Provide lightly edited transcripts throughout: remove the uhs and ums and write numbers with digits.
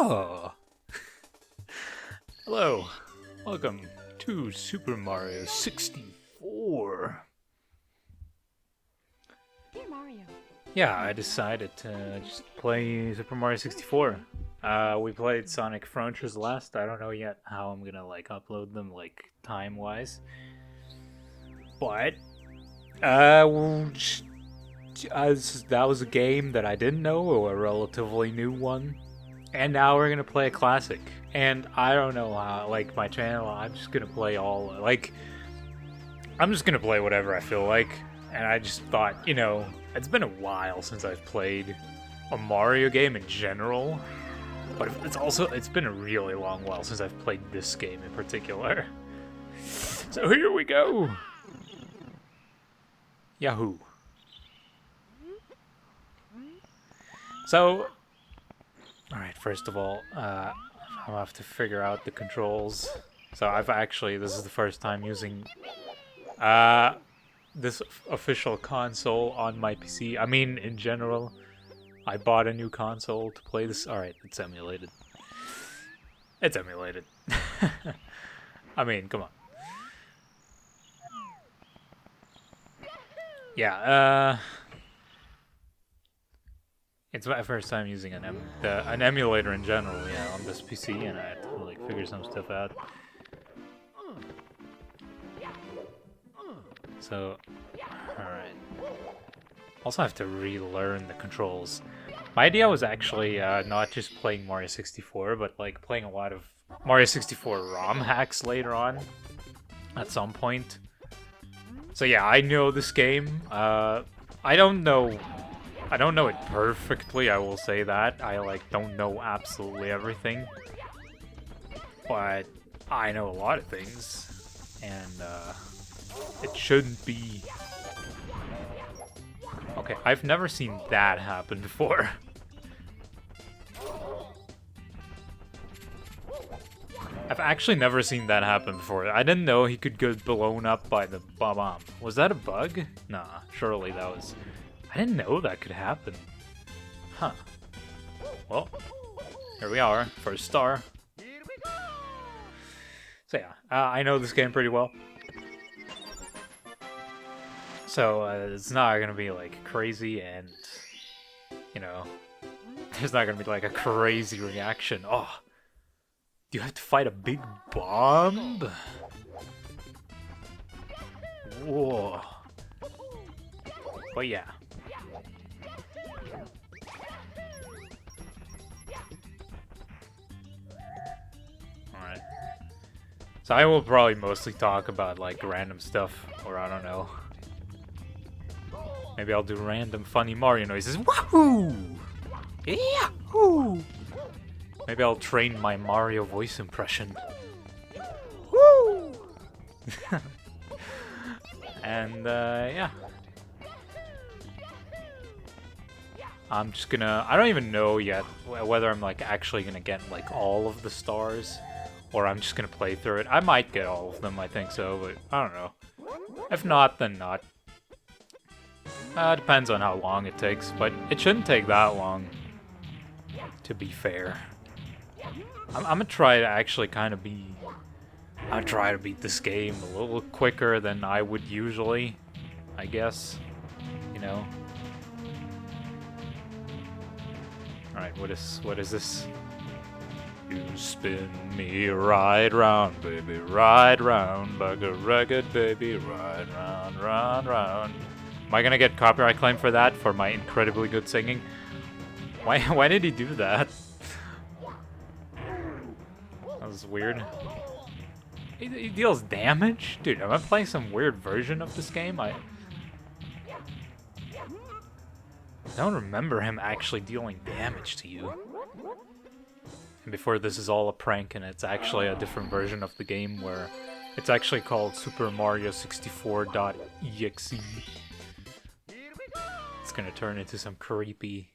Oh, hello. Welcome to Super Mario 64. Dear Mario. Yeah, I decided to just play Super Mario 64. We played Sonic Frontiers last. I don't know yet how I'm gonna upload them time-wise. But that was a game that I didn't know, or a relatively new one. And now we're gonna play a classic. And I don't know how, my channel, I'm just gonna play I'm just gonna play whatever I feel like. And I just thought, it's been a while since I've played a Mario game in general. But it's been a really long while since I've played this game in particular. So here we go. Yahoo. So, alright, first of all, I'll have to figure out the controls. So this is the first time using this official console on my PC. I mean, in general, I bought a new console to play this. Alright, it's emulated. It's emulated. I mean, come on. Yeah, it's my first time using an emulator in general, on this PC, and I had to figure some stuff out. So, alright. Also have to relearn the controls. My idea was actually not just playing Mario 64, but playing a lot of Mario 64 ROM hacks later on, at some point. So yeah, I know this game. I don't know it perfectly, I will say that. I don't know absolutely everything. But I know a lot of things. And it shouldn't be... Okay, I've never seen that happen before. I've actually never seen that happen before. I didn't know he could get blown up by the bomb. Was that a bug? Nah, surely that was... I didn't know that could happen. Huh. Well, here we are. First star. So yeah, I know this game pretty well. So it's not gonna be crazy, and there's not gonna be a crazy reaction. Oh, do you have to fight a big bomb? Whoa. But yeah. Alright. So I will probably mostly talk about random stuff, or I don't know. Maybe I'll do random funny Mario noises. Wahoo! Yahoo! Maybe I'll train my Mario voice impression. Woo! And yeah. I'm just gonna... I don't even know yet whether I'm actually gonna get all of the stars, or I'm just gonna play through it. I might get all of them, I think so, but I don't know. If not, then not. Depends on how long it takes, but it shouldn't take that long, to be fair. I'm gonna try to actually I'm gonna try to beat this game a little quicker than I would usually, I guess. Alright, what is this? You spin me right round, baby, right round, like a record, baby, right round, round, round. Am I gonna get copyright claim for that, for my incredibly good singing? Why did he do that? That was weird. He deals damage? Dude, am I playing some weird version of this game? I don't remember him actually dealing damage to you. And before this is all a prank and it's actually a different version of the game where it's actually called Super Mario 64.exe. It's gonna turn into some creepy...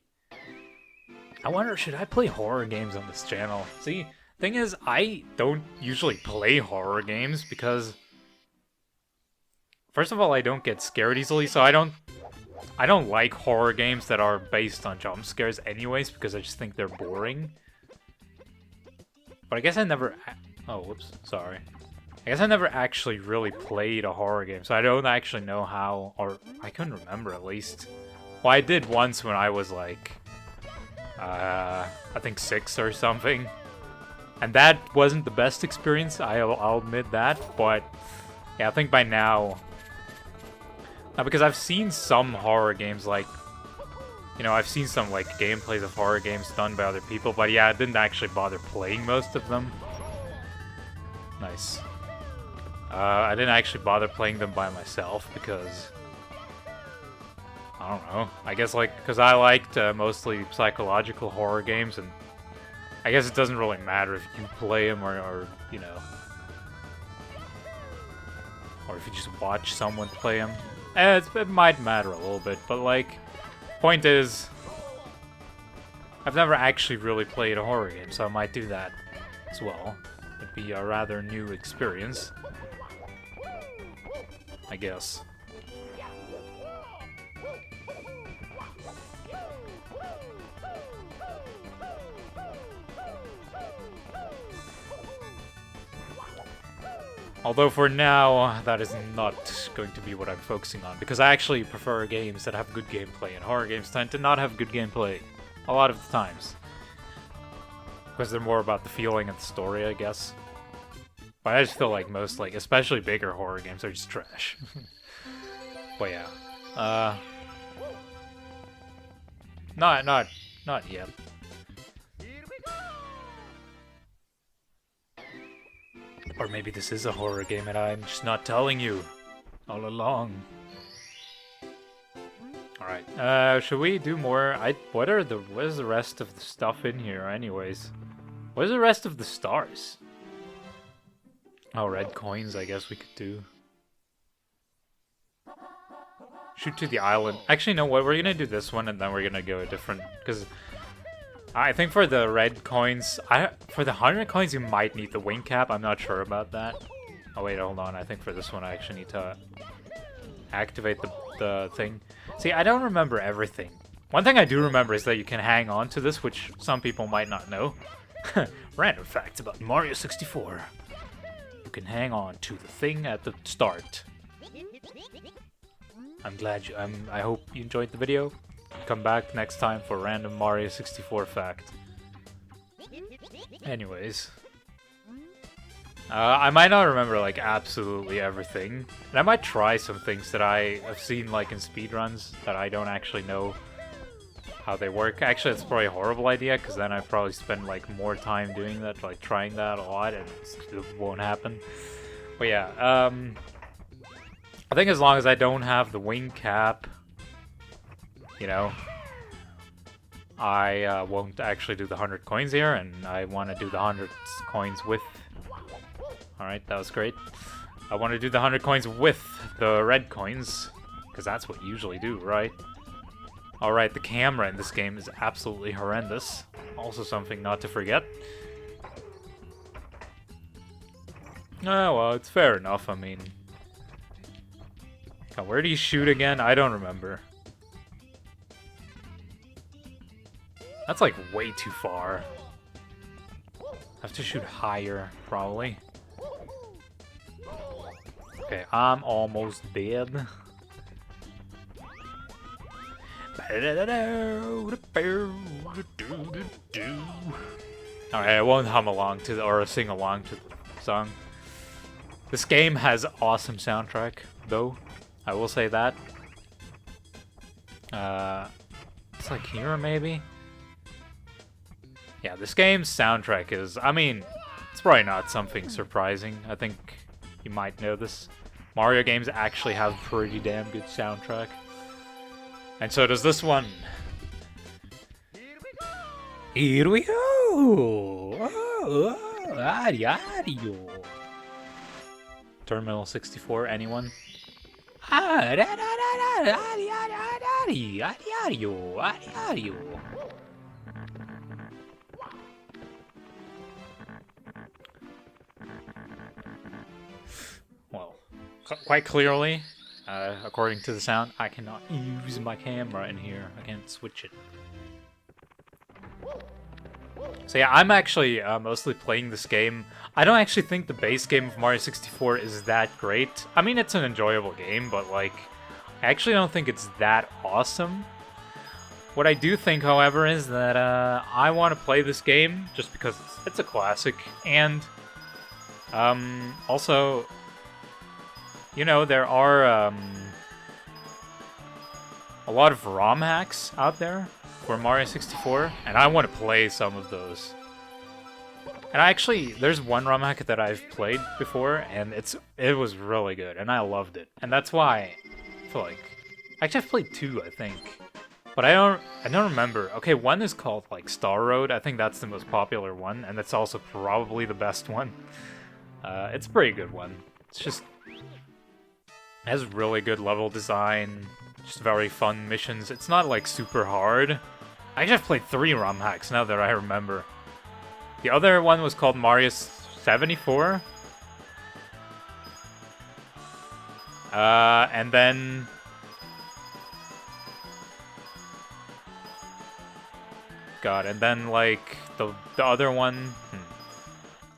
I wonder, should I play horror games on this channel? See, thing is, I don't usually play horror games because... First of all, I don't get scared easily, so I don't like horror games that are based on jump scares anyways, because I just think they're boring. But I guess I never... Oh, whoops. Sorry. I guess I never actually really played a horror game, so I don't actually know how... Or I couldn't remember, at least. Well, I did once when I was like... I think 6 or something. And that wasn't the best experience, I'll admit that. But, yeah, I think by now... because I've seen some horror games, like... You know, I've seen some, like, gameplays of horror games done by other people, but yeah, I didn't actually bother playing most of them. Nice. I didn't actually bother playing them by myself, because... I don't know. I guess, like, because I liked mostly psychological horror games, and I guess it doesn't really matter if you play them or you know... Or if you just watch someone play them. It might matter a little bit, but, like... Point is, I've never actually really played a horror game, so I might do that as well. It'd be a rather new experience, I guess. Although for now, that is not going to be what I'm focusing on, because I actually prefer games that have good gameplay, and horror games tend to not have good gameplay a lot of the times. Because they're more about the feeling and the story, I guess. But I just feel like most, like, especially bigger horror games are just trash. But yeah. Not yet. Or maybe this is a horror game and I'm just not telling you all along. Alright, should we do more? What is the rest of the stuff in here anyways? What is the rest of the stars? Oh, red coins I guess we could do. Shoot to the island. Actually, no, what? We're gonna do this one and then we're gonna go a different... Because I think for the red coins, for the 100 coins you might need the wing cap. I'm not sure about that. Oh wait, hold on. I think for this one I actually need to activate the thing. See, I don't remember everything. One thing I do remember is that you can hang on to this, which some people might not know. Random facts about Mario 64. You can hang on to the thing at the start. I hope you enjoyed the video. Come back next time for random Mario 64 fact. Anyways. I might not remember, like, absolutely everything. And I might try some things that I have seen, like, in speedruns that I don't actually know how they work. Actually, it's probably a horrible idea, because then I'd probably spend, like, more time doing that, like, trying that a lot, and it won't happen. But yeah, I think as long as I don't have the wing cap... You know, I won't actually do the 100 coins here, and I want to do the 100 coins with... Alright, that was great. I want to do the 100 coins with the red coins, because that's what you usually do, right? Alright, the camera in this game is absolutely horrendous. Also something not to forget. Oh, well, it's fair enough, I mean... God, where do you shoot again? I don't remember. That's like way too far. I have to shoot higher, probably. Okay, I'm almost dead. Alright, I won't hum along to or sing along to the song. This game has awesome soundtrack, though. I will say that. It's like here, maybe? Yeah, this game's soundtrack is, I mean, it's probably not something surprising. I think you might know this. Mario games actually have pretty damn good soundtrack. And so does this one. Here we go! Oh, Ario. Terminal 64, anyone? Well, quite clearly, according to the sound, I cannot use my camera in here. I can't switch it. So yeah, I'm actually mostly playing this game. I don't actually think the base game of Mario 64 is that great. I mean, it's an enjoyable game, but like, I actually don't think it's that awesome. What I do think, however, is that I want to play this game just because it's a classic, and also, you know, there are a lot of ROM hacks out there for Mario 64, and I want to play some of those. And there's one ROM hack that I've played before, and it was really good, and I loved it. And that's why I feel like actually I've played two, I think. But I don't remember. Okay, one is called like Star Road. I think that's the most popular one, and that's also probably the best one. It's a pretty good one. It's just it has really good level design, just very fun missions. It's not like super hard. I just played 3 ROM hacks now that I remember. The other one was called Mario 74. And then God, and then like the other one.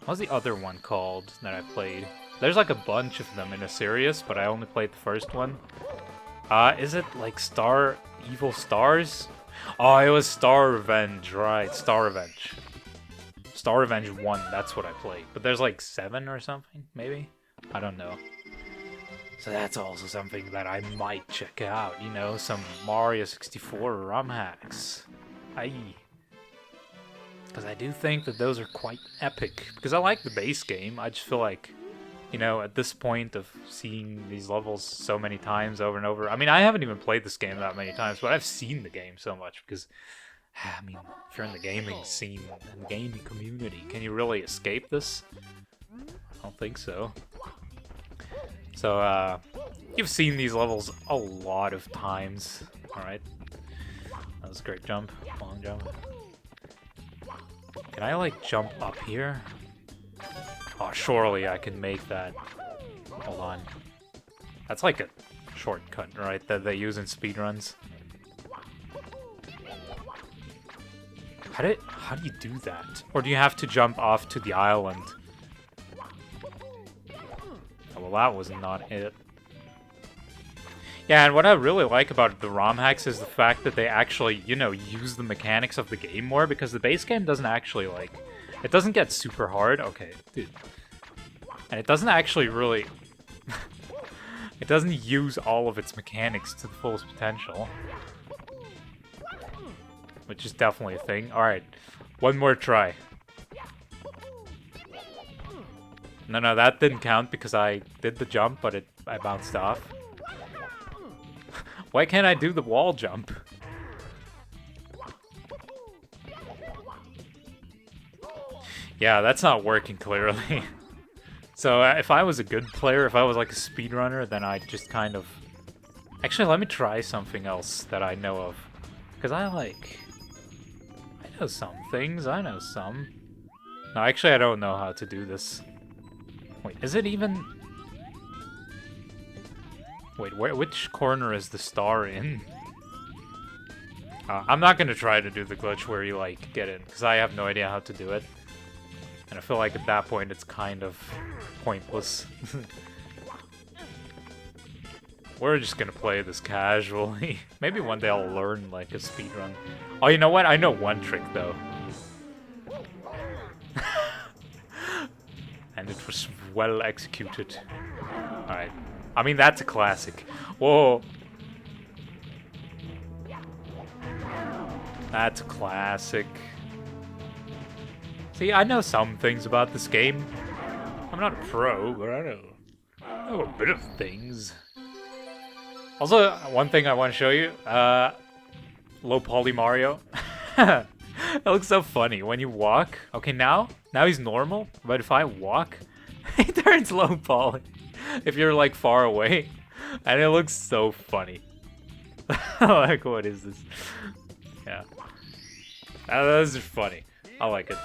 What was the other one called that I played? There's like a bunch of them in a series, but I only played the first one. Is it like Evil Stars? Oh, it was Star Revenge, right? Star Revenge. Star Revenge 1, that's what I played. But there's like 7 or something, maybe? I don't know. So that's also something that I might check out, you know, some Mario 64 ROM hacks. Aye. Because I do think that those are quite epic. Because I like the base game, I just feel like, you know, at this point of seeing these levels so many times over and over. I mean, I haven't even played this game that many times, but I've seen the game so much because, I mean, if you're in the gaming scene and the gaming community, can you really escape this? I don't think so. So, you've seen these levels a lot of times. Alright. That was a great jump. Long jump. Can I, like, jump up here? Oh, surely I can make that. Hold on. That's like a shortcut, right? That they use in speedruns. How do you do that? Or do you have to jump off to the island? Oh, well, that was not it. Yeah, and what I really like about the ROM hacks is the fact that they actually, you know, use the mechanics of the game more, because the base game doesn't actually, like... It doesn't get super hard. Okay, dude. And it doesn't actually really... it doesn't use all of its mechanics to the fullest potential. Which is definitely a thing. Alright, one more try. No, that didn't count because I did the jump, but I bounced off. Why can't I do the wall jump? Yeah, that's not working clearly. So if I was a good player, if I was like a speedrunner, then I'd just kind of... Actually, let me try something else that I know of. Because I know some things, I know some. No, actually I don't know how to do this. Wait, is it even... Wait, which corner is the star in? I'm not gonna try to do the glitch where you, like, get in, because I have no idea how to do it. And I feel like at that point it's kind of pointless. We're just gonna play this casually. Maybe one day I'll learn, like, a speedrun. Oh, you know what? I know one trick, though. And it was well executed. Alright. I mean, that's a classic. Whoa. That's a classic. See, I know some things about this game. I'm not a pro, but I know a bit of things. Also, one thing I want to show you, low poly Mario. That looks so funny when you walk. Okay, now he's normal, but if I walk, he turns low poly. If you're like far away, and it looks so funny. Like, what is this? Yeah, those are funny. I like it.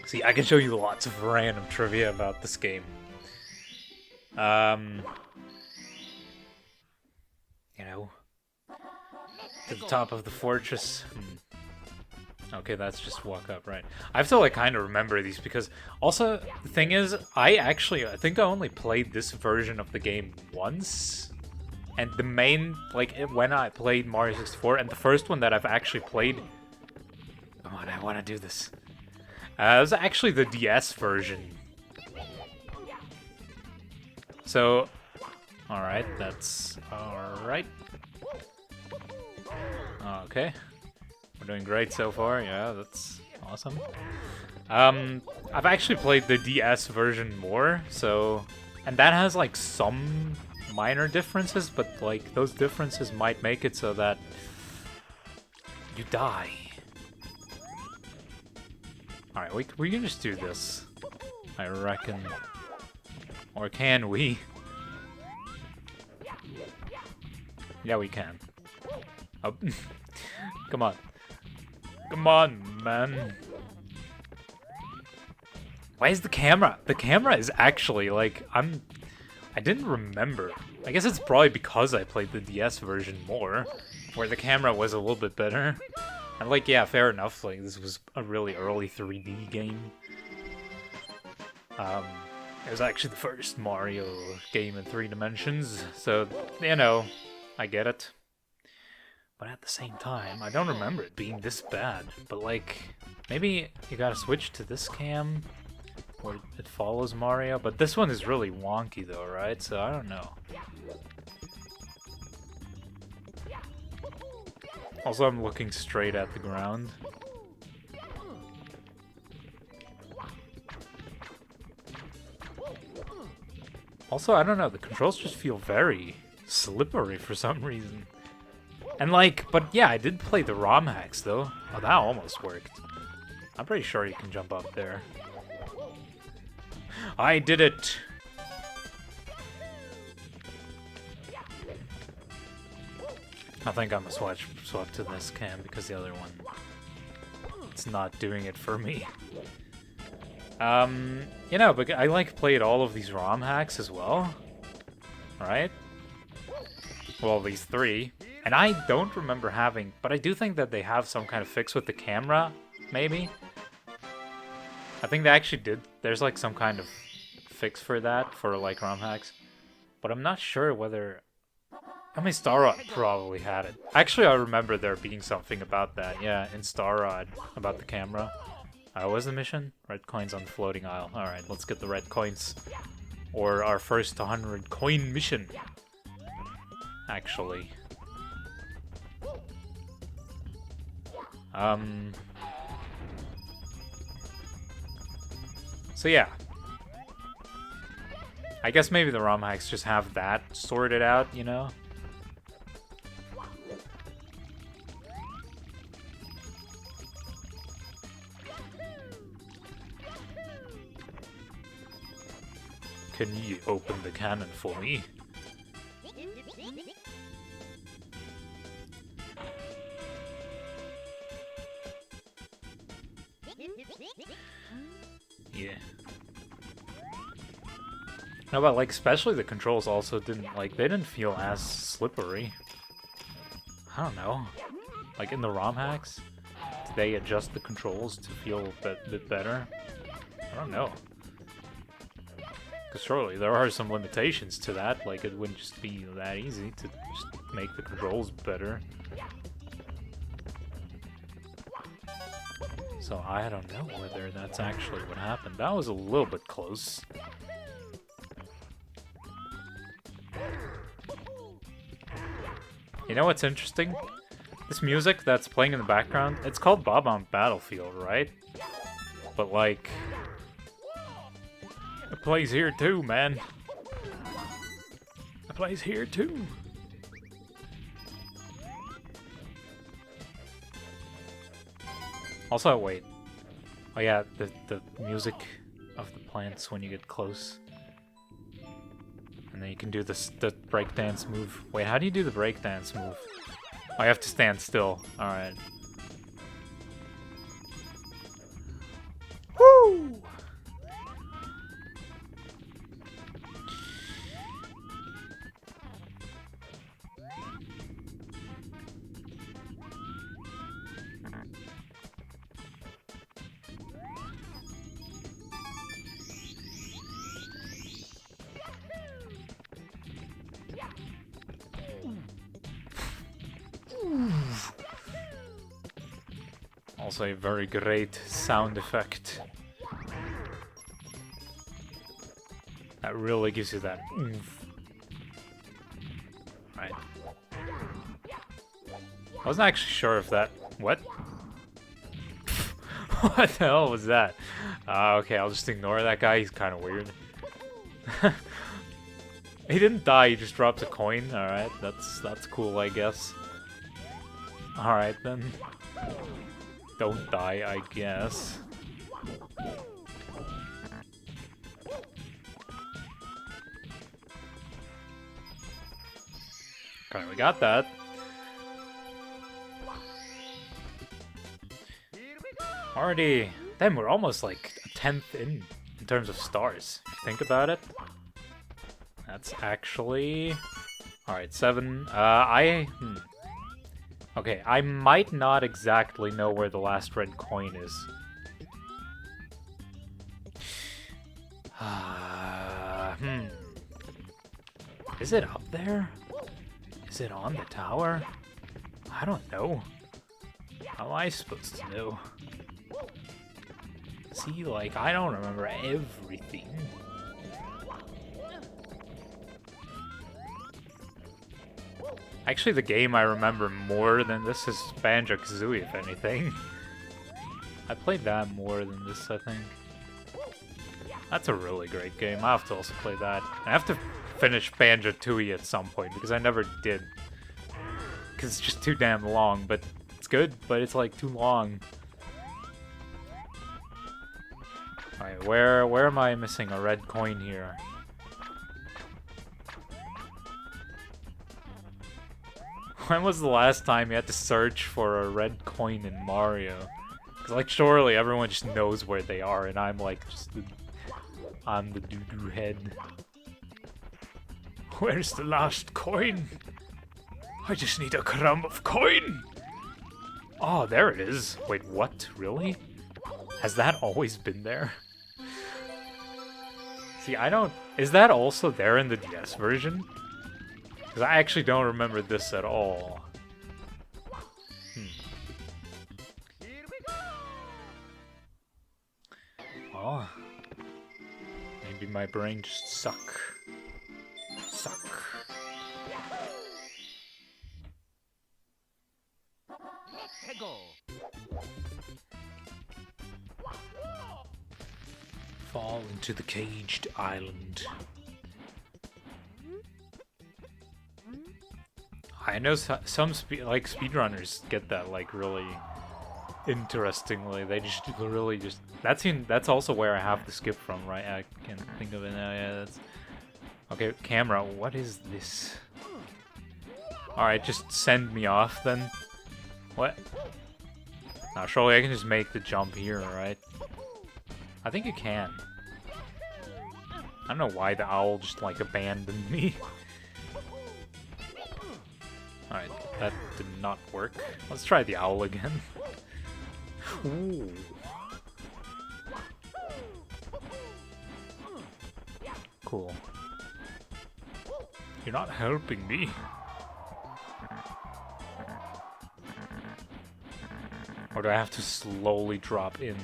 See, I can show you lots of random trivia about this game. You know, To the top of the fortress. Okay, that's just walk up, right? I have to like kind of remember these because also the thing is, I think I only played this version of the game once. And the main, like, when I played Mario 64, and the first one that I've actually played... Come on, I want to do this. It was actually the DS version. So, alright, that's alright. Okay. We're doing great so far, yeah, that's awesome. I've actually played the DS version more, so... And that has, like, some minor differences, but like those differences might make it so that you die. Alright, we can just do this, I reckon. Or can we? Yeah, we can. Oh. Come on. Come on, man. Why is the camera? The camera is actually, like, I didn't remember. I guess it's probably because I played the DS version more, where the camera was a little bit better. And like, yeah, fair enough, like, this was a really early 3D game. It was actually the first Mario game in 3 dimensions, so, you know, I get it. But at the same time, I don't remember it being this bad. But like, maybe you gotta switch to this cam, where it follows Mario, but this one is really wonky though, right? So I don't know. Also, I'm looking straight at the ground. Also, I don't know, the controls just feel very slippery for some reason. And like, but yeah, I did play the ROM hacks though. Oh, that almost worked. I'm pretty sure you can jump up there. I did it! I think I'm gonna swap to this cam because the other one, it's not doing it for me. You know, but I like played all of these ROM hacks as well, right? Well, these 3, and I don't remember having, but I do think that they have some kind of fix with the camera, maybe. I think they actually did. There's like some kind of fix for that, for like ROM hacks. But I'm not sure whether... I mean, Starrod probably had it. Actually, I remember there being something about that. Yeah, in Starrod, about the camera. What was the mission? Red coins on the floating isle. Alright, let's get the red coins. Or our first 100 coin mission. Actually. So yeah. I guess maybe the ROM hacks just have that sorted out, you know? Can you open the cannon for me? Yeah. No, but like, especially the controls also didn't, like, they didn't feel as slippery. I don't know. Like, in the ROM hacks, did they adjust the controls to feel a bit better? I don't know. Because surely there are some limitations to that, like, it wouldn't just be that easy to just make the controls better. So I don't know whether that's actually what happened. That was a little bit close. You know what's interesting? This music that's playing in the background, it's called Bob-omb Battlefield, right? But like... it plays here too, man. It plays here too. Also, wait. Oh yeah, the music of the plants when you get close. And then you can do the breakdance move. Wait, how do you do the breakdance move? Oh, you have to stand still. Alright. Woo! Also a very great sound effect. That really gives you that oomph. Right. I wasn't actually sure if that... What? What the hell was that? Okay, I'll just ignore that guy. He's kind of weird. He didn't die, he just dropped a coin. Alright, that's cool, I guess. Alright, then. Don't die, I guess. Okay, we got that. Already... Then we're almost like a 10th in terms of stars. Think about it. That's actually... Alright, 7. Okay, I might not exactly know where the last red coin is. Is it up there? Is it on the tower? I don't know. How am I supposed to know? See, like, I don't remember everything. Actually, the game I remember more than this is Banjo-Kazooie, if anything. I played that more than this, I think. That's a really great game. I have to also play that. I have to finish Banjo-Tooie at some point, because I never did. Because it's just too damn long, but it's good, but it's like too long. Alright, where am I missing a red coin here? When was the last time you had to search for a red coin in Mario? Because, like, surely everyone just knows where they are, and I'm, like, just I'm the doo-doo head. Where's the last coin? I just need a crumb of coin! Oh, there it is. Wait, what? Really? Has that always been there? See, I don't... Is that also there in the DS version? Because I actually don't remember this at all. Oh. Maybe my brain just suck. Fall into the caged island. I know some speedrunners get that like really interestingly. They just really just that's also where I have to skip from, right? I can't think of it now. Yeah, that's okay. Camera, what is this? All right, just send me off then. What? Now, surely I can just make the jump here, right? I think you can. I don't know why the owl just like abandoned me. Alright, that did not work. Let's try the owl again. Ooh. Cool. You're not helping me. Or do I have to slowly drop in?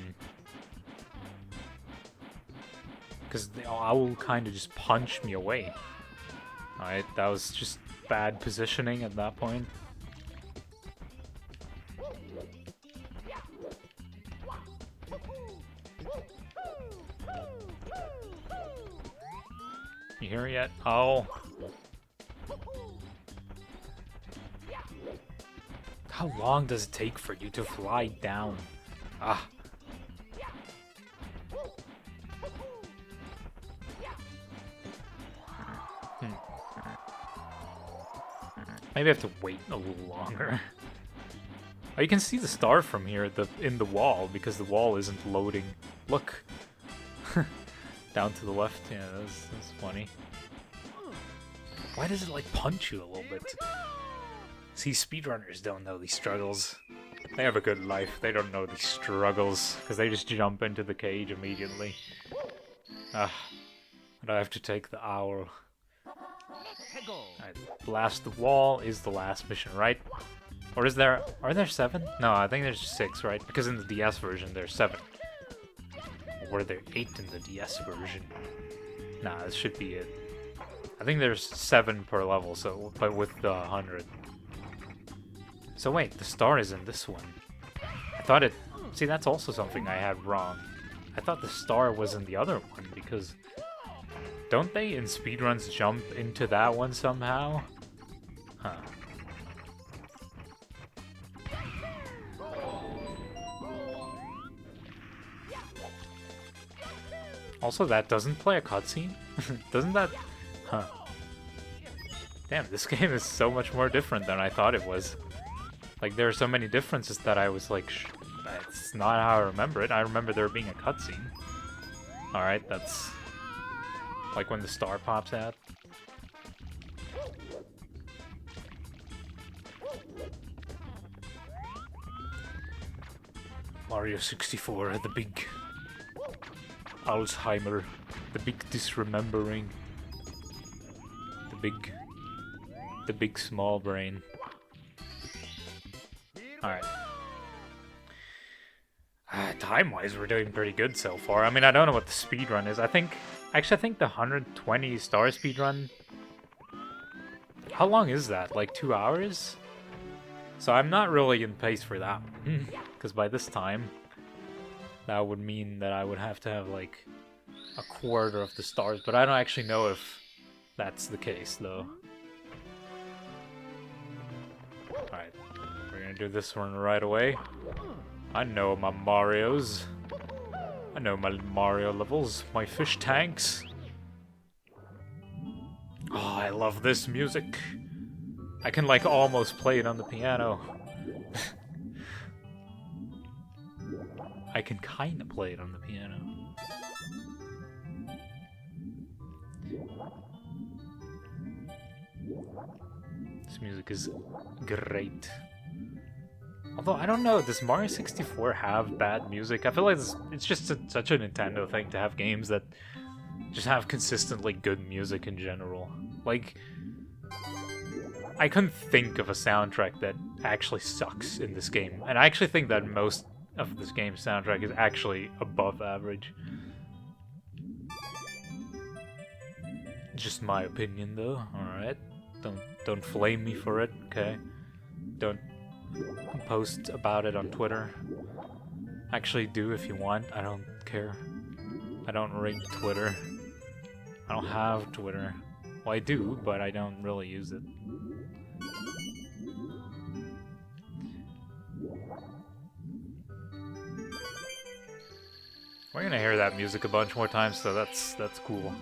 Because the owl kind of just punched me away. Alright, that was just bad positioning at that point. You hear it yet? Oh. How long does it take for you to fly down? Ah. Maybe I have to wait a little longer. Oh, you can see the star from here in the wall, because the wall isn't loading. Look! Down to the left. Yeah, that's funny. Why does it, like, punch you a little bit? See, speedrunners don't know these struggles. They have a good life. They don't know these struggles, because they just jump into the cage immediately. Ah. And I have to take the owl. Alright, blast the wall is the last mission, right? Or is there... Are there 7? No, I think there's 6, right? Because in the DS version, there's 7. Or were there 8 in the DS version? Nah, this should be it. I think there's 7 per level, so... But with the 100. So wait, the star is in this one. I thought it... See, that's also something I have wrong. I thought the star was in the other one, because... Don't they, in speedruns, jump into that one somehow? Huh. Also, that doesn't play a cutscene? Doesn't that... Huh. Damn, this game is so much more different than I thought it was. Like, there are so many differences that I was like, that's not how I remember it. I remember there being a cutscene. Alright, that's... Like when the star pops out. Mario 64, the big Alzheimer, the big disremembering, the big small brain. Alright. Time-wise, we're doing pretty good so far. I mean, I don't know what the speedrun is. Actually, I think the 120 star speedrun... How long is that? Like 2 hours? So I'm not really in pace for that. Because by this time, that would mean that I would have to have like a quarter of the stars. But I don't actually know if that's the case, though. Alright, we're gonna do this one right away. I know my Marios. I know my Mario levels, my fish tanks. Oh, I love this music. I can like almost play it on the piano. I can kinda play it on the piano. This music is great. Although, I don't know, does Mario 64 have bad music? I feel like it's just such a Nintendo thing to have games that just have consistently good music in general. Like, I couldn't think of a soundtrack that actually sucks in this game. And I actually think that most of this game's soundtrack is actually above average. Just my opinion, though. Alright. Don't flame me for it, okay? Don't post about it on Twitter. Actually do if you want, I don't care. I don't rate Twitter. I don't have Twitter. Well, I do, but I don't really use it. We're gonna hear that music a bunch more times, so that's cool.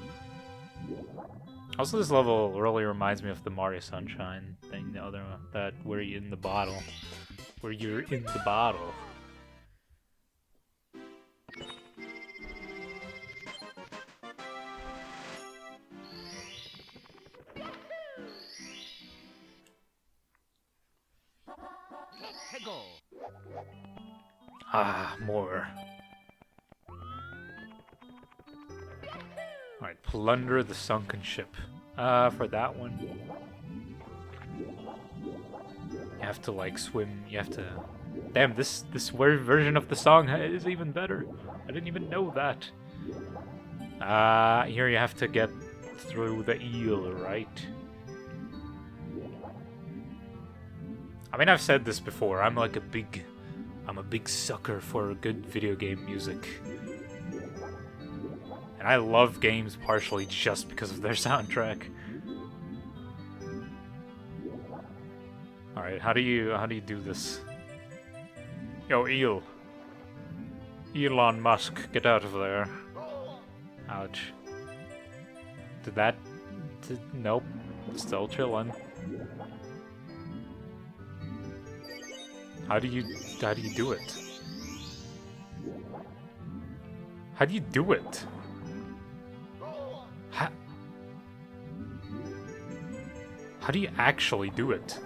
Also, this level really reminds me of the Mario Sunshine thing, the other one, that where you're in the bottle. Where you're in the bottle. Ah, more. Alright, plunder the sunken ship. For that one, you have to like swim, you have to... Damn, this version of the song is even better. I didn't even know that. Here you have to get through the eel, right? I mean, I've said this before, I'm a big sucker for good video game music. And I love games partially just because of their soundtrack. Alright, how do you do this? Yo, eel. Elon Musk, get out of there. Ouch. Nope. Still chillin'. How do you do it? How do you do it? How do you actually do it?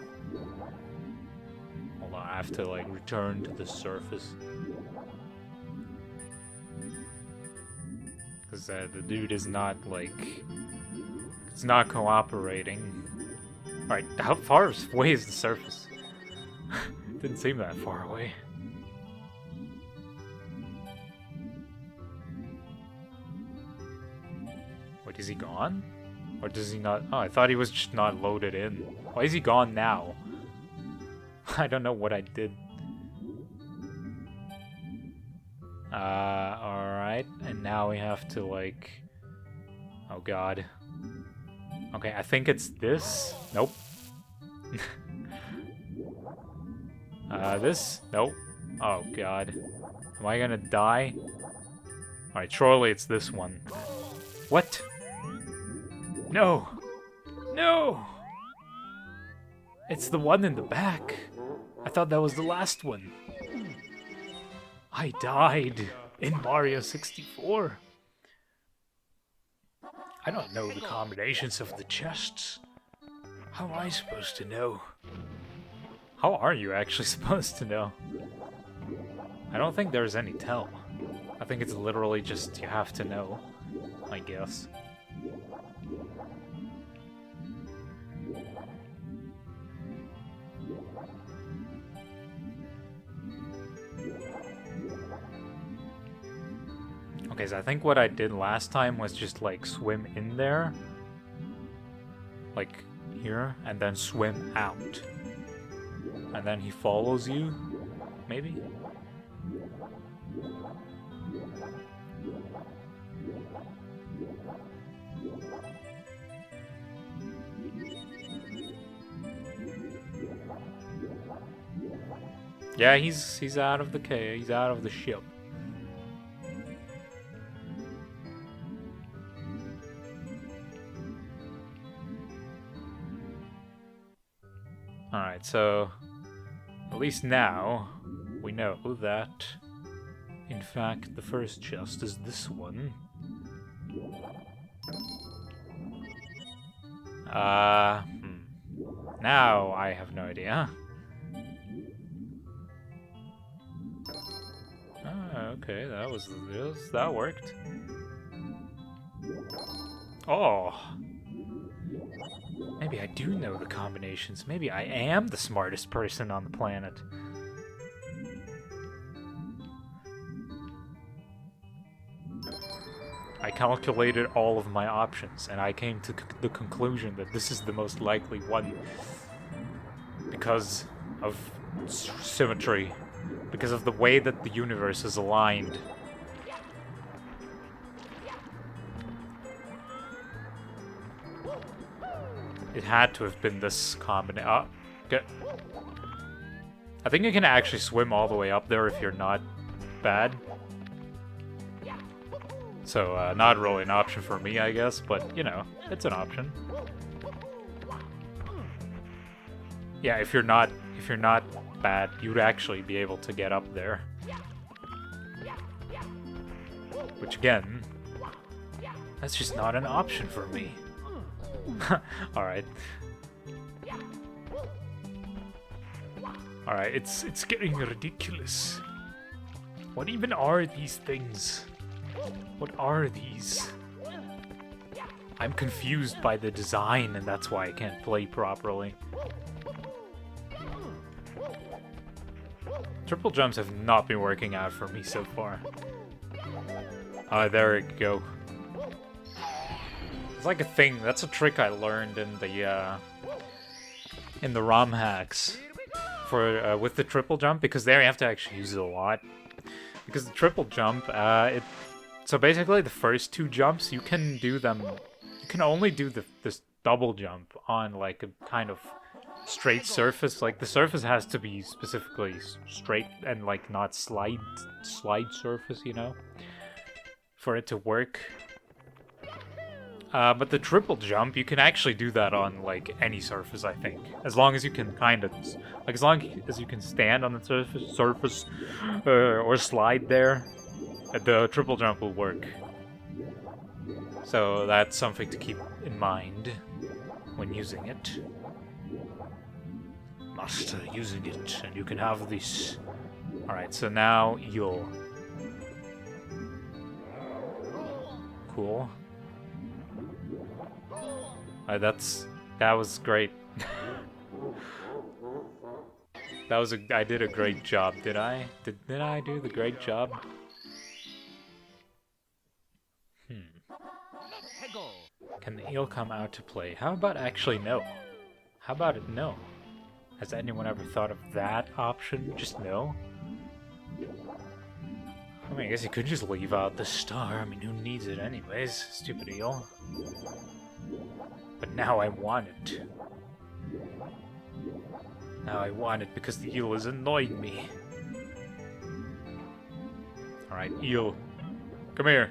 Hold on, I have to like return to the surface. Because the dude is not like... It's not cooperating. Alright, how far away is the surface? Didn't seem that far away. Wait, is he gone? Or does he not? Oh, I thought he was just not loaded in. Why is he gone now? I don't know what I did. Alright. And now we have to, like... Oh, God. Okay, I think it's this. Nope. This? Nope. Oh, God. Am I gonna die? Alright, surely it's this one. What? No! No! It's the one in the back. I thought that was the last one. I died in Mario 64. I don't know the combinations of the chests. How am I supposed to know? How are you actually supposed to know? I don't think there's any tell. I think it's literally just you have to know, I guess. Okay, so I think what I did last time was just like swim in there, like here, and then swim out. And then he follows you, maybe? Yeah, he's out of the cave, he's out of the ship. Alright, so at least now we know that in fact the first chest is this one. Now I have no idea. Okay, that worked. Oh. Maybe I do know the combinations. Maybe I am the smartest person on the planet. I calculated all of my options, and I came to the conclusion that this is the most likely one. Because of symmetry. Because of the way that the universe is aligned. It had to have been this combination. Oh, good. I think you can actually swim all the way up there if you're not bad. So, not really an option for me, I guess, but, you know, it's an option. Yeah, if you're not bad, you'd actually be able to get up there. Which, again, that's just not an option for me. Alright. Alright, it's getting ridiculous. What even are these things? What are these? I'm confused by the design, and that's why I can't play properly. Triple jumps have not been working out for me so far. There we go. It's like a thing. That's a trick I learned in the ROM hacks for with the triple jump, because there you have to actually use it a lot. Because the triple jump, so basically the first two jumps you can do them. You can only do this double jump on like a kind of straight surface. Like the surface has to be specifically straight and like not slide surface, you know, for it to work. But the triple jump, you can actually do that on, like, any surface, I think. As long as you can kind of... Like, as long as you can stand on the surface or slide there, the triple jump will work. So that's something to keep in mind when using it. Master using it, and you can have this. Alright, so now you'll... Cool. That was great. That was I did a great job, did I? Did I do the great job? Can the eel come out to play? How about actually no? How about it no? Has anyone ever thought of that option? Just no? I mean, I guess you could just leave out the star. I mean, who needs it anyways? Stupid eel. But now I want it. Now I want it because the eel is annoying me. Alright, eel. Come here.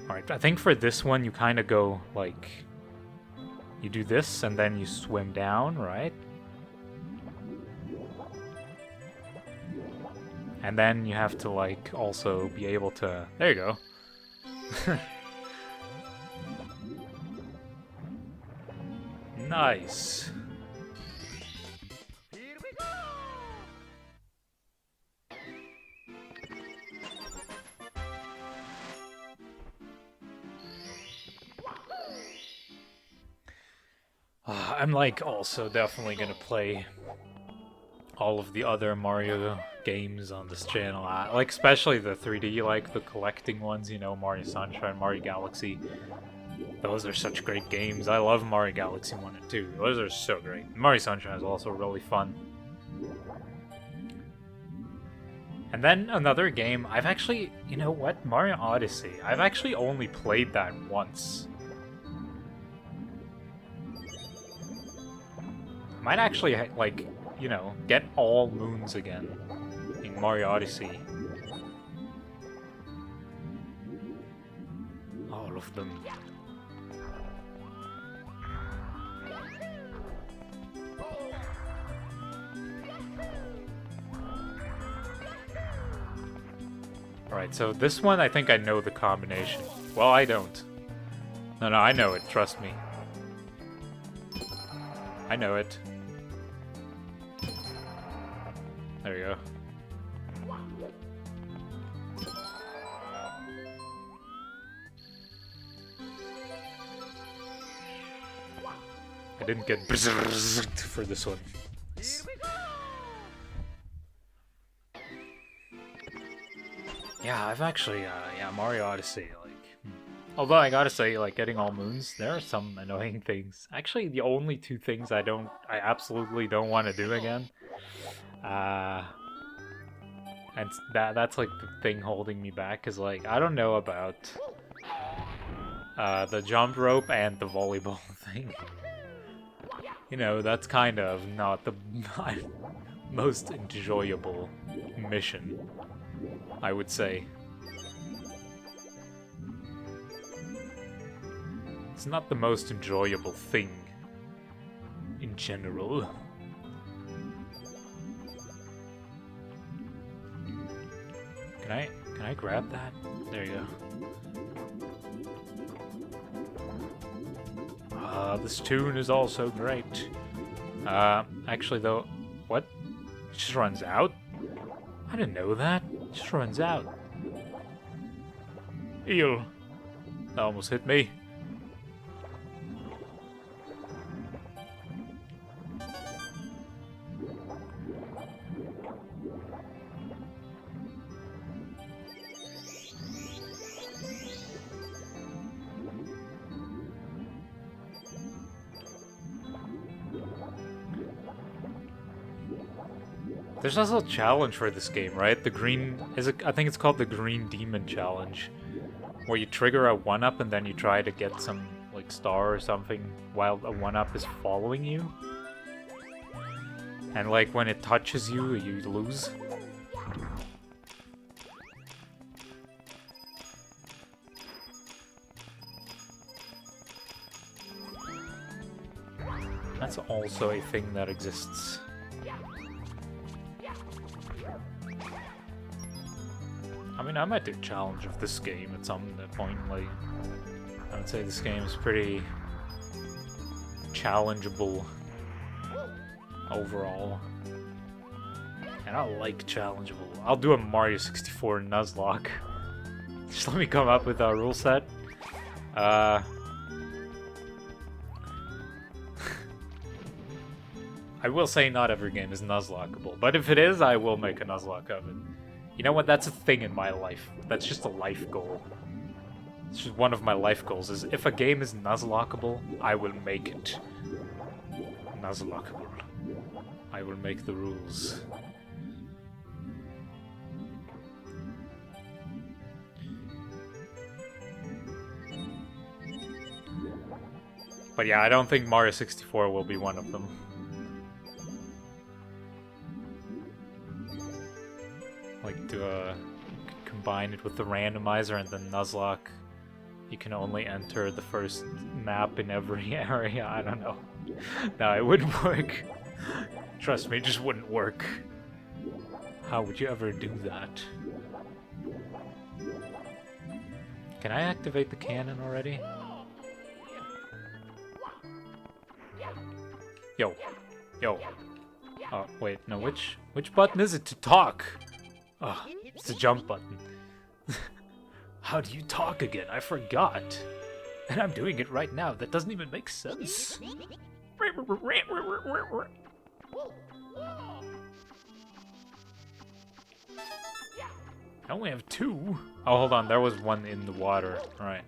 Alright, I think for this one you kind of go, like... You do this, and then you swim down, right? And then you have to, like, also be able to... There you go. Nice. I'm like also definitely gonna play all of the other Mario games on this channel, like especially the 3D, like the collecting ones, you know, Mario Sunshine, Mario Galaxy. Those are such great games. I love Mario Galaxy 1 and 2. Those are so great. Mario Sunshine is also really fun. And then another game, I've actually, you know what, Mario Odyssey, I've actually only played that once. Might actually, like, you know, get all moons again in Mario Odyssey. All of them. Alright, so this one I think I know the combination. Well, I don't. No, I know it, trust me. I know it. There you go. I didn't get for this one. Yeah, I've actually, yeah, Mario Odyssey, like... Although I gotta say, like, getting all moons, there are some annoying things. Actually, the only two things I absolutely don't want to do again. And that's like the thing holding me back, is like, I don't know about the jump rope and the volleyball thing. You know, that's kind of not the most enjoyable mission, I would say. It's not the most enjoyable thing in general. Can I grab that? There you go. This tune is also great. Actually though, what? It just runs out? I didn't know that. It just runs out. Eel. That almost hit me. There's also a challenge for this game, right? The green... I think it's called the Green Demon Challenge. Where you trigger a 1-up and then you try to get some, like, star or something while a 1-up is following you. And, like, when it touches you, you lose. That's also a thing that exists. I mean, I might do a challenge of this game at some point. Like, I would say this game is pretty challengeable overall. And I like challengeable. I'll do a Mario 64 Nuzlocke. Just let me come up with a rule set. I will say not every game is Nuzlockable, but if it is, I will make a Nuzlocke of it. You know what? That's a thing in my life. That's just a life goal. It's just one of my life goals, is if a game is Nuzlockable, I will make it Nuzlockable. I will make the rules. But yeah, I don't think Mario 64 will be one of them. Like, to combine it with the randomizer and then Nuzlocke. You can only enter the first map in every area. I don't know. No, it wouldn't work. Trust me, it just wouldn't work. How would you ever do that? Can I activate the cannon already? Yo. Yo. Oh, wait, no, which button is it to talk? Oh, it's the jump button. How do you talk again? I forgot. And I'm doing it right now. That doesn't even make sense. I only have 2. Oh, hold on. There was one in the water. Right.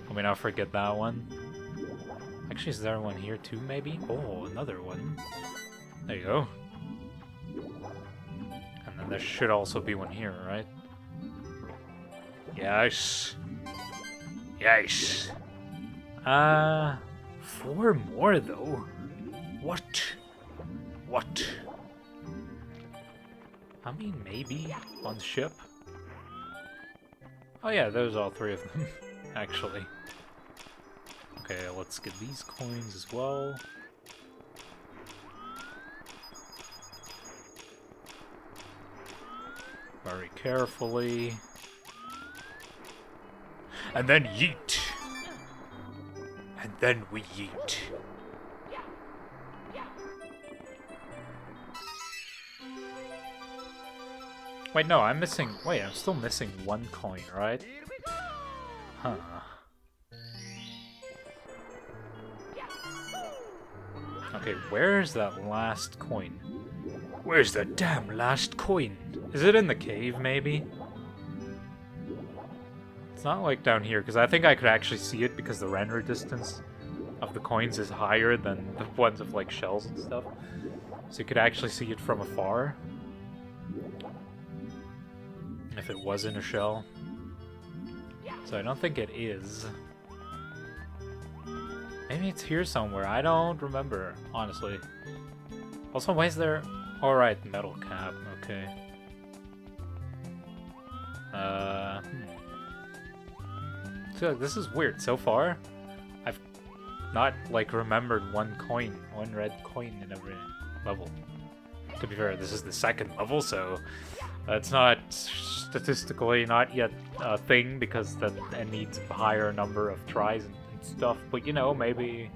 Let me not forget that one. Actually, is there one here too, maybe? Oh, another one. There you go. And then there should also be one here, right? Yes. Yes. 4 more though? What? What? I mean, maybe on the ship? Oh yeah, there's all 3 of them, actually. Okay, let's get these coins as well. Very carefully. And then yeet. And then we yeet. Wait, no, I'm missing... Wait, I'm still missing 1 coin, right? Huh. Okay, where's that last coin? Where's the damn last coin? Is it in the cave, maybe? It's not like down here, because I think I could actually see it because the render distance of the coins is higher than the ones of like shells and stuff. So you could actually see it from afar. If it was in a shell. So I don't think it is. Maybe it's here somewhere. I don't remember, honestly. Also, why is there... Alright, metal cap. Okay. So this is weird. So far, I've not, like, remembered 1 coin. 1 red coin in every level. To be fair, this is the 2nd level, so... It's not statistically not yet a thing, because it needs a higher number of tries and stuff, but you know, maybe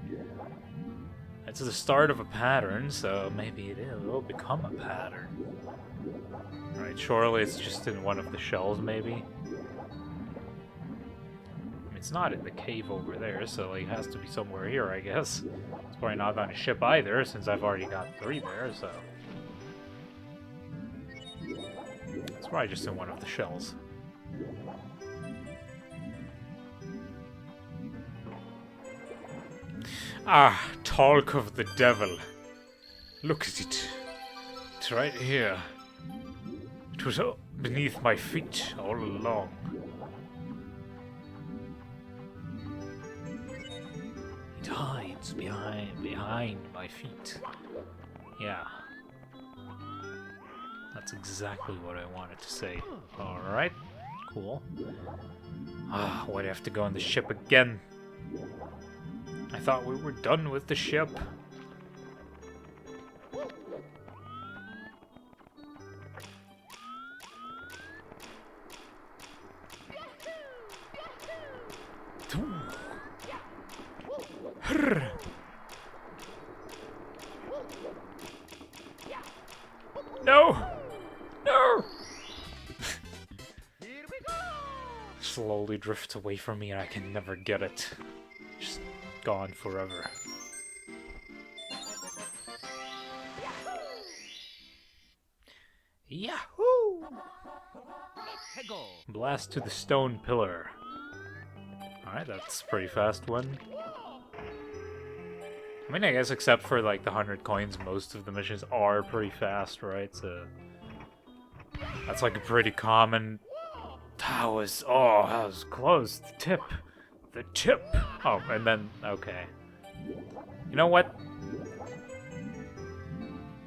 it's the start of a pattern, so maybe it will become a pattern. Right, surely it's just in one of the shells, maybe? I mean, it's not in the cave over there, so it has to be somewhere here, I guess. It's probably not on a ship either, since I've already got 3 there, so... It's probably just in one of the shells. Ah, talk of the devil. Look at it. It's right here. It was beneath my feet all along. It hides behind my feet. Yeah. That's exactly what I wanted to say. Alright, cool. Ah, why'd I have to go on the ship again? I thought we were done with the ship. drifts away from me and I can never get it. Just gone forever. Yahoo! Blast to the stone pillar. Alright, that's a pretty fast one. I mean, I guess except for like the 100 coins, most of the missions are pretty fast, right? So that's like a pretty common... That was close. The tip. The tip. Oh, and then, okay. You know what?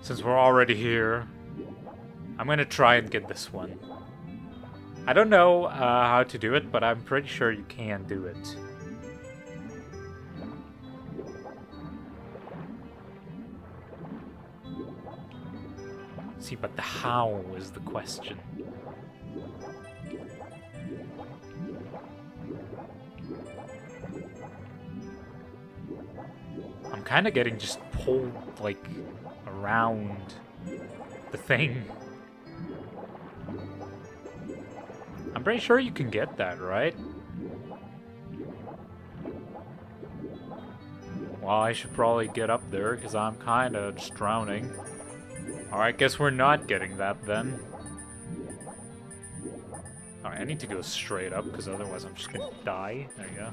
Since we're already here, I'm gonna try and get this one. I don't know how to do it, but I'm pretty sure you can do it. See, but the how is the question. I'm kind of getting just pulled, like, around the thing. I'm pretty sure you can get that, right? Well, I should probably get up there, because I'm kind of just drowning. Alright, guess we're not getting that, then. Alright, I need to go straight up, because otherwise I'm just gonna die. There you go.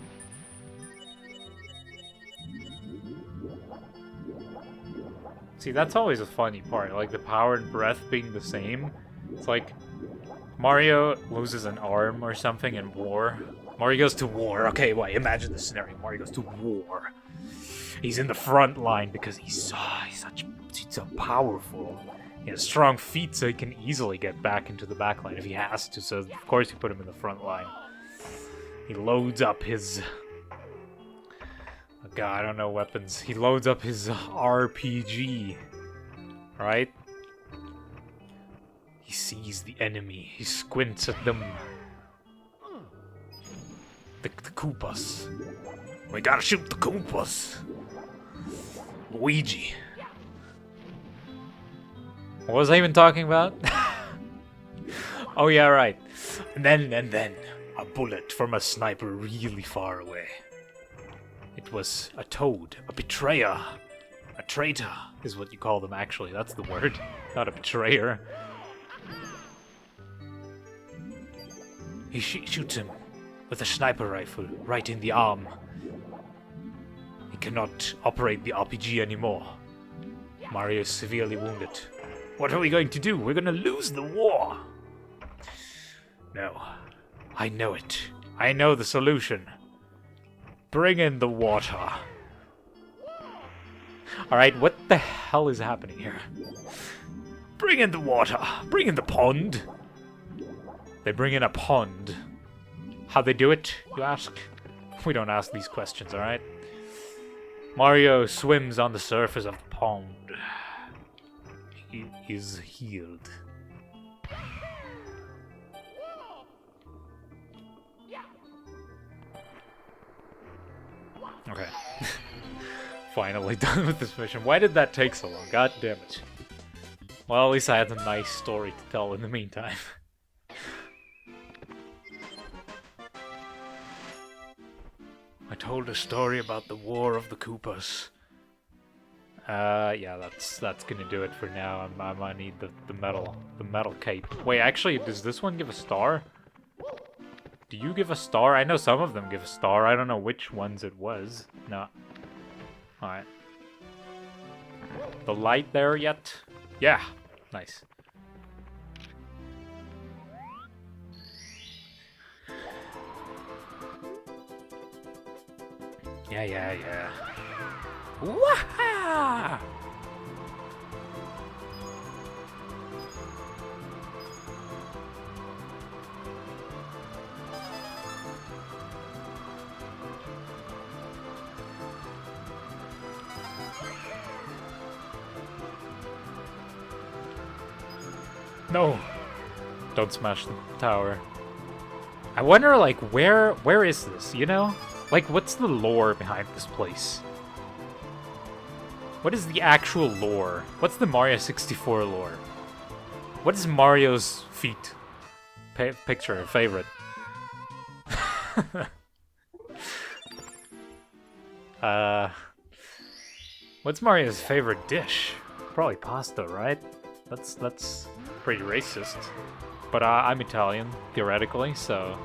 See, that's always a funny part, like the power and breath being the same. It's like, Mario loses an arm or something in war. Mario goes to war. Okay, wait, imagine the scenario. Mario goes to war. He's in the front line because he's so powerful. He has strong feet, so he can easily get back into the back line if he has to, so of course you put him in the front line. He loads up his... Oh god, I don't know weapons. He loads up his RPG, right? He sees the enemy. He squints at them. The Koopas. We gotta shoot the Koopas. Luigi. What was I even talking about? Oh yeah, right. And then, a bullet from a sniper really far away. It was a toad, a betrayer. A traitor is what you call them, actually. That's the word, not a betrayer. He shoots him with a sniper rifle right in the arm. He cannot operate the RPG anymore. Mario is severely wounded. What are we going to do? We're gonna lose the war! No. I know it. I know the solution. Bring in the water. Alright, what the hell is happening here? Bring in the water! Bring in the pond! They bring in a pond. How they do it, you ask? We don't ask these questions, alright? Mario swims on the surface of the pond. He is healed. Okay. Finally done with this mission. Why did that take so long? God damn it. Well, at least I had a nice story to tell in the meantime. I told a story about the War of the Koopas. Yeah, that's gonna do it for now. I might need the metal cape. Wait, actually, does this one give a star? Do you give a star? I know some of them give a star. I don't know which ones it was. No. Alright. The light there yet? Yeah. Nice. Yeah. Waha! No! Don't smash the tower. I wonder, like, where is this, you know? Like, what's the lore behind this place? What is the actual lore? What's the Mario 64 lore? What is Mario's feet? Picture, favorite? What's Mario's favorite dish? Probably pasta, right? That's pretty racist. But I'm Italian, theoretically, so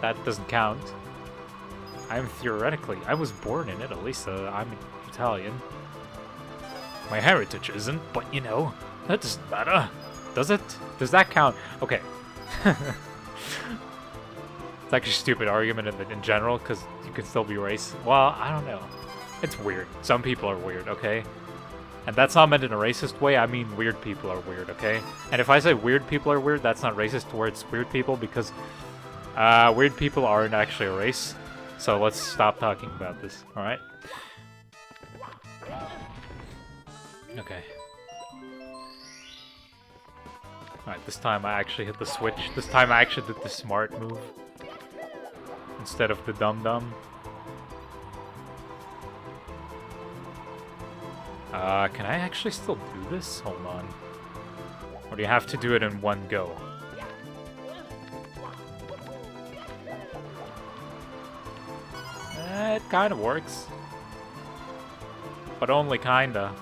that doesn't count. I'm theoretically. I was born in Italy, so I'm Italian. My heritage isn't, but you know, that doesn't matter. Does it? Does that count? Okay. It's actually a stupid argument in general, because you can still be racist. Well, I don't know. It's weird. Some people are weird, okay? And that's not meant in a racist way, I mean weird people are weird, okay? And if I say weird people are weird, that's not racist towards weird people, because weird people aren't actually a race. So let's stop talking about this, alright? Okay. Alright, this time I actually hit the switch. This time I actually did the smart move instead of the dum-dum. Can I actually still do this? Hold on. Or do you have to do it in one go? It kind of works. But only kinda.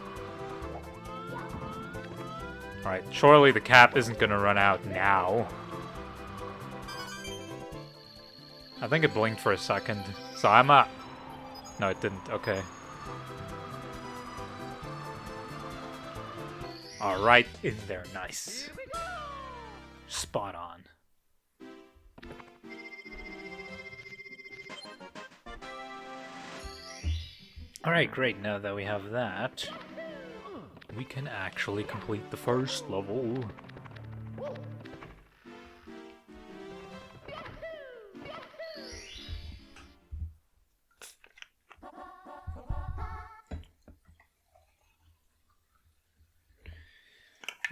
Alright, surely the cap isn't gonna run out now. I think it blinked for a second. So I'm up. No, it didn't. Okay. Alright, in there. Nice. Spot on. Alright, great. Now that we have that, we can actually complete the first level.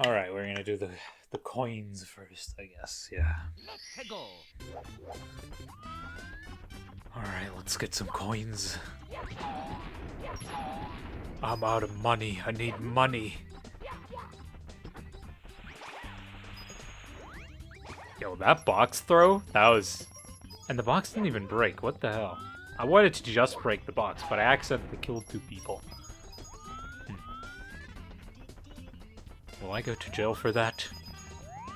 Alright, we're gonna do the coins first, I guess, yeah. Alright, let's get some coins. I'm out of money. I need money. Yo, that box throw? That was... And the box didn't even break. What the hell? I wanted to just break the box, but I accidentally killed 2 people. Will I go to jail for that?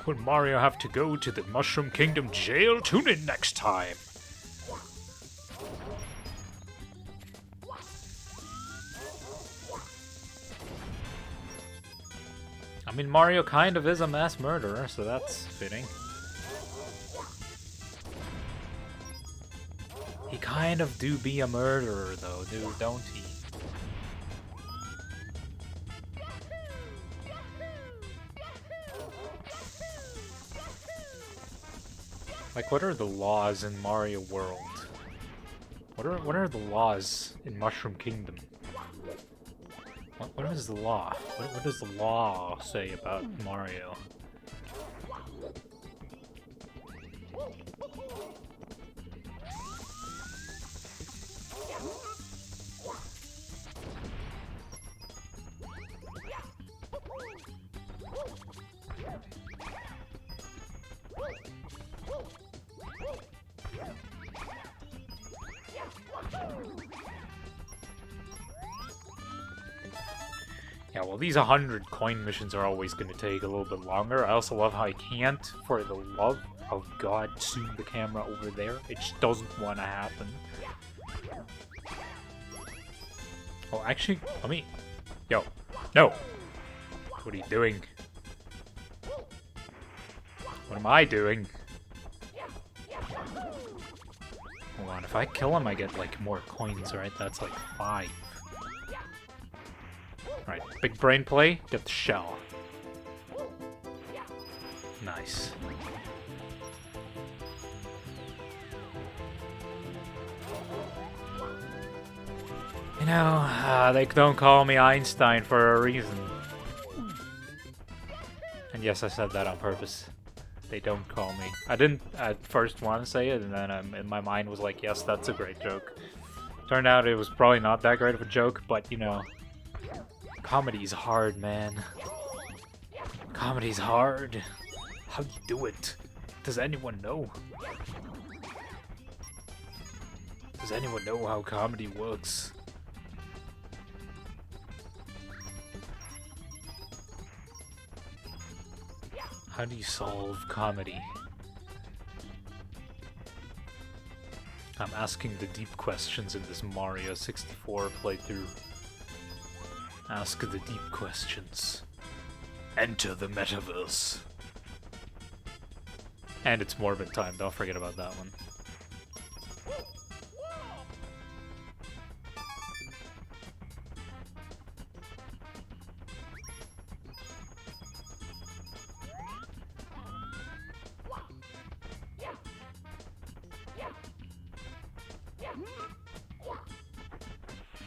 Will Mario have to go to the Mushroom Kingdom jail? Tune in next time! I mean, Mario kind of is a mass murderer, so that's fitting. He kind of do be a murderer, though, dude, don't he? Like, what are the laws in Mario World? What are the laws in Mushroom Kingdom? What is the law? What does the law say about Mario? Yeah, well, these 100 coin missions are always going to take a little bit longer. I also love how I can't, for the love of God, zoom the camera over there. It just doesn't want to happen. Oh, actually, let me... Yo, no! What are you doing? What am I doing? Hold on, if I kill him, I get, like, more coins, right? That's, like, 5. Alright, big brain play, get the shell. Nice. You know, they don't call me Einstein for a reason. And yes, I said that on purpose. They don't call me. I didn't at first want to say it, and then in my mind was like, yes, that's a great joke. Turned out it was probably not that great of a joke, but you know, comedy's hard, man. Comedy's hard. How do you do it? Does anyone know? Does anyone know how comedy works? How do you solve comedy? I'm asking the deep questions in this Mario 64 playthrough. Ask the deep questions. Enter the metaverse. And it's Morbid time, don't forget about that one.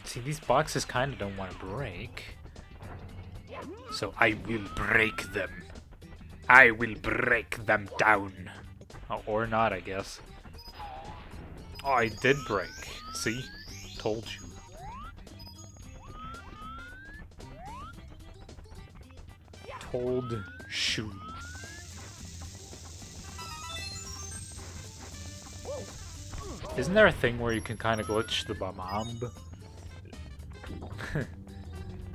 See, these boxes kind of don't want to break. So I will break them. I will break them down. Oh, or not, I guess. Oh, I did break. See? Told you. Told you. Isn't there a thing where you can kind of glitch the bomb?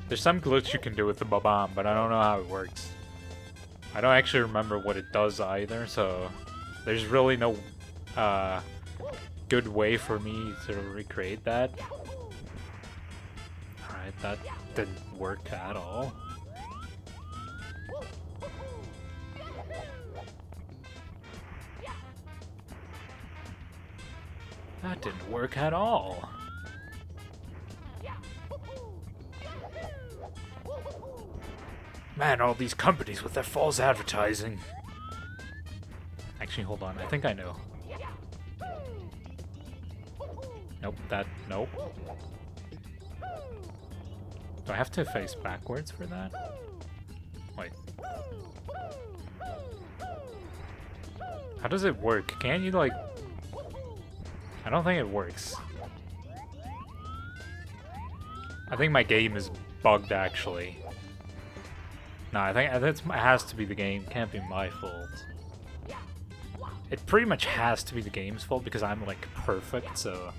There's some glitch you can do with the bomb, but I don't know how it works. I don't actually remember what it does either, so there's really no good way for me to recreate that. Alright, that didn't work at all. That didn't work at all. Man, all these companies with their false advertising. Actually, hold on. I think I know. Nope, nope. Do I have to face backwards for that? Wait. How does it work? Can you, like... I don't think it works. I think my game is bugged, actually. No, I think it has to be the game. Can't be my fault. It pretty much has to be the game's fault because I'm, like, perfect, so...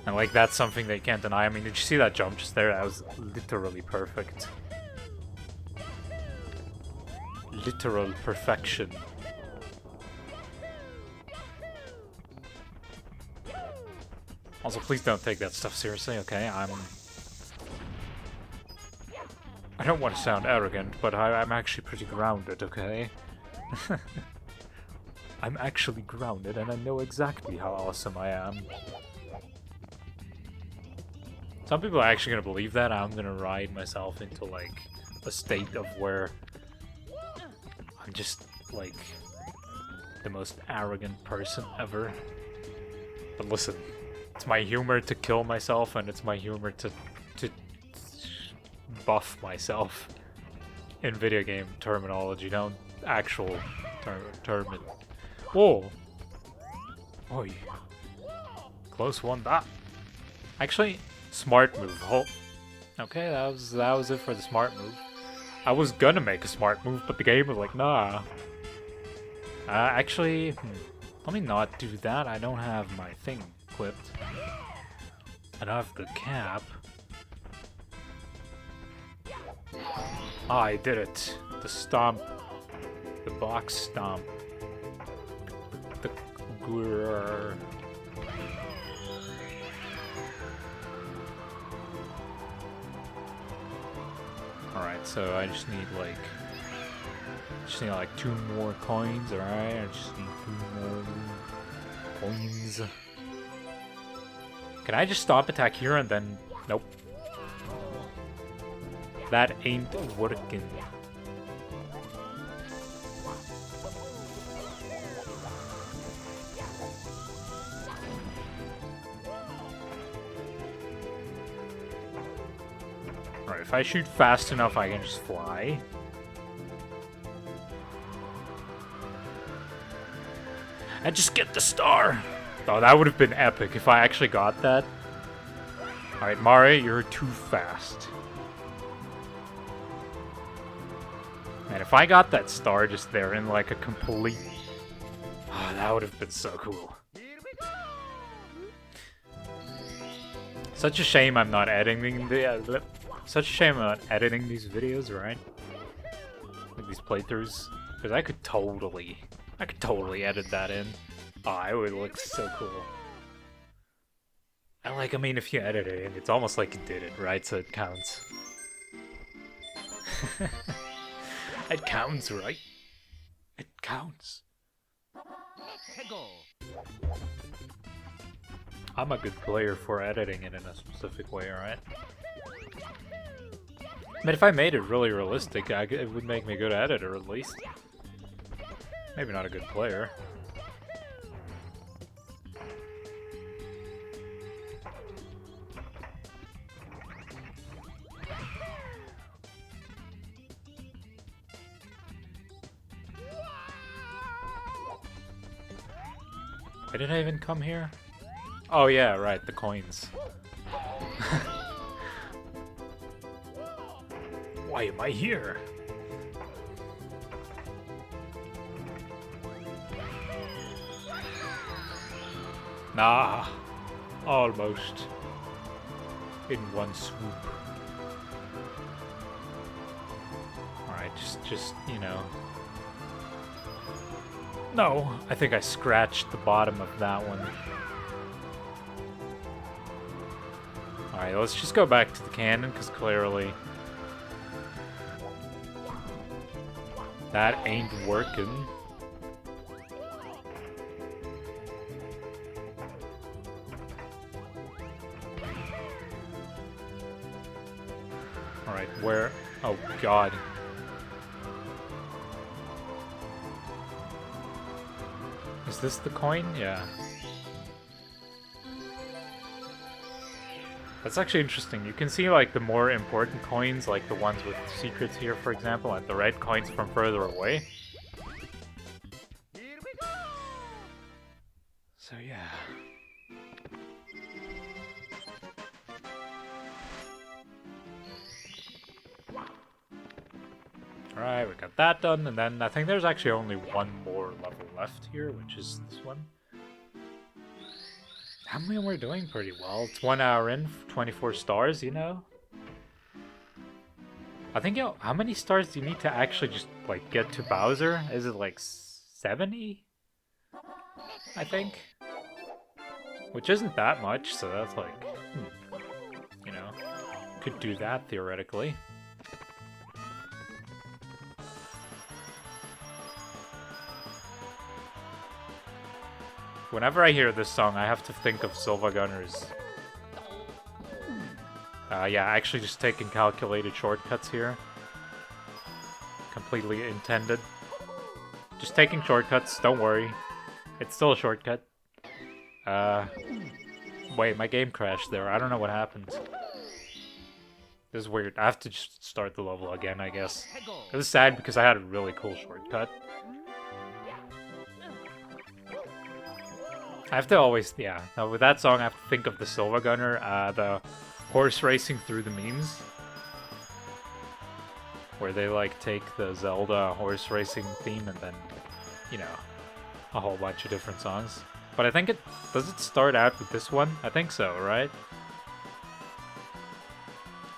And, like, that's something they can't deny. I mean, did you see that jump just there? That was literally perfect. Literal perfection. Also, please don't take that stuff seriously, okay? I don't want to sound arrogant, but I'm actually pretty grounded, okay? I'm actually grounded, and I know exactly how awesome I am. Some people are actually gonna believe that. I'm gonna ride myself into, like, a state of where I'm just, like, the most arrogant person ever. But listen, it's my humor to kill myself, and it's my humor to buff myself in video game terminology, not actual term. Whoa! Oi. Close one. That. Actually, smart move. Okay, that was it for the smart move. I was gonna make a smart move, but the game was like, nah. Actually, let me not do that. I don't have my thing equipped. I don't have the cap. Ah, I did it. The stomp. The box stomp. The grrr. Alright, so I just need like 2 more coins, alright? I just need 2 more coins. Can I just stop attack here and then... Nope. That ain't working. Alright, if I shoot fast enough, I can just fly. And just get the star! Oh, that would have been epic if I actually got that. Alright, Mario, you're too fast. And if I got that star just there in like a complete... Oh, that would have been so cool. Such a shame I'm not editing the... Such a shame I'm not editing these videos, right? Like these playthroughs. Because I could totally edit that in. Oh, it would look so cool. And like, I mean, if you edit it in, it's almost like you did it, right? So it counts. It counts, right? It counts. I'm a good player for editing it in a specific way, right? But if I made it really realistic, it would make me a good editor, at least. Maybe not a good player. Why did I even come here? Oh yeah, right, the coins. Why am I here? Nah, almost. In one swoop. Alright, just, you know. No, I think I scratched the bottom of that one. Alright, let's just go back to the cannon, because clearly that ain't working. Alright, where? Oh god. Is this the coin? Yeah. That's actually interesting. You can see like the more important coins, like the ones with secrets here, for example, and the red coins from further away. So yeah. Alright, we got that done, and then I think there's actually only one more level left here, which is this one. I mean, we're doing pretty well. It's 1 hour in, 24 stars, you know? I think, yo, how many stars do you need to actually just, like, get to Bowser? Is it, like, 70? I think? Which isn't that much, so that's, like, you know, could do that, theoretically. Whenever I hear this song, I have to think of Silva Gunners. Yeah, actually just taking calculated shortcuts here. Completely intended. Just taking shortcuts, don't worry. It's still a shortcut. Wait, my game crashed there. I don't know what happened. This is weird. I have to just start the level again, I guess. It was sad because I had a really cool shortcut. I have to always, yeah. Now with that song, I have to think of the Silva Gunner, the horse racing through the memes, where they like take the Zelda horse racing theme and then, you know, a whole bunch of different songs. But I think does it start out with this one? I think so, right?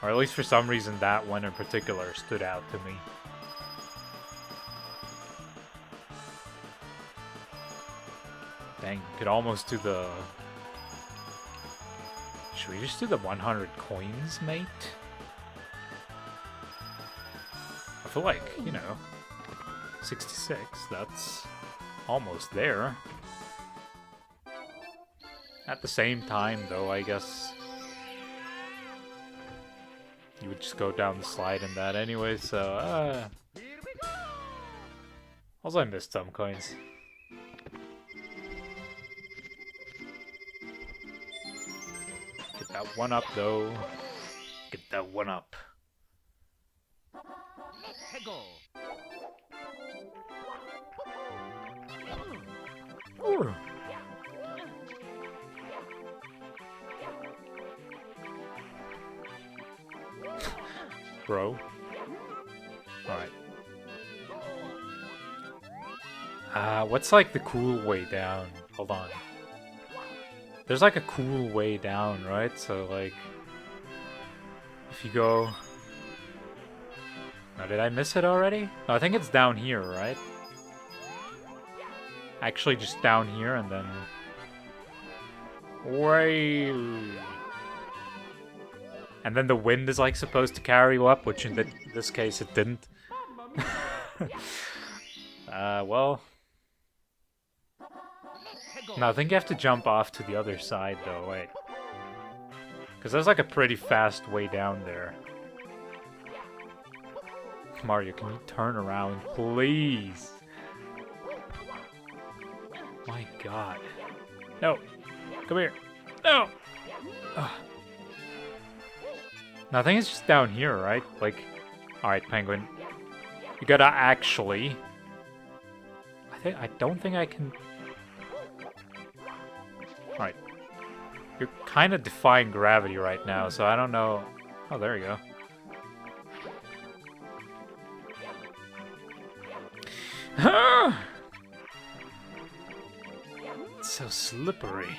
Or at least for some reason that one in particular stood out to me. Dang, could almost do the... Should we just do the 100 coins, mate? I feel like, you know, 66, that's almost there. At the same time, though, I guess you would just go down the slide in that anyway, so, also I missed some coins. Get that one up, though. Get that one up. Ooh. Bro. Alright. What's like the cool way down? Hold on. There's like a cool way down, right? So like, if you go... No, did I miss it already? No, I think it's down here, right? Actually, just down here and then... Way... And then the wind is like supposed to carry you up, which in this case it didn't. Well... No, I think you have to jump off to the other side though, wait. Because there's like a pretty fast way down there. Mario, can you turn around, please? My god. No! Come here! No! Ugh. No, I think it's just down here, right? Like, alright, Penguin. You gotta actually... I don't think I can... Alright. You're kind of defying gravity right now, so I don't know... Oh, there you go. It's so slippery.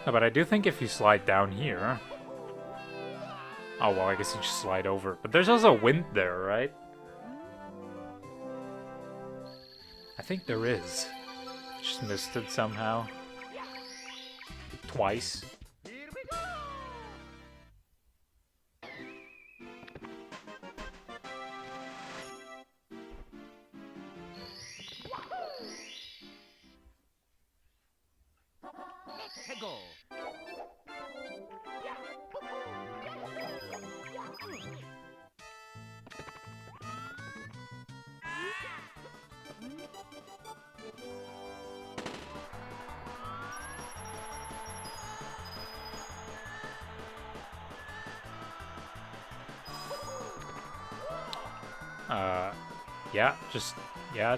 No, but I do think if you slide down here... Oh, well, I guess you just slide over. But there's also wind there, right? I think there is. Just missed it somehow. Twice.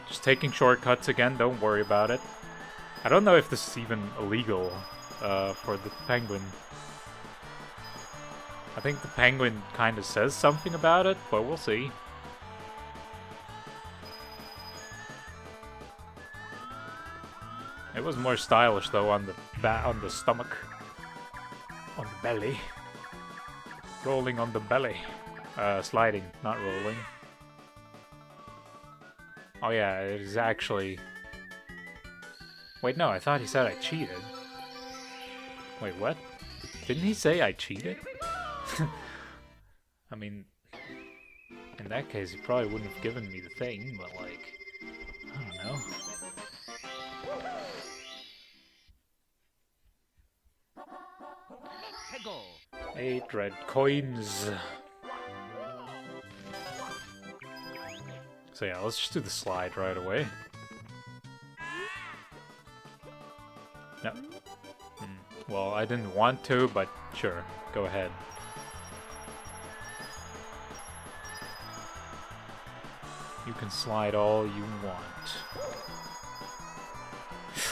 Just taking shortcuts again, don't worry about it. I don't know if this is even illegal for the penguin. I think the penguin kind of says something about it, but we'll see. It was more stylish though on the stomach, on the belly, rolling on the belly, sliding, not rolling. Oh yeah, it is actually... Wait, no, I thought he said I cheated. Wait, what? Didn't he say I cheated? I mean, in that case, he probably wouldn't have given me the thing, but like, I don't know. 8 red coins. So yeah, let's just do the slide right away. No. Well, I didn't want to, but sure, go ahead. You can slide all you want.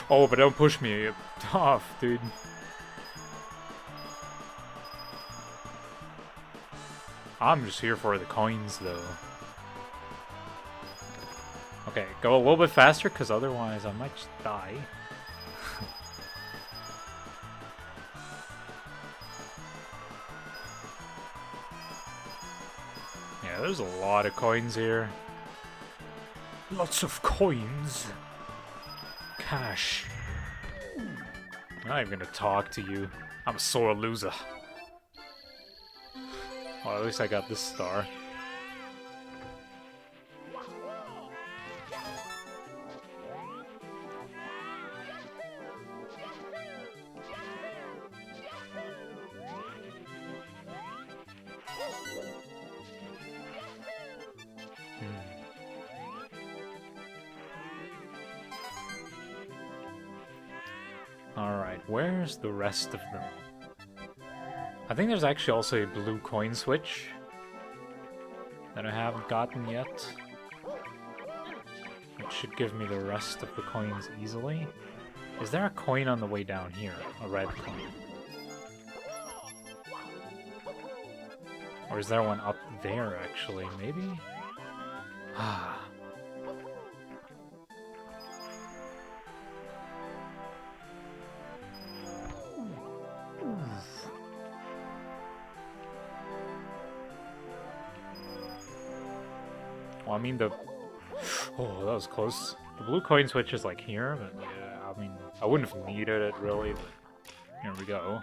Oh, but don't push me off, dude. I'm just here for the coins, though. Okay, go a little bit faster, because otherwise I might just die. Yeah, there's a lot of coins here. Lots of coins. Cash. I'm not even gonna talk to you. I'm a sore loser. Well, at least I got this star. Alright, where's the rest of them? I think there's actually also a blue coin switch that I haven't gotten yet. It should give me the rest of the coins easily. Is there a coin on the way down here? A red coin. Or is there one up there, actually? Maybe? Ah. Well, I mean, oh, that was close. The blue coin switch is like here, but yeah, I mean, I wouldn't have needed it really, but here we go.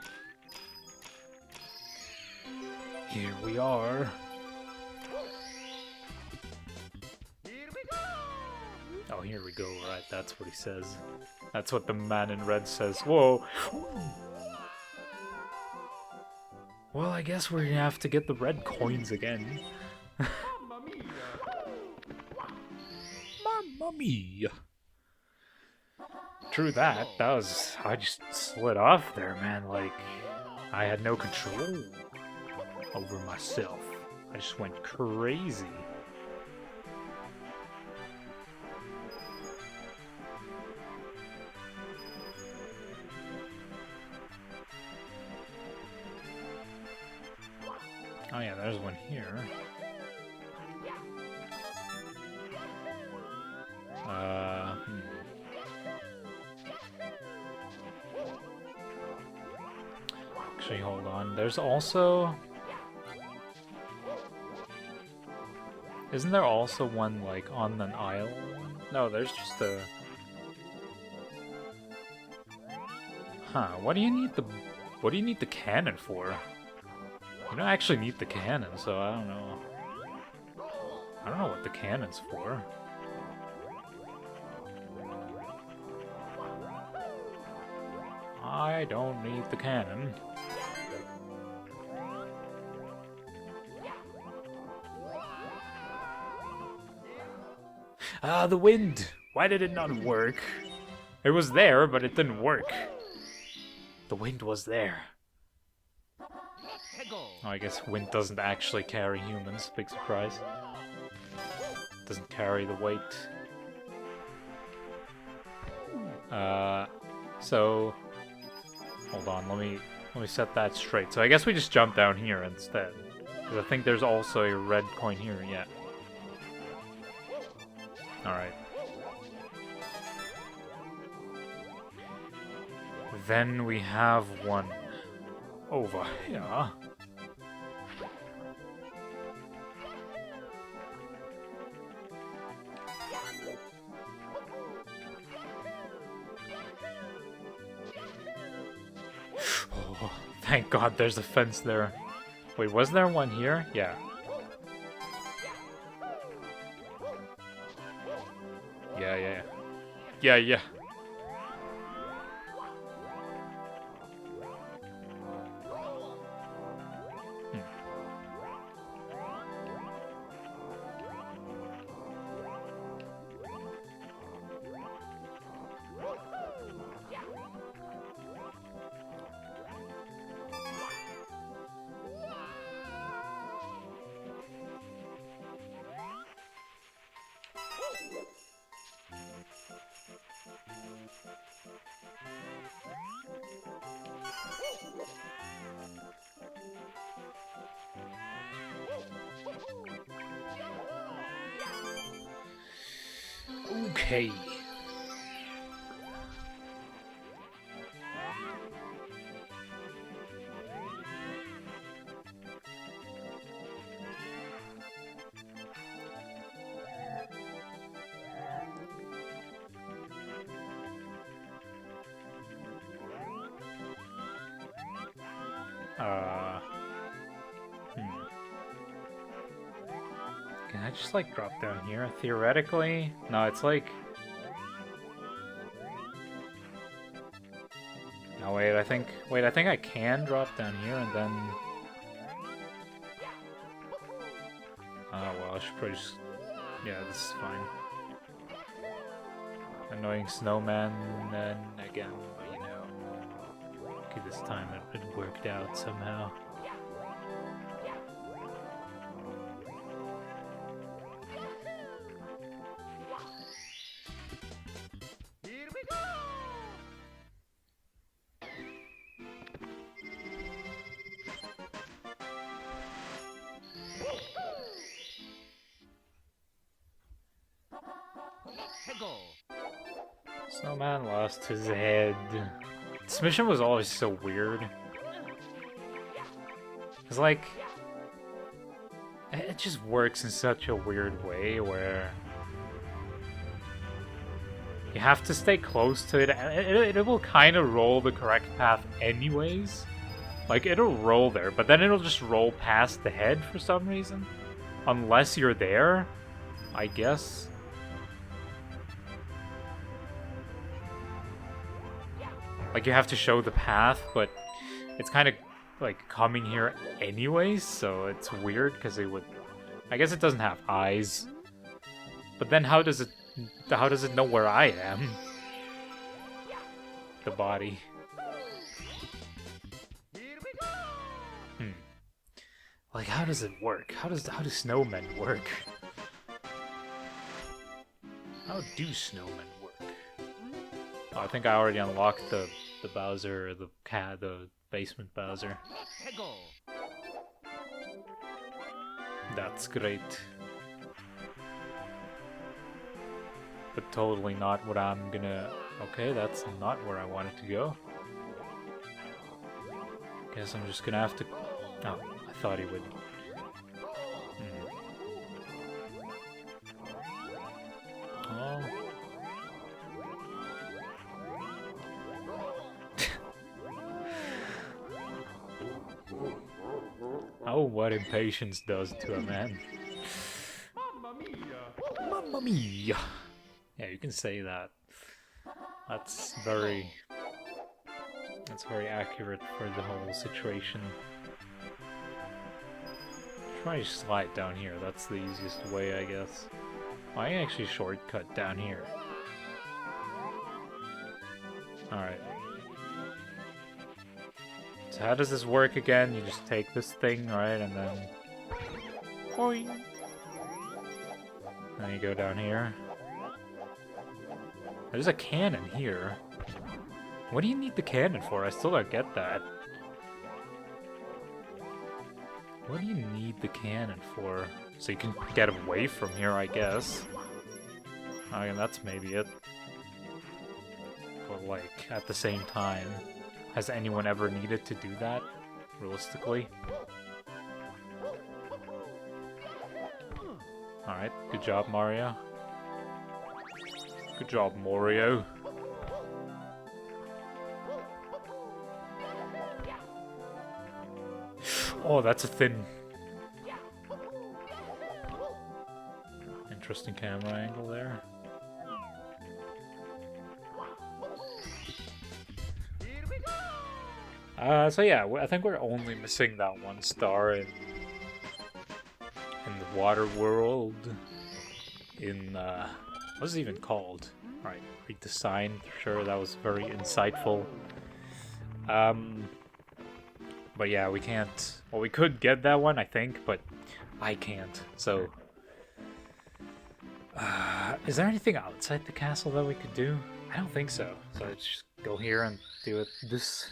Here we are. Oh, here we go, right, that's what he says. That's what the man in red says. Whoa! Well, I guess we're gonna have to get the red coins again. Mamma mia! True that, I just slid off there, man, like, I had no control over myself. I just went crazy. Oh yeah, there's one here. Actually, hold on. There's also... Isn't there also one, like, on an isle? No, there's just a... Huh, what do you need the cannon for? You don't actually need the cannon, so I don't know. I don't know what the cannon's for. I don't need the cannon. Ah, the wind! Why did it not work? It was there, but it didn't work. The wind was there. Oh, I guess wind doesn't actually carry humans. Big surprise. Doesn't carry the weight. So... Hold on, let me set that straight. So I guess we just jump down here instead. Because I think there's also a red coin here, yeah. Alright. Then we have one over here. Oh, thank God there's a fence there. Wait, was there one here? Yeah. Yeah. Okay. Can I just, like, drop down here? Theoretically? No, it's like... No, wait, I think I can drop down here and then... Oh, well, I should probably just... Yeah, this is fine. Annoying snowman, then again, but you know... Okay, this time it worked out somehow. Snowman lost his head. This mission was always so weird. It's like... it just works in such a weird way where... you have to stay close to it, and it will kind of roll the correct path anyways. Like, it'll roll there, but then it'll just roll past the head for some reason. Unless you're there, I guess. Like, you have to show the path, but it's kind of, like, coming here anyways, so it's weird, because it would... I guess it doesn't have eyes. But then how does it know where I am? The body. Like, how does it work? How do snowmen work? How do snowmen work? Oh, I think I already unlocked the Bowser, the basement Bowser. That's great. But totally not what I'm gonna... okay, that's not where I wanted to go. Guess I'm just gonna have to... oh, I thought he would... oh. Oh, what impatience does to a man. Mamma mia! Mamma mia! Yeah, you can say that. That's very accurate for the whole situation. Try to slide down here, that's the easiest way, I guess. I can actually shortcut down here. Alright. So how does this work again? You just take this thing, right, and then... boing! Then you go down here. There's a cannon here. What do you need the cannon for? I still don't get that. What do you need the cannon for? So you can get away from here, I guess. I mean, that's maybe it. But, like, at the same time, has anyone ever needed to do that? Realistically? Alright, good job, Mario. Good job, Mario. Oh, that's a thin... interesting camera angle there. So yeah, I think we're only missing that one star in the water world. In, what's it even called? Right, read the sign, sure, that was very insightful. But yeah, we can't... well, we could get that one, I think, but I can't, so... is there anything outside the castle that we could do? I don't think so. So let's just go here and do it this...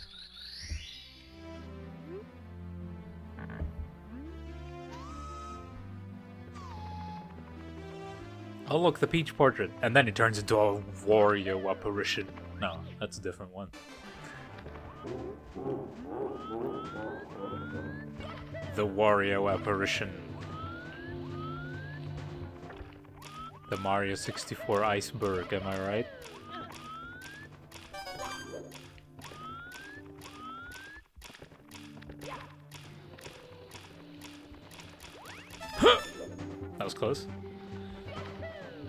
oh look, the Peach portrait! And then it turns into a Wario apparition. No, that's a different one. The Wario apparition. The Mario 64 iceberg, am I right? That was close.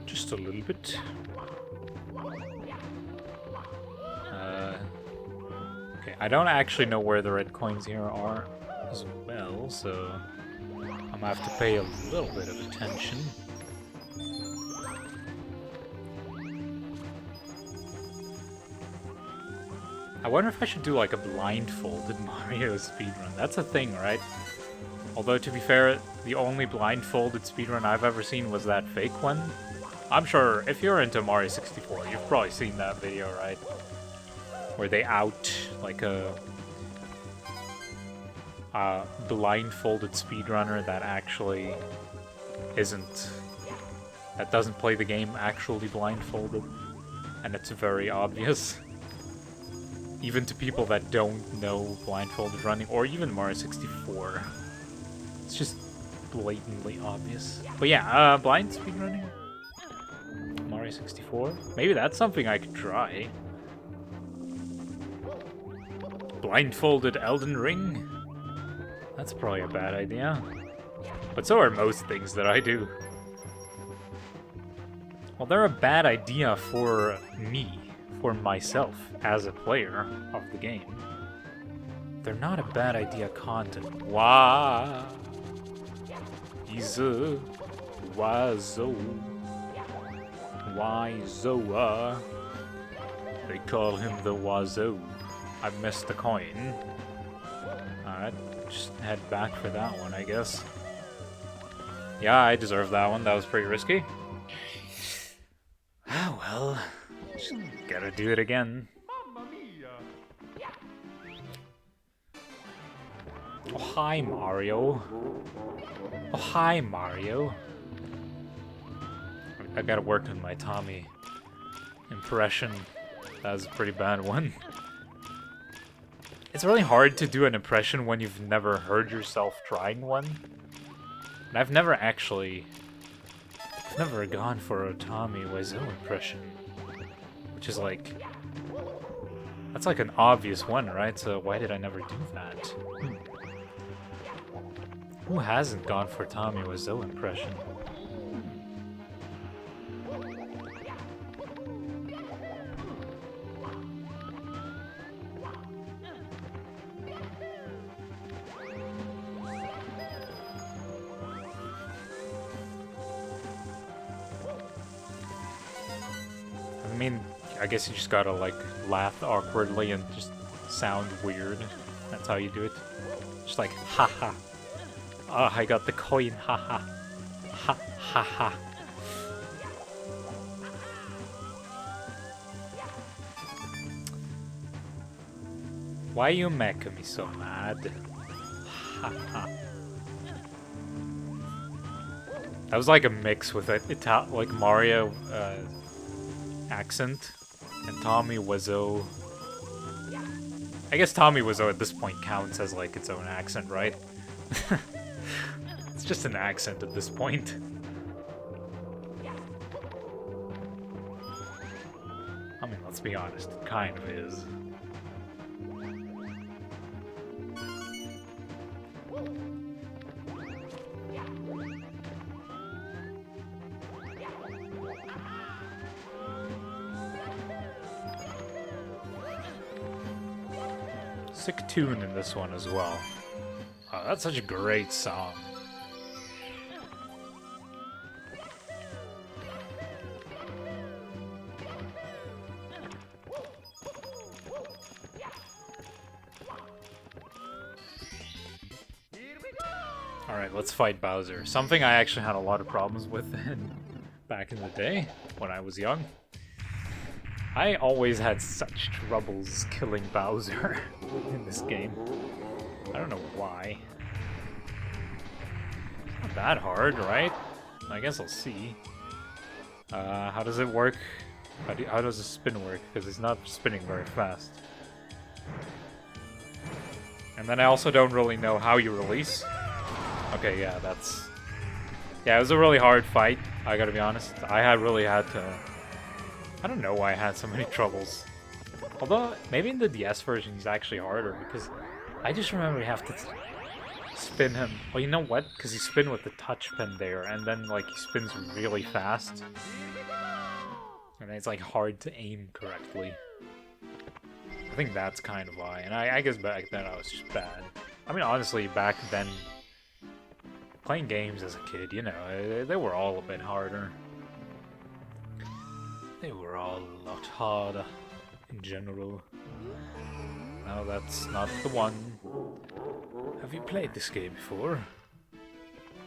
Just a little bit. Okay, I don't actually know where the red coins here are as well, so I'm gonna have to pay a little bit of attention. I wonder if I should do like a blindfolded Mario speedrun. That's a thing, right? Although, to be fair, the only blindfolded speedrun I've ever seen was that fake one. I'm sure if you're into Mario 64, you've probably seen that video, right? Where they out like a blindfolded speedrunner that actually isn't... that doesn't play the game actually blindfolded. and it's very obvious. Even to people that don't know blindfolded running, or even Mario 64. It's just blatantly obvious. But yeah, blind speedrunning? Mario 64? Maybe that's something I could try. Blindfolded Elden Ring? That's probably a bad idea. But so are most things that I do. Well, they're a bad idea for me, for myself, as a player of the game. They're not a bad idea content. Why? He's a Wazo. Wizoa. They call him the Wazo. I missed the coin. Alright, just head back for that one, I guess. Yeah, I deserve that one. That was pretty risky. Ah, well. Just gotta do it again. Oh, hi, Mario. Oh, hi, Mario. I gotta work on my Tommy impression. That was a pretty bad one. It's really hard to do an impression when you've never heard yourself trying one. And I've never gone for a Tommy Wiseau impression. Which is like... That's like an obvious one, right? So why did I never do that? Who hasn't gone for Tommy Wiseau impression? I mean, I guess you just gotta like laugh awkwardly and just sound weird. That's how you do it. Just like, haha. Oh, I got the coin, haha. Ha ha ha. Why you making me so mad? Ha ha. That was like a mix with a like Mario accent and Tommy Wiseau. I guess Tommy Wiseau at this point counts as like its own accent, right? It's just an accent at this point. I mean, let's be honest, it kind of is. Sick tune in this one as well. Oh, that's such a great song. Alright, let's fight Bowser. Something I actually had a lot of problems with back in the day, when I was young. I always had such troubles killing Bowser in this game. I don't know why. It's not that hard, right? I guess I'll see. How does it work? How does the spin work? Because it's not spinning very fast. And then I also don't really know how you release. Okay, yeah, that's... Yeah, it was a really hard fight, I gotta be honest. I really had to... I don't know why I had so many troubles. Although, maybe in the DS version he's actually harder, because I just remember you have to spin him. Well, you know what? Because you spin with the touch pen there, and then like he spins really fast. And it's like hard to aim correctly. I think that's kind of why. And I guess back then I was just bad. I mean, honestly, back then, playing games as a kid, you know, they were all a bit harder. They were all a lot harder, in general. No, that's not the one. Have you played this game before?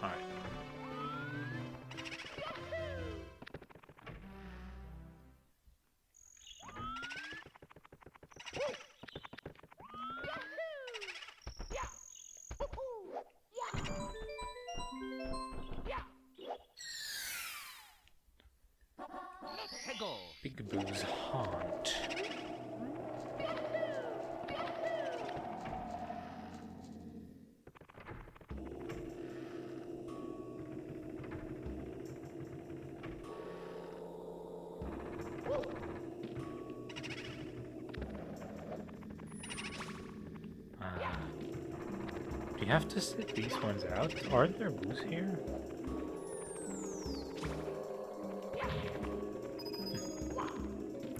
Alright. Big Boo's Haunt. Do you have to sit these ones out? Aren't there boos here?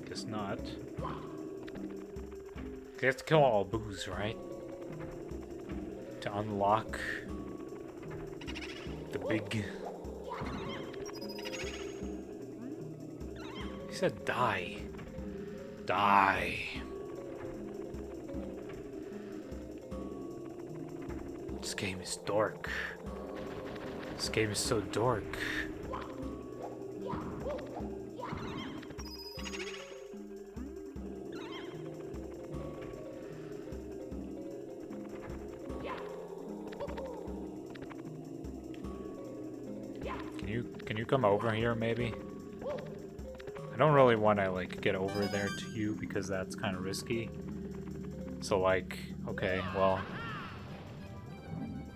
Guess not. You have to kill all boos, right? To unlock the big... He said die. Die. This game is dark. This game is so dark. Can you come over here maybe? I don't really want to like get over there to you because that's kind of risky. So like, okay, well,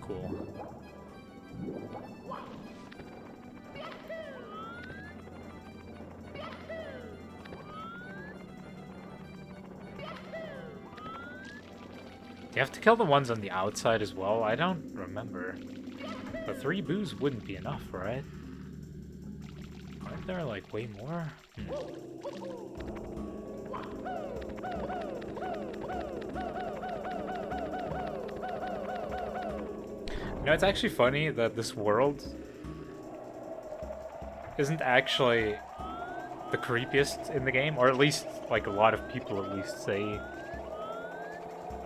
cool. You have to kill the ones on the outside as well? I don't remember. The 3 boos wouldn't be enough, right? Aren't there like way more? You know, it's actually funny that this world isn't actually the creepiest in the game, or at least, like, a lot of people at least say.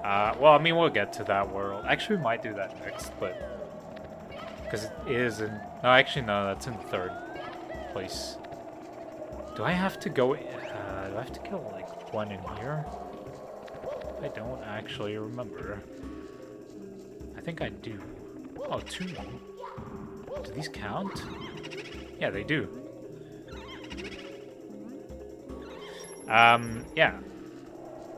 Well, I mean, we'll get to that world. Actually, we might do that next, but... Because it is in... No, actually, no, that's in 3rd place. Do I have to go... do I have to kill, like, one in here? I don't actually remember. I think I do. Oh, 2. Do these count? Yeah, they do. Yeah.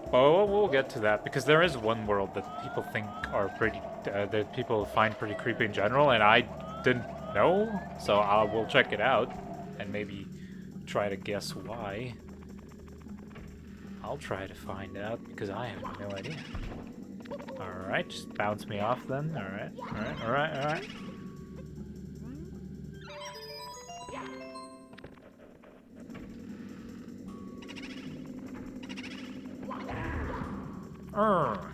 Well, we'll get to that, because there is one world that people think are pretty... that people find pretty creepy in general, and I didn't know, so we'll check it out, and maybe try to guess why. I'll try to find out, because I have no idea. Alright, just bounce me off then. Alright, alright, alright, alright.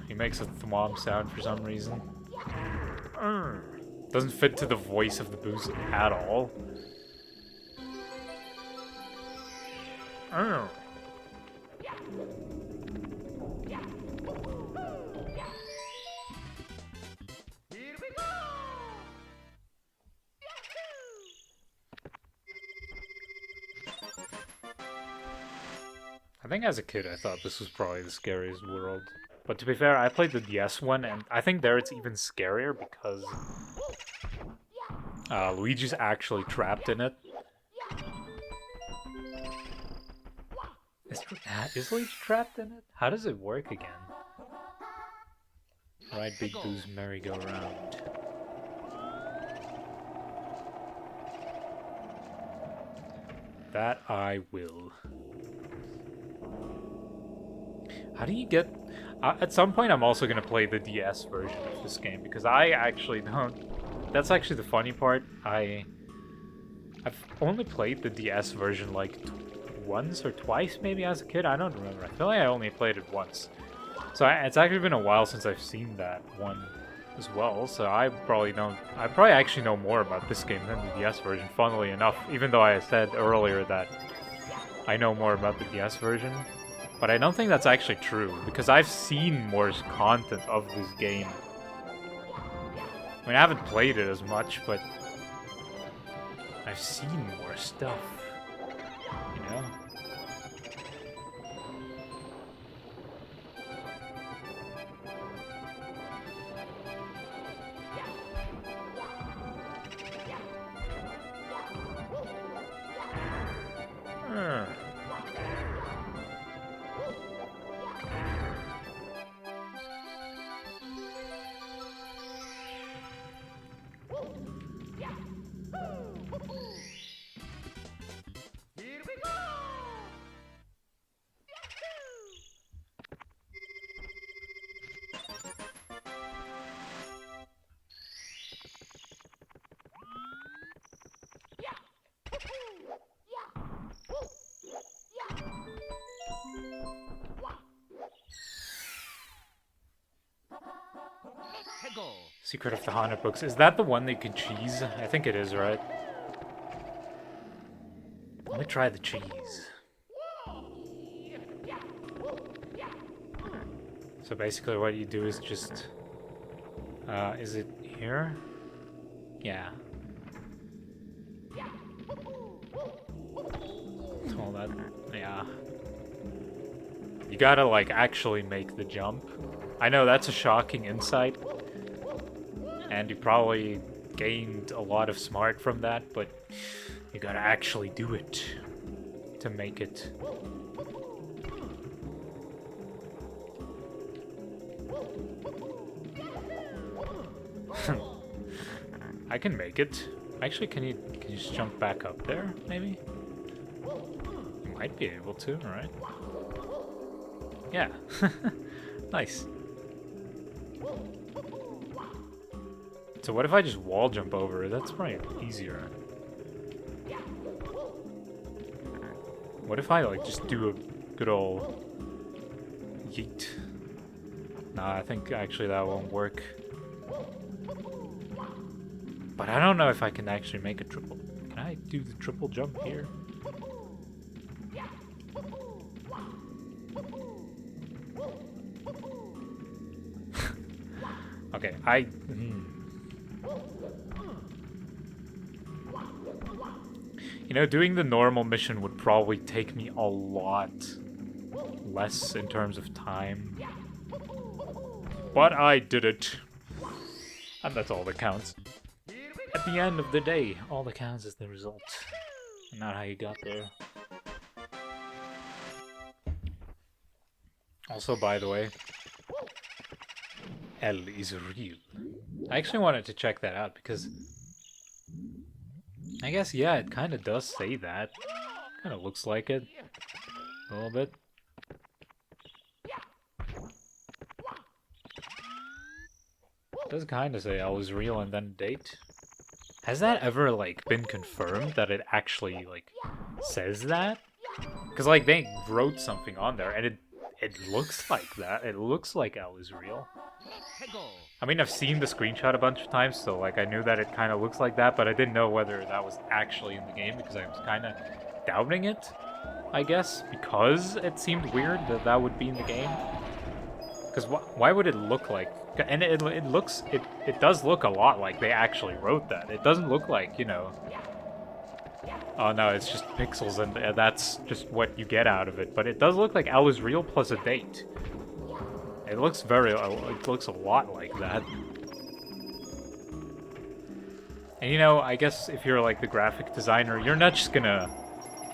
He makes a thwomp sound for some reason. Doesn't fit to the voice of the boos at all. I think as a kid I thought this was probably the scariest world. But to be fair, I played the DS one, and I think there it's even scarier because Luigi's actually trapped in it. Is Luigi trapped in it? How does it work again? Ride Big Boo's merry-go-round. That I will. How do you get... at some point I'm also going to play the DS version of this game, because I actually don't... That's actually the funny part. I've only played the DS version like once or twice maybe as a kid. I don't remember. I feel like I only played it once. So it's actually been a while since I've seen that one as well, so I probably actually know more about this game than the DS version, funnily enough, even though I said earlier that I know more about the DS version. But I don't think that's actually true, because I've seen more content of this game. I mean, I haven't played it as much, but I've seen more stuff, you know? Secret of the Haunted Books. Is that the one that you can cheese? I think it is, right? Let me try the cheese. So basically what you do is just... is it here? Yeah. All that... yeah. You gotta, like, actually make the jump. I know that's a shocking insight. And you probably gained a lot of smart from that, but you gotta actually do it to make it. I can make it. Actually, can you just jump back up there, maybe? You might be able to, right? Yeah. Nice. So what if I just wall jump over it? That's probably easier. What if I like just do a good old yeet? Nah, I think actually that won't work. But I don't know if I can actually make a triple. Can I do the triple jump here? Okay, You know, doing the normal mission would probably take me a lot less in terms of time. But I did it. And that's all that counts. At the end of the day, all that counts is the result, and not how you got there. Also, by the way, L is real. I actually wanted to check that out because I guess, yeah, it kind of does say that. Kind of looks like it a little bit. It does kind of say L is real and then date. Has that ever, like, been confirmed that it actually, like, says that? Because, like, they wrote something on there, and it looks like that. It looks like L is real. I mean, I've seen the screenshot a bunch of times, so, like, I knew that it kind of looks like that, but I didn't know whether that was actually in the game, because I was kind of doubting it, I guess, because it seemed weird that that would be in the game. Because why would it look like... And it does look a lot like they actually wrote that. It doesn't look like, you know... Oh no, it's just pixels and that's just what you get out of it. But it does look like L is real plus a date. It looks it looks a lot like that. And you know, I guess if you're like the graphic designer, you're not just gonna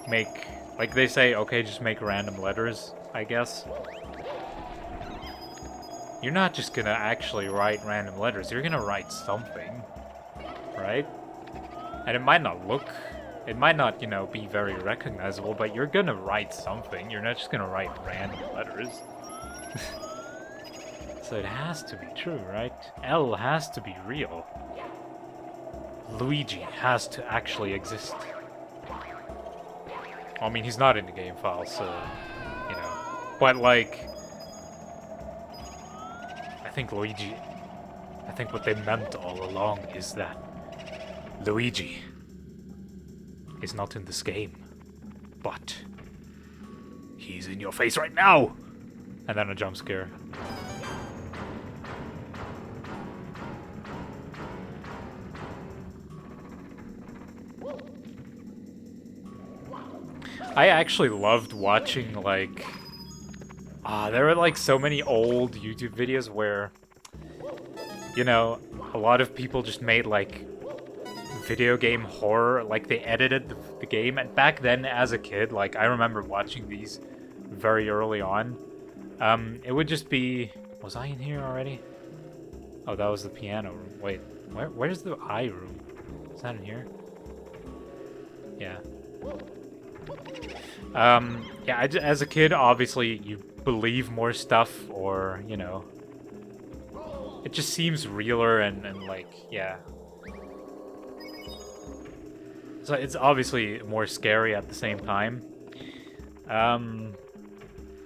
make... Like they say, okay, just make random letters, I guess. You're not just gonna actually write random letters, you're gonna write something, right? And it might not, you know, be very recognizable, but you're gonna write something. You're not just gonna write random letters. So it has to be true, right? L has to be real. Luigi has to actually exist. I mean, he's not in the game file, so, you know. But, like... I think what they meant all along is that Luigi is not in this game, but he's in your face right now! And then a jump scare. I actually loved watching, like... there were like so many old YouTube videos where, you know, a lot of people just made like video game horror, like they edited the game. And back then as a kid, like I remember watching these very early on. It would just be, was I in here already? Oh, that was the piano room. Wait, where's the eye room? Is that in here? Yeah. Yeah, as a kid, obviously, you believe more stuff, or, you know, it just seems realer and like, yeah. So it's obviously more scary at the same time.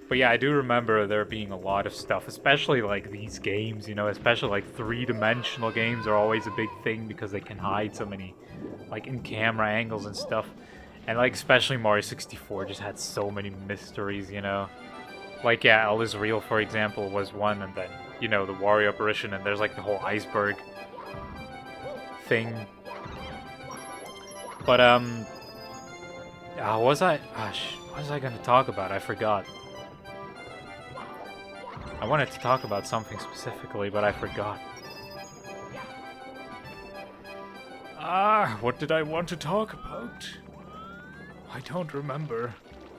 But yeah, I do remember there being a lot of stuff, especially like these games, you know, especially like three-dimensional games are always a big thing because they can hide so many like in-camera angles and stuff. And like especially Mario 64 just had so many mysteries, you know. Like yeah, El is Real, for example, was one, and then, you know, the Wario apparition, and there's like the whole iceberg thing. But what was I gonna talk about? I forgot. I wanted to talk about something specifically, but I forgot. What did I want to talk about? I don't remember.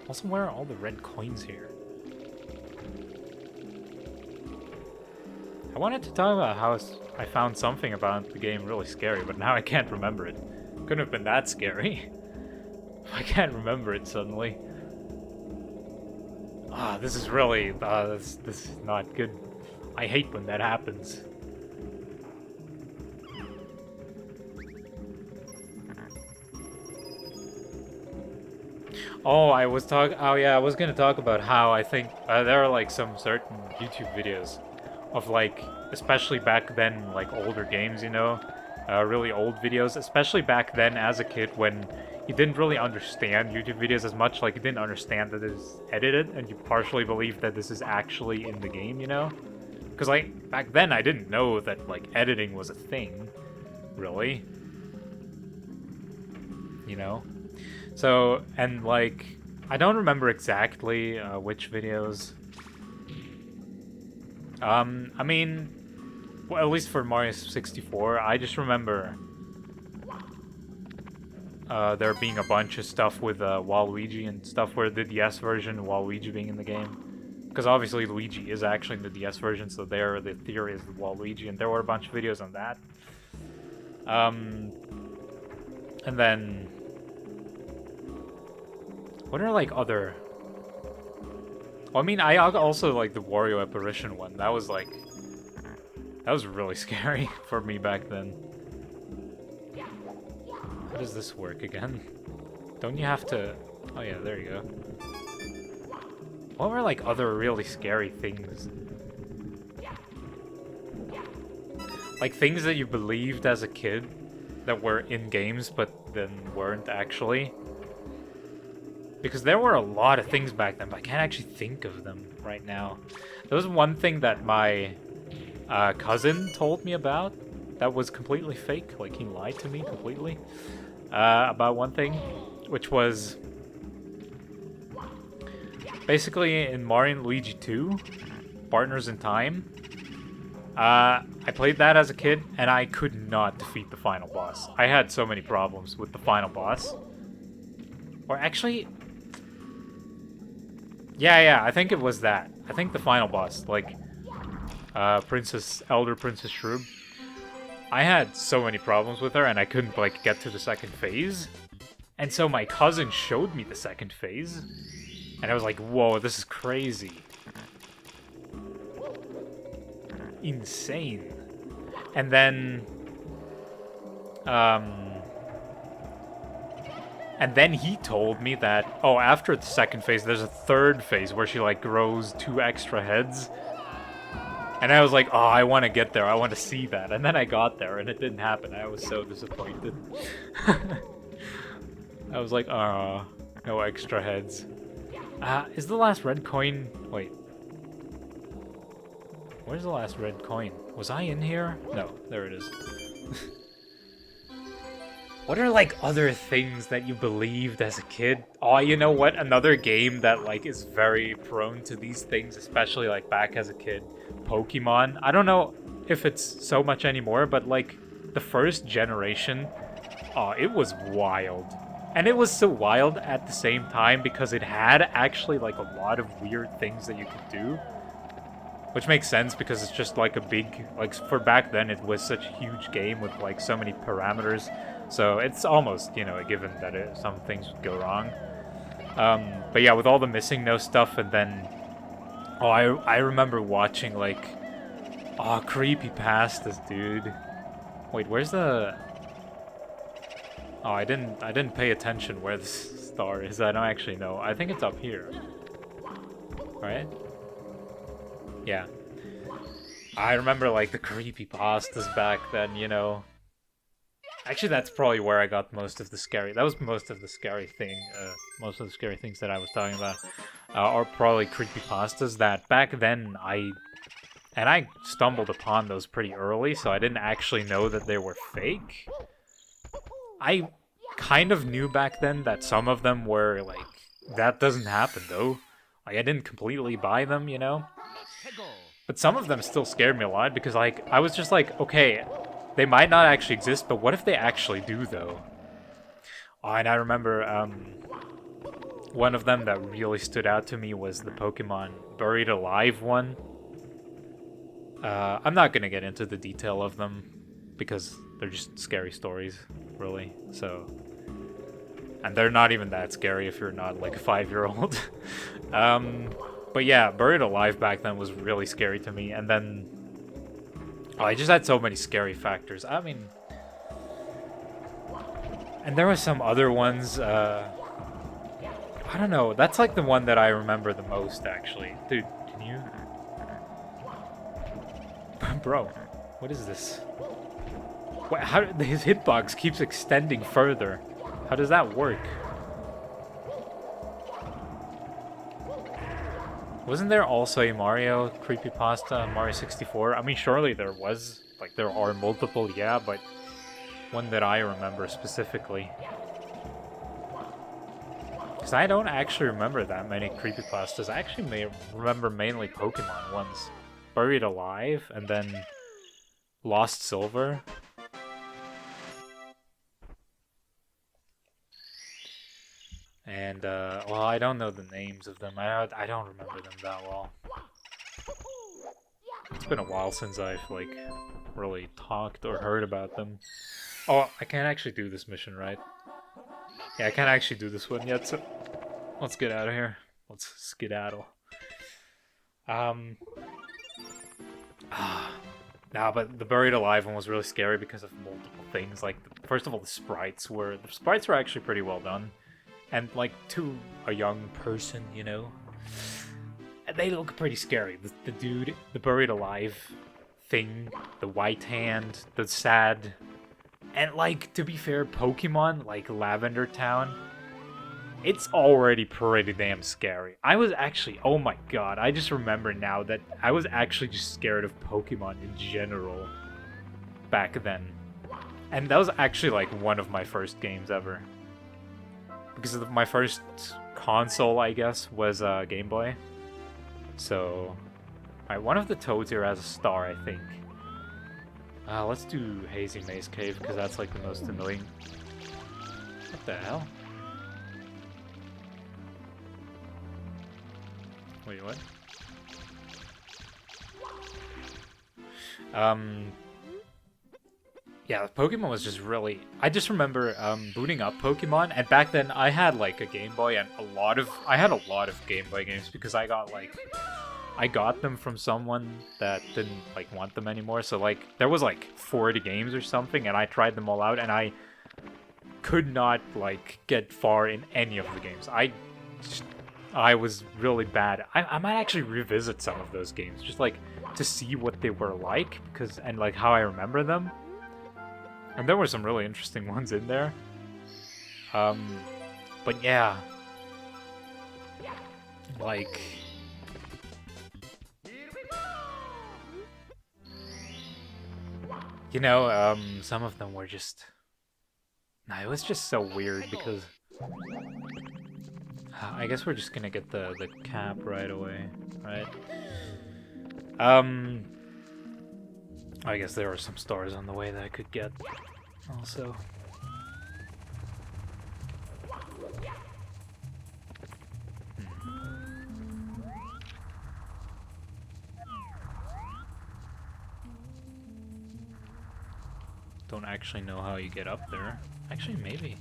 Also, where are all the red coins here? I wanted to talk about how I found something about the game really scary, but now I can't remember it. Couldn't have been that scary. I can't remember it suddenly. This is really, this is not good. I hate when that happens. Oh, I was gonna talk about how I think there are like some certain YouTube videos of like, especially back then, like older games, you know, really old videos, especially back then as a kid when you didn't really understand YouTube videos as much, like you didn't understand that it's edited, and you partially believed that this is actually in the game, you know? Because like, back then I didn't know that like editing was a thing, really. You know? So, and like, I don't remember exactly which videos. I mean, well, at least for Mario 64, I just remember there being a bunch of stuff with Waluigi and stuff where the DS version, Waluigi being in the game. Because obviously Luigi is actually in the DS version, so there the theory is Waluigi, and there were a bunch of videos on that. And then... what are like other... well, I mean, I also like the Wario apparition one. That was like... that was really scary for me back then. How does this work again? Don't you have to... oh yeah, there you go. What were like other really scary things? Like things that you believed as a kid that were in games but then weren't actually? Because there were a lot of things back then, but I can't actually think of them right now. There was one thing that my cousin told me about that was completely fake. Like, he lied to me completely about one thing, which was basically in Mario and Luigi 2, Partners in Time. I played that as a kid, and I could not defeat the final boss. I had so many problems with the final boss. Or actually... yeah, I think it was that. I think the final boss, like, Elder Princess Shrub. I had so many problems with her, and I couldn't, like, get to the second phase. And so my cousin showed me the second phase, and I was like, whoa, this is crazy. Insane. And then... and then he told me that, oh, after the second phase, there's a third phase where she, like, grows 2 extra heads. And I was like, oh, I want to get there. I want to see that. And then I got there, and it didn't happen. I was so disappointed. I was like, oh, no extra heads. Is the last red coin... wait. Where's the last red coin? Was I in here? No, there it is. What are, like, other things that you believed as a kid? Oh, you know what? Another game that, like, is very prone to these things, especially, like, back as a kid. Pokemon. I don't know if it's so much anymore, but, like, the first generation, it was wild. And it was so wild at the same time because it had actually, like, a lot of weird things that you could do. Which makes sense because it's just, like, a big... like, for back then, it was such a huge game with, like, so many parameters. So it's almost, you know, a given that some things would go wrong. But yeah, with all the missing no stuff, and then... oh, I remember watching, like... oh, creepypastas, dude. Wait, where's the... Oh, I didn't pay attention where this star is. I don't actually know. I think it's up here. Right? Yeah. I remember like the creepypastas back then, you know. Actually, that's probably where I got most of the scary. That was most of the scary thing. Most of the scary things that I was talking about are probably creepypastas that back then I stumbled upon those pretty early, so I didn't actually know that they were fake. I kind of knew back then that some of them were like that doesn't happen though. Like I didn't completely buy them, you know. But some of them still scared me a lot because like I was just like, okay, they might not actually exist, but what if they actually do though? Oh, and I remember one of them that really stood out to me was the Pokemon Buried Alive one. I'm not gonna get into the detail of them because they're just scary stories, really. So, and they're not even that scary if you're not like a 5-year-old. But yeah, Buried Alive back then was really scary to me, and then I just had so many scary factors. I mean, and there were some other ones. I don't know. That's like the one that I remember the most, actually. Dude, can you? Bro, what is this? What, how his hitbox keeps extending further? How does that work? Wasn't there also a Mario creepypasta on Mario 64? I mean, surely there was. Like, there are multiple, yeah, but one that I remember specifically. Because I don't actually remember that many creepypastas. I actually remember mainly Pokemon ones. Buried Alive, and then Lost Silver. And, well, I don't know the names of them. I don't remember them that well. It's been a while since I've, like, really talked or heard about them. Oh, I can't actually do this mission, right? Yeah, I can't actually do this one yet, so let's get out of here. Let's skedaddle. Nah, but the Buried Alive one was really scary because of multiple things. Like, first of all, the sprites were actually pretty well done. And, like, to a young person, you know, they look pretty scary. The dude, the Buried Alive thing, the white hand, the sad... And, like, to be fair, Pokemon, like Lavender Town, it's already pretty damn scary. I was actually, oh my god, I just remember now that I was actually just scared of Pokemon in general back then. And that was actually, like, one of my first games ever. Because my first console, I guess, was Game Boy. So, alright, one of the toads here has a star, I think. Let's do Hazy Maze Cave, because that's like the most annoying. What the hell? Wait, what? Yeah, Pokemon was just really... I just remember booting up Pokemon, and back then I had like a Game Boy and I had a lot of Game Boy games because I got them from someone that didn't like want them anymore. So like there was like 40 games or something, and I tried them all out, and I could not like get far in any of the games. I was really bad. I might actually revisit some of those games just like to see what they were like, and like how I remember them. And there were some really interesting ones in there. But yeah, like. You know, some of them were just... Nah, it was just so weird because... I guess we're just gonna get the cap right away, right? I guess there were some stars on the way that I could get, also. Don't actually know how you get up there. Actually, maybe.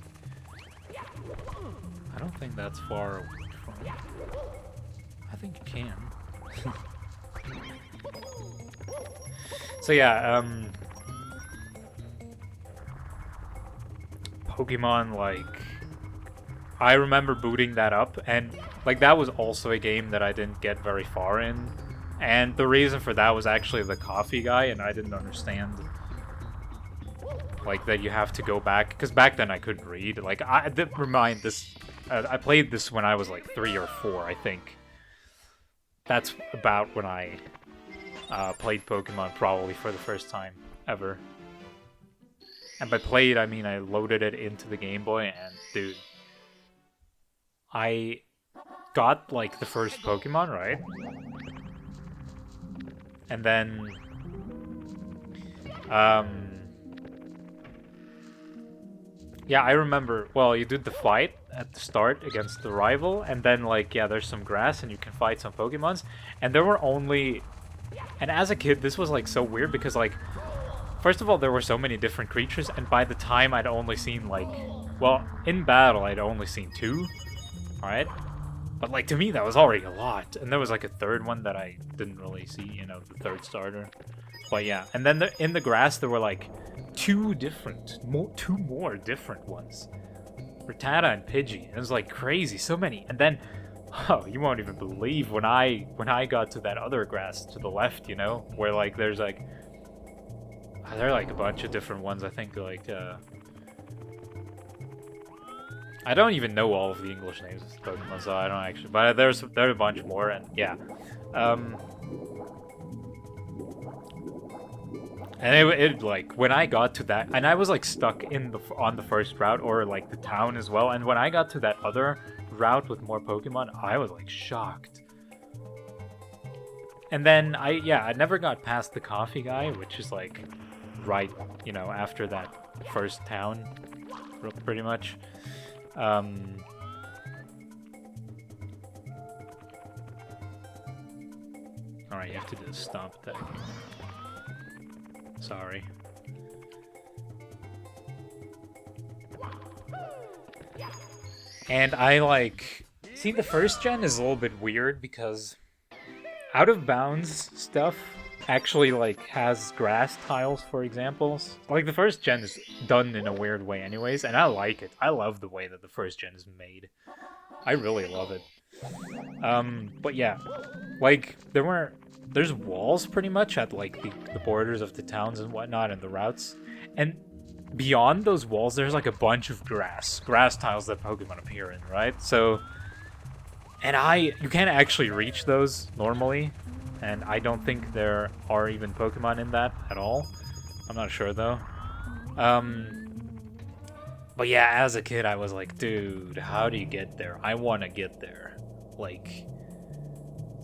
I don't think that's far from... I think you can. So yeah, Pokemon, like, I remember booting that up, and like that was also a game that I didn't get very far in. And the reason for that was actually the coffee guy, and I didn't understand like that you have to go back, because back then I couldn't read. Like, I did remind this, I played this when I was like 3 or 4, I think. That's about when I played Pokemon, probably for the first time ever. And by played, I mean I loaded it into the Game Boy, and dude, I got like the first Pokemon, right? And then, yeah, I remember, well, you did the fight at the start against the rival, and then, like, yeah, there's some grass, and you can fight some Pokemons, and there were only, and as a kid, this was, like, so weird, because, like, first of all, there were so many different creatures, and by the time I'd only seen, like, well, in battle, I'd only seen 2, alright? But, like, to me, that was already a lot, and there was, like, a third one that I didn't really see, you know, the third starter. But, yeah, and then in the grass, there were, like, two more different ones. Rattata and Pidgey. It was like crazy, so many. And then, oh, you won't even believe when I got to that other grass to the left, you know, where like there's like there are like a bunch of different ones. I think like I don't even know all of the English names of Pokemon, so I don't actually. But there are a bunch more, and yeah. And it like when I got to that, and I was like stuck on the first route, or like the town as well. And when I got to that other route with more Pokemon, I was like shocked. And then I never got past the coffee guy, which is like right, you know, after that first town, pretty much. All right, you have to do the stomp attack. Sorry. And I like... See, the first gen is a little bit weird because Out of Bounds stuff actually like has grass tiles, for example. Like the first gen is done in a weird way anyways, and I like it. I love the way that the first gen is made. I really love it. But yeah, like there's walls pretty much at like the borders of the towns and whatnot and the routes, and beyond those walls there's like a bunch of grass tiles that Pokemon appear in, right? So, and you can't actually reach those normally, and I don't think there are even Pokemon in that at all. I'm not sure though. But yeah, as a kid I was like, dude, how do you get there? I want to get there. Like,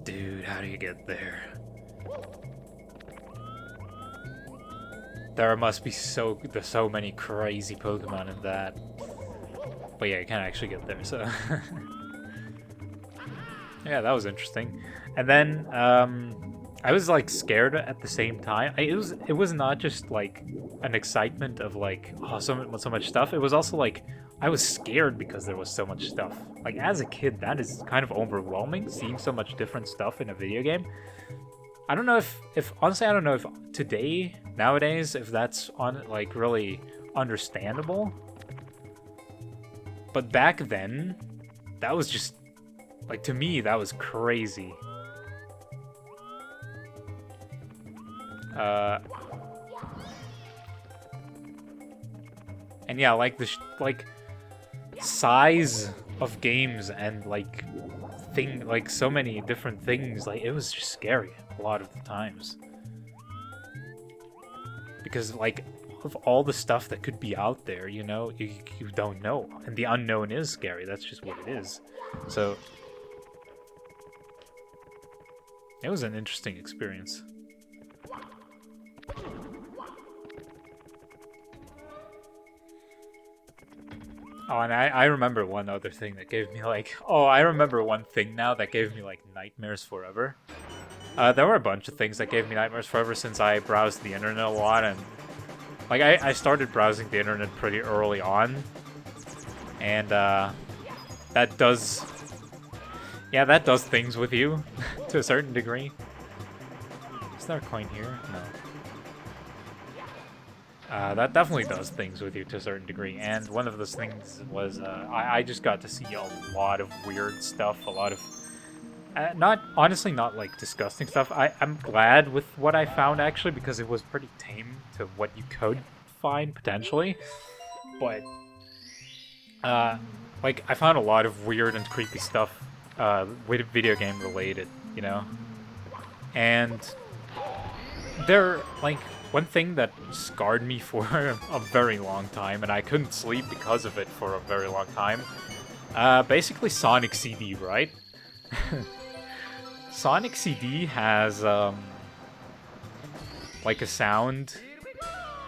dude, how do you get there? There must be so many crazy Pokemon in that. But yeah, you can't actually get there, so... yeah, that was interesting. And then, I was, like, scared at the same time. It was not just, like, an excitement of, like, oh, so much stuff. It was also, like, I was scared because there was so much stuff. Like, as a kid, that is kind of overwhelming, seeing so much different stuff in a video game. I don't know if honestly, I don't know if nowadays, if that's like really understandable. But back then, that was just, like, to me, that was crazy. And yeah, like like size of games and like so many different things, like it was just scary a lot of the times. Because like of all the stuff that could be out there, you know, you don't know. And the unknown is scary, that's just what it is. So it was an interesting experience. Oh, and I remember one other thing that gave me like... Oh, I remember one thing now that gave me like nightmares forever. There were a bunch of things that gave me nightmares forever since I browsed the internet a lot, and... Like, I started browsing the internet pretty early on. And, that does... Yeah, that does things with you, to a certain degree. Is there a coin here? No. That definitely does things with you to a certain degree, and one of those things was I just got to see a lot of weird stuff, a lot of not honestly not like disgusting stuff. I'm glad with what I found actually because it was pretty tame to what you could find potentially, but uh, like I found a lot of weird and creepy stuff with video game related, you know, and they're like one thing that scarred me for a very long time, and I couldn't sleep because of it for a very long time. Basically, Sonic CD, right? Sonic CD has like a sound.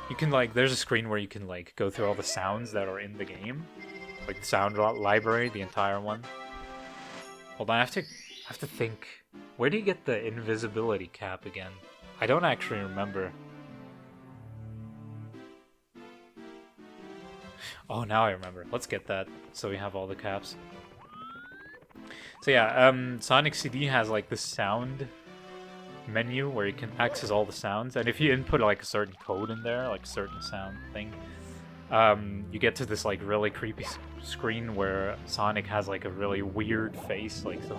You can like, there's a screen where you can like go through all the sounds that are in the game, like the sound library, the entire one. Hold on, I have to think. Where do you get the invisibility cap again? I don't actually remember. Oh, now I remember. Let's get that so we have all the caps. So yeah, Sonic CD has like this sound menu where you can access all the sounds, and if you input like a certain code in there, like a certain sound thing, you get to this like really creepy screen where Sonic has like a really weird face, like so.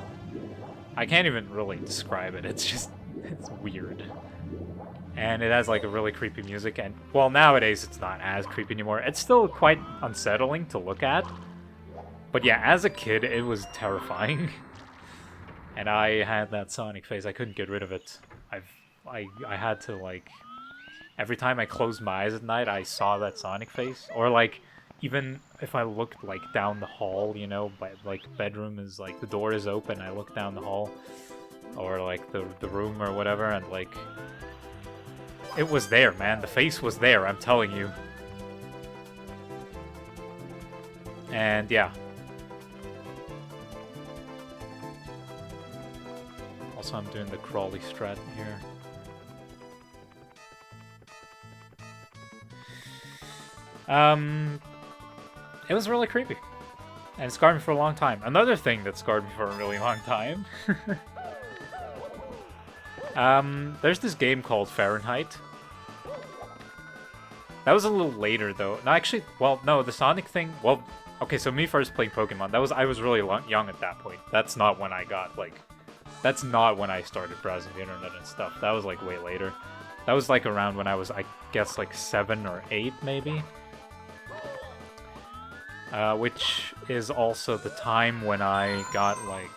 I can't even really describe it. It's just it's weird. And it has like a really creepy music, and well, nowadays it's not as creepy anymore. It's still quite unsettling to look at. But yeah, as a kid, it was terrifying. And I had that Sonic face. I couldn't get rid of it. I had to like every time I closed my eyes at night, I saw that Sonic face. Or like even if I looked like down the hall, you know, like bedroom is like the door is open, I look down the hall, or like the room or whatever, and like it was there, man. The face was there, I'm telling you. And yeah. Also, I'm doing the crawly strat here. It was really creepy. And it scarred me for a long time. Another thing that scarred me for a really long time. There's this game called Fahrenheit. That was a little later, though. No, actually, well, no, the Sonic thing, well, okay, so me first playing Pokemon, I was really young at that point. That's not when I got, like, that's not when I started browsing the internet and stuff. That was, like, way later. That was, like, around when I was, I guess, like, 7 or 8, maybe? Which is also the time when I got, like...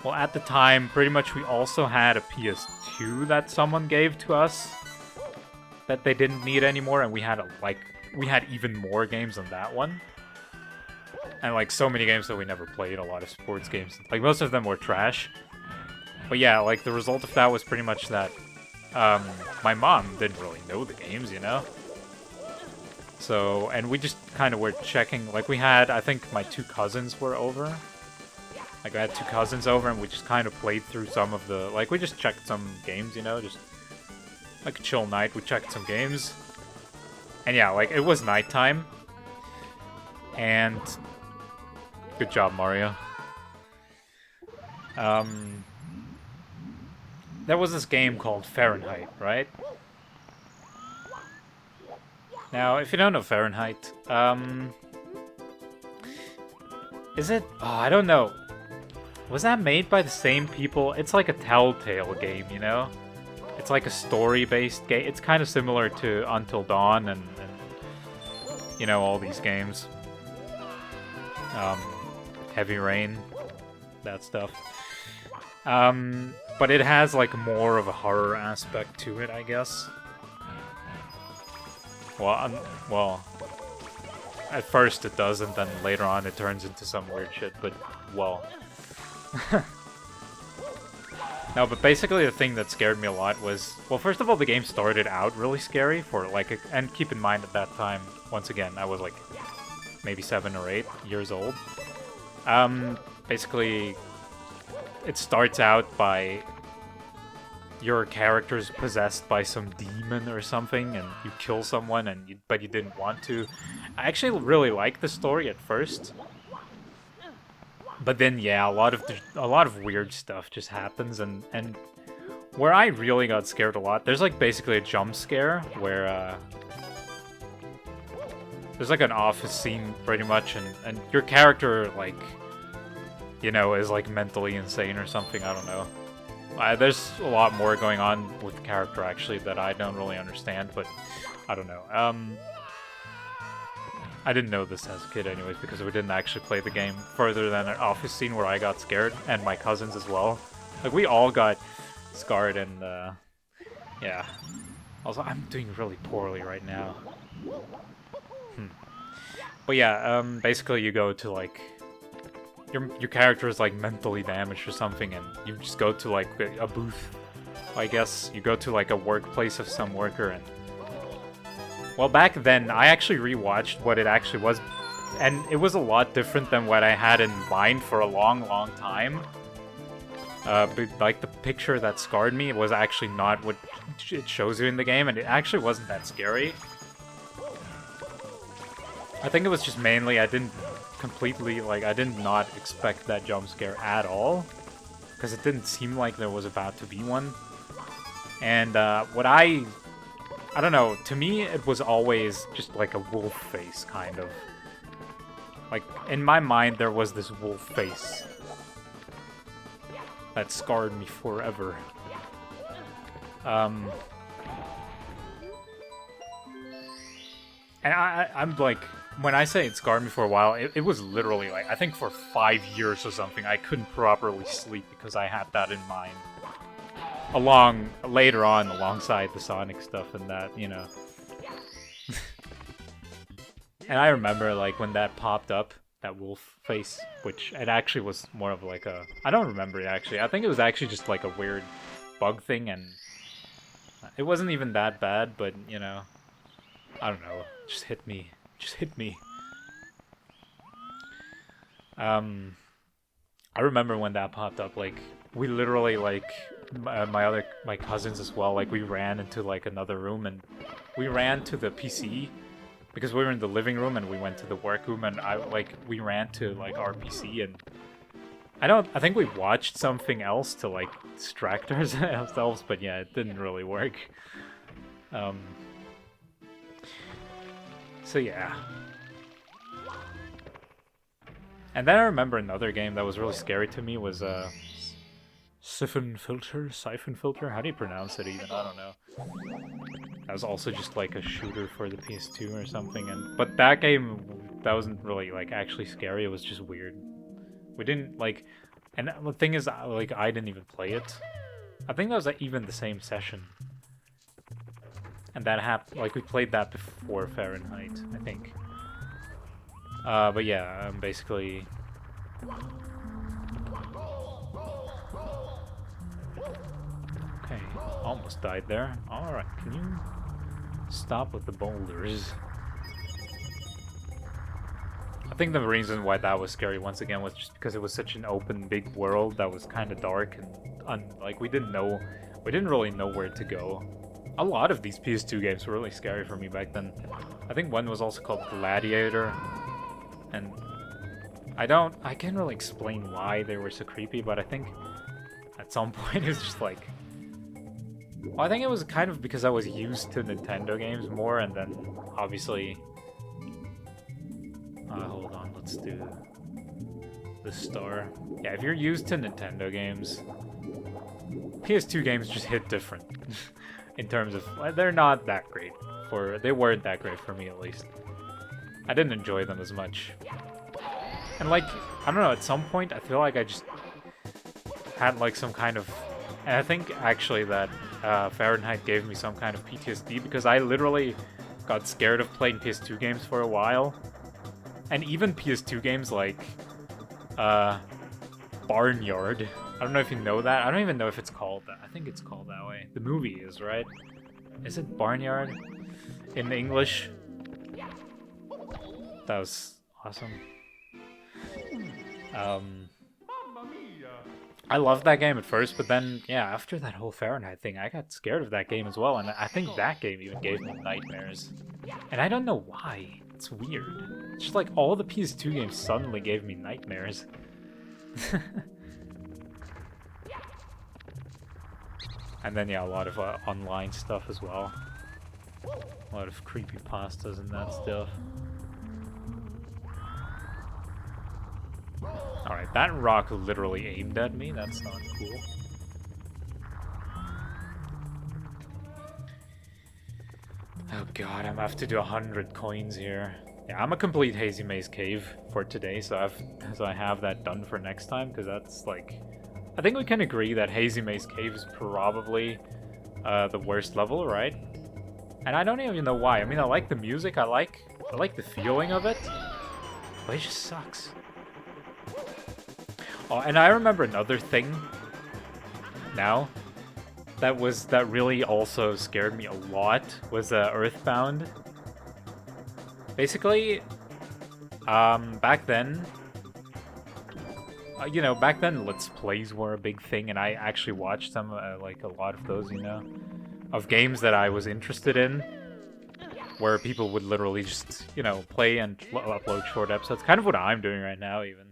Well, at the time, pretty much we also had a PS2 that someone gave to us that they didn't need anymore, and we had we had even more games than that one. And like so many games that we never played, a lot of sports games. Like most of them were trash. But yeah, like the result of that was pretty much that my mom didn't really know the games, you know? So, and we just kind of were checking, like we had, I think my 2 cousins were over. Like I had 2 cousins over and we just kind of played through some of the, like we just checked some games, you know, just like a chill night, we checked some games. And yeah, like it was nighttime. And good job, Mario. There was this game called Fahrenheit, right? Now, if you don't know Fahrenheit, is it? Oh, I don't know. Was that made by the same people? It's like a Telltale game, you know? It's like a story-based game. It's kind of similar to Until Dawn and you know, all these games. Heavy Rain, that stuff. But it has like more of a horror aspect to it, I guess. Well, at first it doesn't, then later on it turns into some weird shit, but, well. No, but basically the thing that scared me a lot was, well, first of all, the game started out really scary for, like, and keep in mind at that time, once again, I was, like, maybe 7 or 8 years old. Basically, it starts out by your character's possessed by some demon or something, and you kill someone, and but you didn't want to. I actually really liked the story at first, but then yeah, a lot of weird stuff just happens, and Where I really got scared a lot, there's like basically a jump scare where there's like an office scene pretty much, and your character like, you know, is like mentally insane or something, I don't know. There's a lot more going on with the character actually that I don't really understand, but I don't know. I didn't know this as a kid anyways because we didn't actually play the game further than an office scene where I got scared, and my cousins as well. Like, we all got scarred, and yeah. Also, I'm doing really poorly right now. But yeah, basically you go to like... Your character is like mentally damaged or something, and you just go to like a booth, I guess. You go to like a workplace of some worker, and... Well, back then, I actually rewatched what it actually was, and it was a lot different than what I had in mind for a long, long time. But like, the picture that scarred me was actually not what it shows you in the game, and it actually wasn't that scary. I think it was just mainly I didn't completely, like, I did not expect that jump scare at all, because it didn't seem like there was about to be one. And what I don't know, to me it was always just like a wolf face, kind of. Like, in my mind there was this wolf face that scarred me forever. And I'm like, when I say it scarred me for a while, it was literally like, I think for 5 years or something, I couldn't properly sleep because I had that in mind. Later on, alongside the Sonic stuff and that, you know. And I remember, like, when that popped up, that wolf face, which it actually was more of like a... I don't remember it, actually. I think it was actually just like a weird bug thing, and it wasn't even that bad, but, you know, I don't know. Just hit me. Just hit me. I remember when that popped up, like, we literally, like, my cousins as well, like, we ran into, like, another room, and we ran to the PC, because we were in the living room, and we went to the work room, and we ran to, like, our PC, and I think we watched something else to, like, distract ourselves, but yeah, it didn't really work. So yeah. And then I remember another game that was really scary to me was Siphon Filter? How do you pronounce it even? I don't know. That was also just like a shooter for the PS2 or something, but that game, that wasn't really like actually scary, it was just weird. We didn't like, and the thing is, like, I didn't even play it. I think that was even the same session. And that happened, like, we played that before Fahrenheit, I think. But yeah, basically... Okay, almost died there. Alright, can you stop with the boulders? I think the reason why that was scary once again was just because it was such an open, big world that was kind of dark, and like, we didn't really know where to go. A lot of these PS2 games were really scary for me back then. I think one was also called Gladiator, and I can't really explain why they were so creepy, but I think at some point it was just like... Well, I think it was kind of because I was used to Nintendo games more, and then obviously... hold on, let's do the star. Yeah, if you're used to Nintendo games, PS2 games just hit different. In terms of, they're not that great. They weren't that great for me, at least. I didn't enjoy them as much. And like, I don't know, at some point I feel like I just had like some kind of... And I think actually that Fahrenheit gave me some kind of PTSD, because I literally got scared of playing PS2 games for a while. And even PS2 games like Barnyard. I don't know if you know that. I don't even know if it's called that. I think it's called that way. The movie is, right? Is it Barnyard in English? That was awesome. I loved that game at first, but then, yeah, after that whole Fahrenheit thing, I got scared of that game as well, and I think that game even gave me nightmares. And I don't know why. It's weird. It's just like all the PS2 games suddenly gave me nightmares. And then, yeah, a lot of online stuff as well. A lot of creepypastas and that stuff. Alright, that rock literally aimed at me. That's not cool. Oh god, I'm gonna have to do 100 coins here. Yeah, I'm a complete Hazy Maze Cave for today, so I have that done for next time, because that's like... I think we can agree that Hazy Maze Cave is probably the worst level, right? And I don't even know why. I mean, I like the music, I like the feeling of it, but it just sucks. Oh, and I remember another thing now that really also scared me a lot was Earthbound. Basically, back then, you know, back then Let's Plays were a big thing, and I actually watched some, like a lot of those, you know, of games that I was interested in, where people would literally just, you know, play and upload short episodes. Kind of what I'm doing right now, even.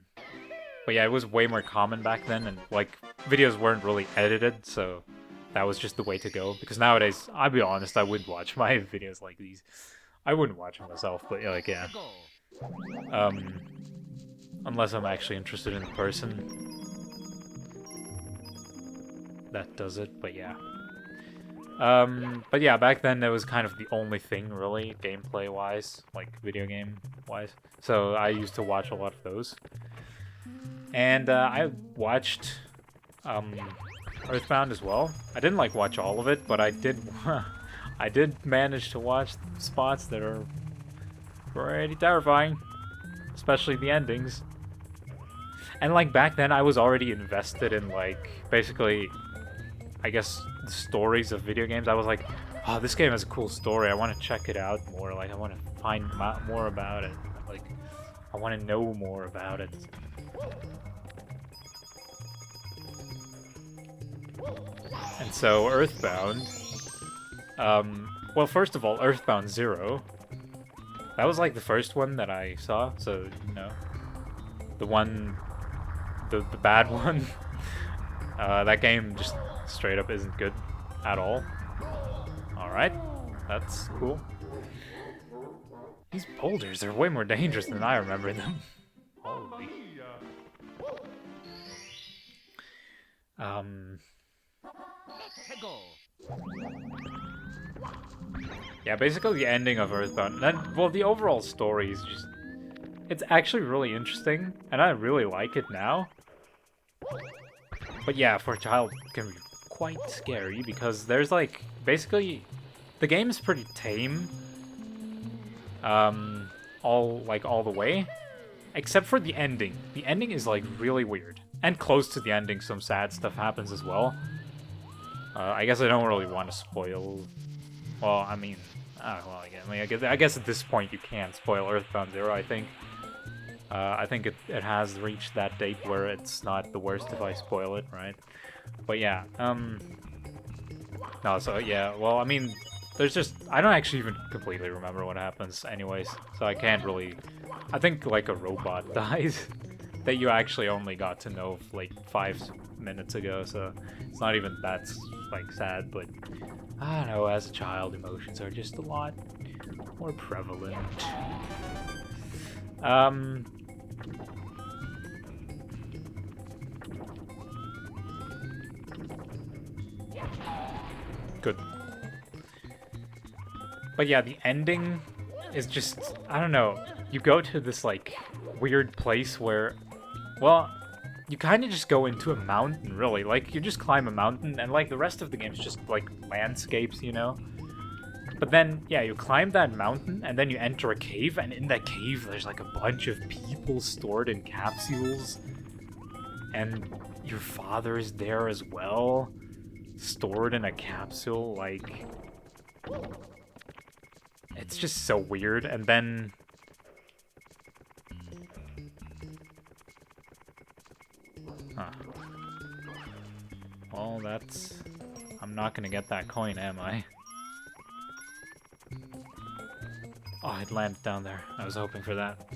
But yeah, it was way more common back then, and like videos weren't really edited, so that was just the way to go. Because nowadays, I'll be honest, I wouldn't watch my videos like these. I wouldn't watch them myself, but like, yeah. Unless I'm actually interested in the person that does it, but yeah. But yeah, back then that was kind of the only thing, really, gameplay-wise, like video game-wise. So I used to watch a lot of those. And I watched Earthbound as well. I didn't like watch all of it, but I did I did manage to watch spots that are pretty terrifying, especially the endings. And like back then I was already invested in like basically I guess the stories of video games. I was like, oh, this game has a cool story. I want to check it out more. Like I want to find more about it. Like I want to know more about it. And so Earthbound, well, first of all, Earthbound Zero, that was like the first one that I saw, so, you know, the bad one, that game just straight up isn't good at all. Alright, that's cool. These boulders are way more dangerous than I remember them. Holy. Yeah, basically the ending of Earthbound. Then, well, the overall story is just... It's actually really interesting, and I really like it now. But yeah, for a child, it can be quite scary, because there's like... Basically, the game is pretty tame. All the way. Except for the ending. The ending is like really weird. And close to the ending, some sad stuff happens as well. I guess I don't really want to spoil... Well, I mean... I guess at this point you can't spoil Earthbound Zero, I think. I think it has reached that date where it's not the worst if I spoil it, right? But yeah, no, so yeah, well, I mean, there's just... I don't actually even completely remember what happens anyways, so I can't really... I think, like, a robot dies that you actually only got to know, like, 5 minutes ago, so it's not even that, like, sad, but... I don't know, as a child, emotions are just a lot more prevalent. Good. But yeah, the ending is just, I don't know, you go to this, like, weird place where, well, you kind of just go into a mountain, really. Like, you just climb a mountain, and, like, the rest of the game's just, like, landscapes, you know? But then, yeah, you climb that mountain, and then you enter a cave, and in that cave, there's, like, a bunch of people stored in capsules. And your father is there as well, stored in a capsule, like... It's just so weird, and then... Huh. Well, that's... I'm not gonna get that coin, am I? Oh, it landed down there. I was hoping for that.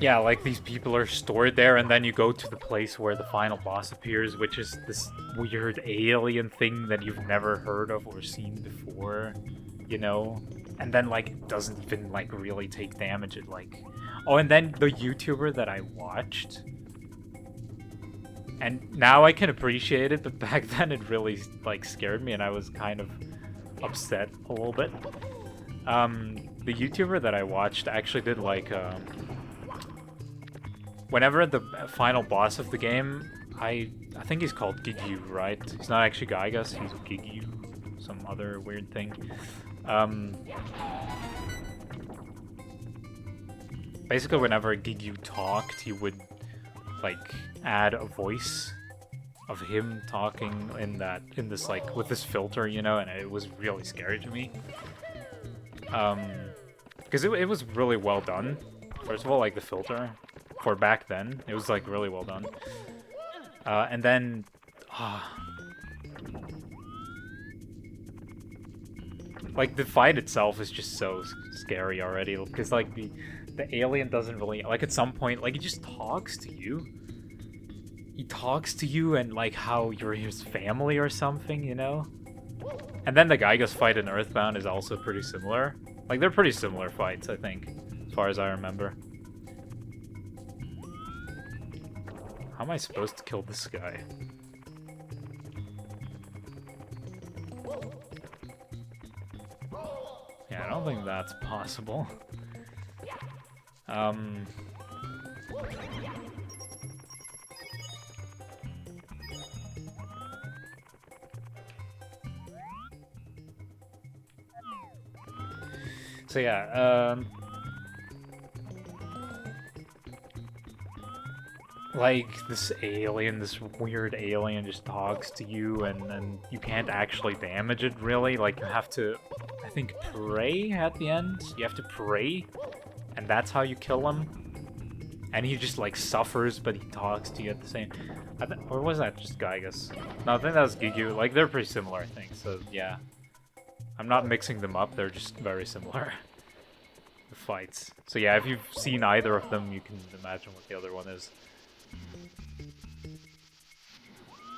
Yeah, like these people are stored there, and then you go to the place where the final boss appears, which is this weird alien thing that you've never heard of or seen before, you know? And then, like, it doesn't even, like, really take damage. It, like... Oh, and then the YouTuber that I watched... And now I can appreciate it, but back then it really, like, scared me, and I was kind of upset a little bit. The YouTuber that I watched actually did, like, whenever the final boss of the game, I think he's called Gigyu, right? He's not actually Gygas, he's Gigyu, some other weird thing. Basically, whenever Gigyu talked, he would like add a voice of him talking in this like with this filter, you know, and it was really scary to me. Because it was really well done. First of all, like the filter for back then, it was like really well done. And then, like the fight itself is just so scary already. Because like the alien doesn't really like at some point like he just talks to you. He talks to you and like how you're his family or something, you know. And then the Gygas fight in Earthbound is also pretty similar. Like they're pretty similar fights, I think, as far as I remember. How am I supposed to kill this guy? Yeah, I don't think that's possible. So yeah, like this alien, this weird alien just talks to you and you can't actually damage it really. Like you have to, I think, pray at the end. You have to pray, and that's how you kill him. And he just like suffers, but he talks to you at the same. Or was that just Gygas? No, I think that was Gigyu. Like they're pretty similar, I think. So yeah, I'm not mixing them up. They're just very similar. The fights. So yeah, if you've seen either of them, you can imagine what the other one is.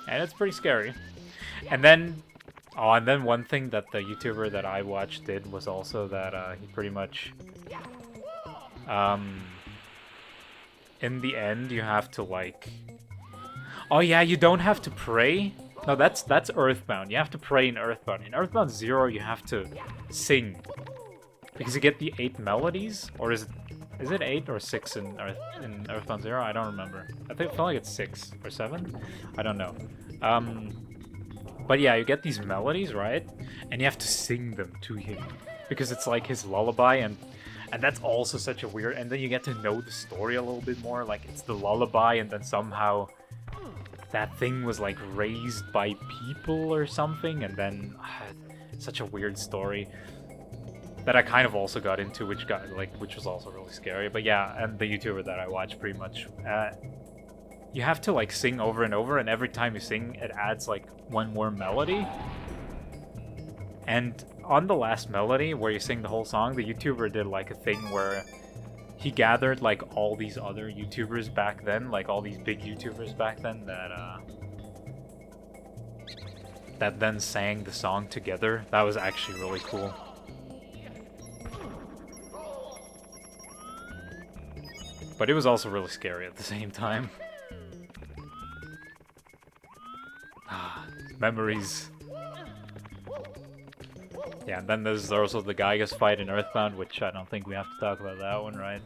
And it's pretty scary. And then, and then one thing that the YouTuber that I watched did was also that he pretty much, in the end, you have to like, oh yeah, you don't have to pray. No, that's Earthbound. You have to pray in Earthbound. In Earthbound 0, you have to sing. Because you get the 8 melodies, or is it 8 or 6 in Earthbound 0? I don't remember. I feel like it's 6 or 7. I don't know. But yeah, you get these melodies, right? And you have to sing them to him because it's like his lullaby, and that's also such a weird. And then you get to know the story a little bit more. Like it's the lullaby, and then somehow that thing was like raised by people or something, and then such a weird story. That I kind of also got into, which was also really scary. But yeah, and the YouTuber that I watch pretty much, you have to like sing over and over, and every time you sing, it adds like one more melody. And on the last melody, where you sing the whole song, the YouTuber did like a thing where he gathered like all these other YouTubers back then, like all these big YouTubers back then that then sang the song together. That was actually really cool. But it was also really scary at the same time. Memories. Yeah, and then there's also the Gygas fight in Earthbound, which I don't think we have to talk about that one, right?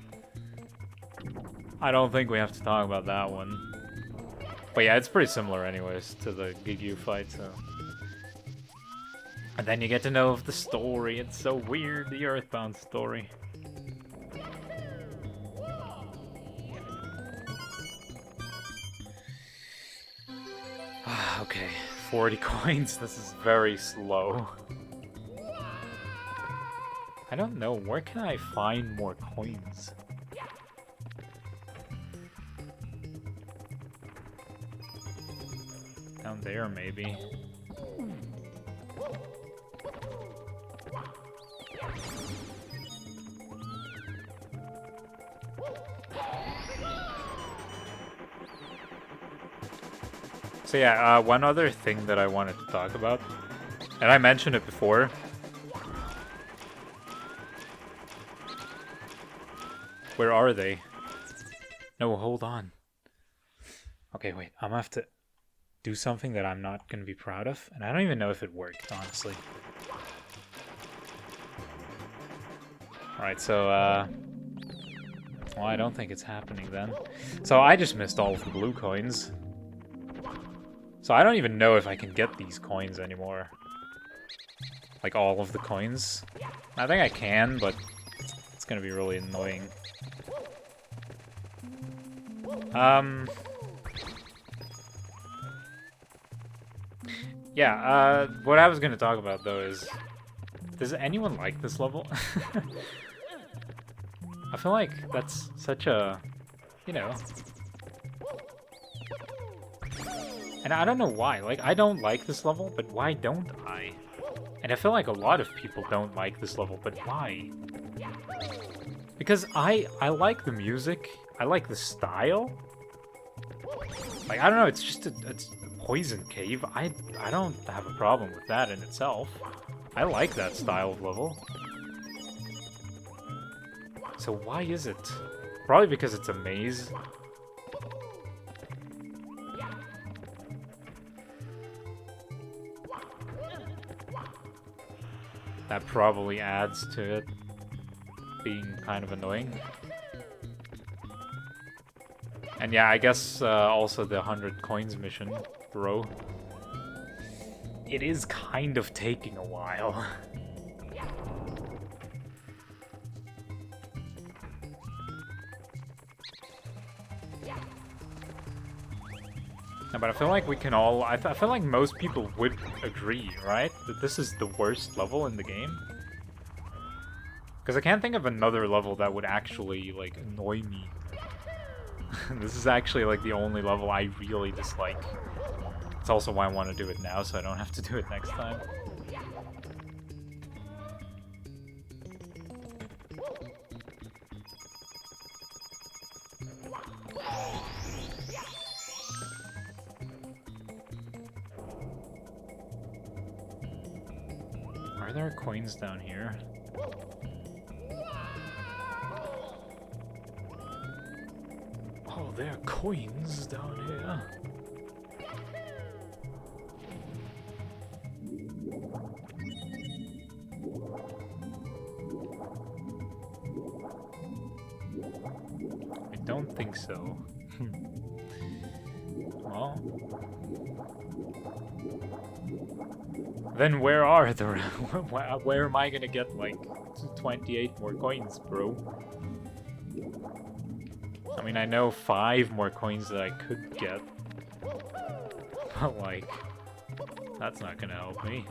I don't think we have to talk about that one. But yeah, it's pretty similar anyways to the Gigyu fight, so... And then you get to know of the story. It's so weird, the Earthbound story. Okay, 40 coins. This is very slow. I don't know, where can I find more coins? Down there, maybe. So yeah, one other thing that I wanted to talk about, and I mentioned it before. Where are they? No, hold on. Okay, wait, I'm gonna have to do something that I'm not gonna be proud of, and I don't even know if it worked, honestly. Alright, so, well, I don't think it's happening then. So I just missed all of the blue coins. So I don't even know if I can get these coins anymore. Like, all of the coins. I think I can, but it's gonna be really annoying. Yeah, what I was gonna talk about, though, is... Does anyone like this level? I feel like that's such a... You know... And I don't know why. Like, I don't like this level, but why don't I? And I feel like a lot of people don't like this level, but why? Because I like the music, I like the style. Like, I don't know, it's just it's a poison cave. I don't have a problem with that in itself. I like that style of level. So why is it? Probably because it's a maze. That probably adds to it being kind of annoying. And yeah, I guess also the 100 coins mission, bro. It is kind of taking a while. No, but I feel like we can all... I feel like most people would agree, right? That this is the worst level in the game. Because I can't think of another level that would actually, like, annoy me. This is actually, like, the only level I really dislike. It's also why I want to do it now, so I don't have to do it next time. Are there coins down here? Oh, there are coins down here. I don't think so. Well... Then where are the... where am I gonna get, like, 28 more coins, bro? I mean, I know 5 more coins that I could get. But, like, that's not gonna help me.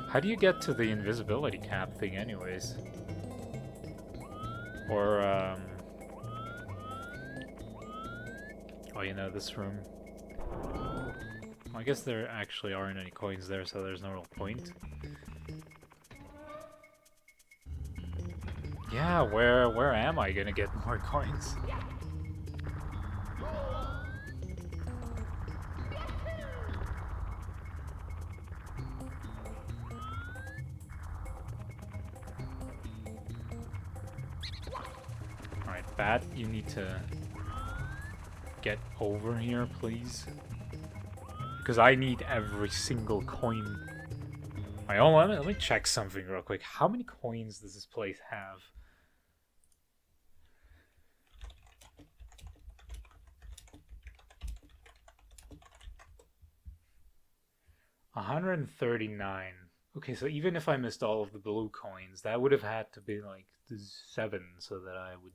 How do you get to the invisibility cap thing anyways? Or, oh, you know, this room. Well, I guess there actually aren't any coins there, so there's no real point. Yeah, where am I gonna get more coins? Alright, Bat, you need to get over here, please. Because I need every single coin. Alright, hold on, let me check something real quick. How many coins does this place have? $139. Okay, so even if I missed all of the blue coins, that would have had to be like 7 so that I would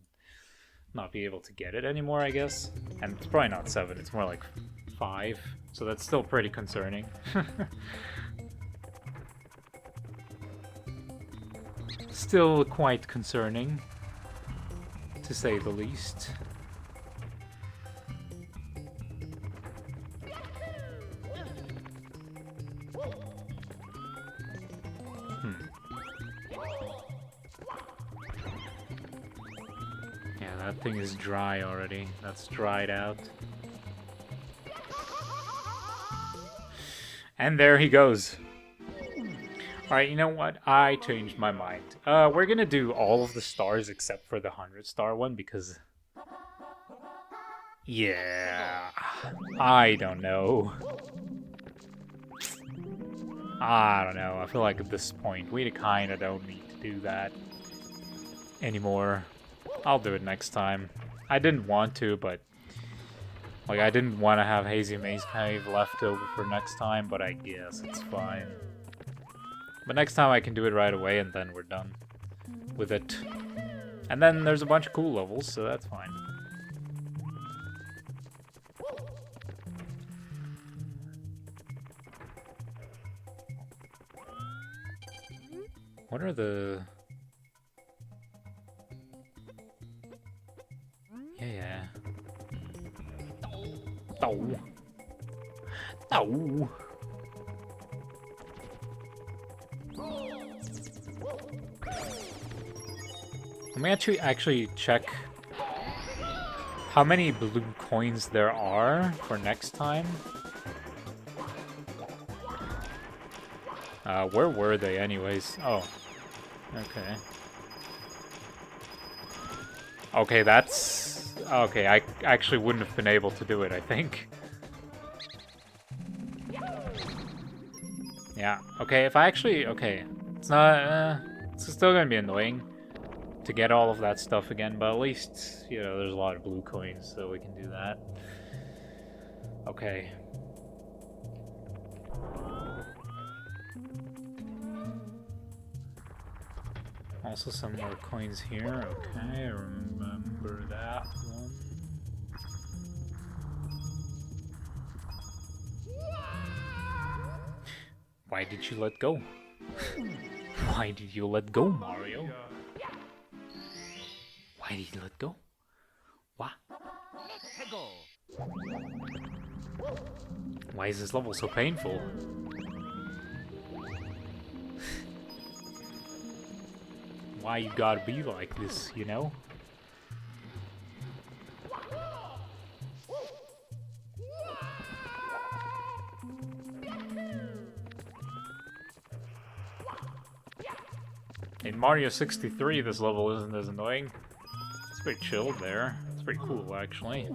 not be able to get it anymore, I guess. And it's probably not 7, it's more like 5. So that's still pretty concerning. Still quite concerning, to say the least. that thing is dry already. That's dried out. And there he goes. Alright, you know what? I changed my mind. We're gonna do all of the stars except for the 100-star one because... yeah... I don't know. I don't know. I feel like at this point, we kinda don't need to do that anymore. I'll do it next time. I didn't want to, but... like, I didn't want to have Hazy Maze Cave left over for next time, but I guess it's fine. But next time I can do it right away, and then we're done with it. And then there's a bunch of cool levels, so that's fine. What are the... yeah. Oh. Oh. Let me actually check how many blue coins there are for next time. Where were they anyways? Oh. Okay. Okay, that's... okay, I actually wouldn't have been able to do it, I think. Yeah, okay, if I actually... okay, it's not... it's still gonna be annoying to get all of that stuff again, but at least, you know, there's a lot of blue coins, so we can do that. Okay. Also some more coins here, okay, remember that one. Why did you let go? Why did you let go, Mario? Why did you let go? What? Why is this level so painful? Why you gotta be like this, you know? In Mario 63, this level isn't as annoying. It's pretty chilled there. It's pretty cool, actually.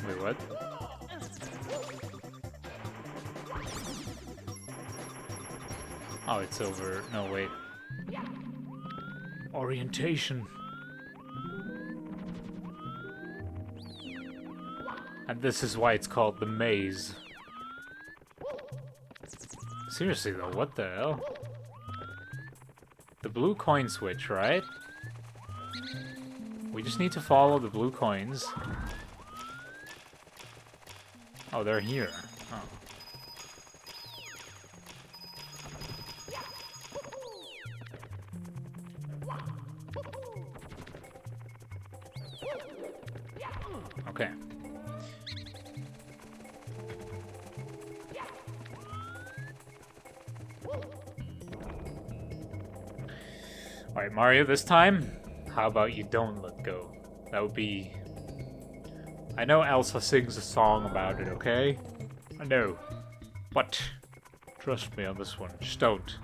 Wait, what? Oh, it's over. No, wait. Orientation. And this is why it's called the maze. Seriously though, what the hell? The blue coin switch, right? We just need to follow the blue coins. Oh, they're here. Oh. Okay. Alright, Mario, this time, how about you don't let go? That would be... I know Elsa sings a song about it, okay? I know. But, trust me on this one, just don't.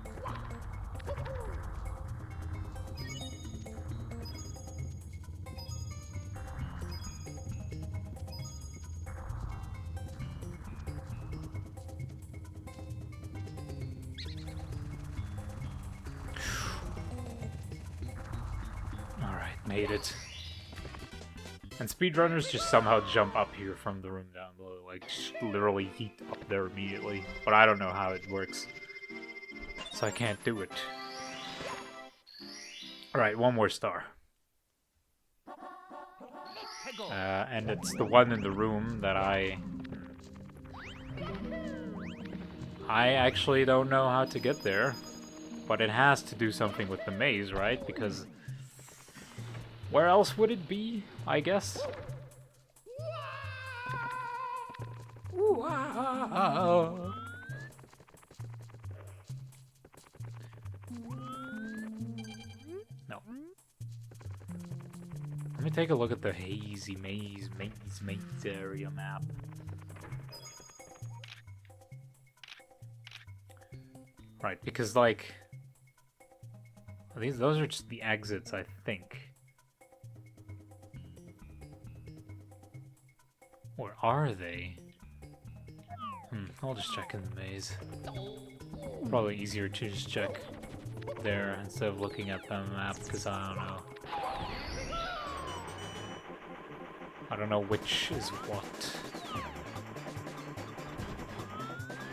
Made it. And speedrunners just somehow jump up here from the room down below, like just literally yeet up there immediately. But I don't know how it works, so I can't do it. Alright, one more star. And it's the one in the room that I actually don't know how to get there. But it has to do something with the maze, right? Because where else would it be, I guess? Wow. No. Let me take a look at the hazy maze area map. Right, because like those are just the exits, I think. Or are they? I'll just check in the maze. Probably easier to just check there instead of looking at the map, because I don't know. I don't know which is what.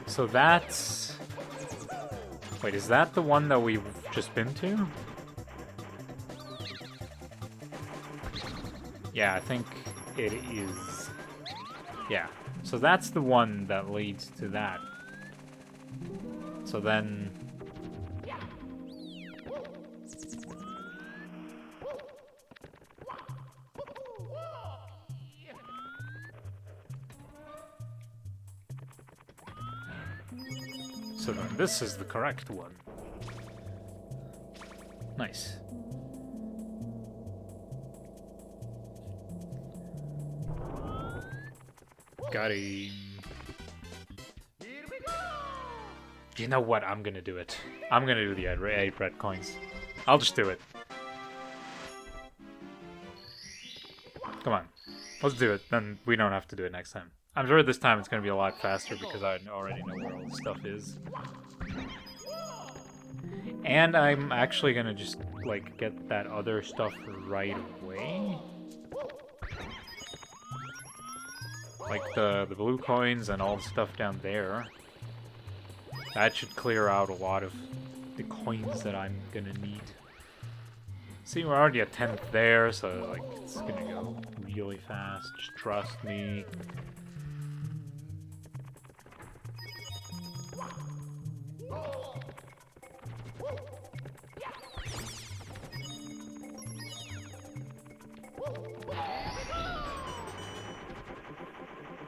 So that's... Wait, is that the one that we've just been to? Yeah, I think it is. Yeah, so that's the one that leads to that. So then... So then this is the correct one. Nice. Got him. You know what? I'm gonna do it. I'm gonna do the 8 red coins. I'll just do it. Come on. Let's do it. Then we don't have to do it next time. I'm sure this time it's gonna be a lot faster because I already know where all the stuff is. And I'm actually gonna just, like, get that other stuff right away. Like the blue coins and all the stuff down there. That should clear out a lot of the coins that I'm gonna need. See, we're already at 10th there, so, like, it's gonna go really fast. Just trust me.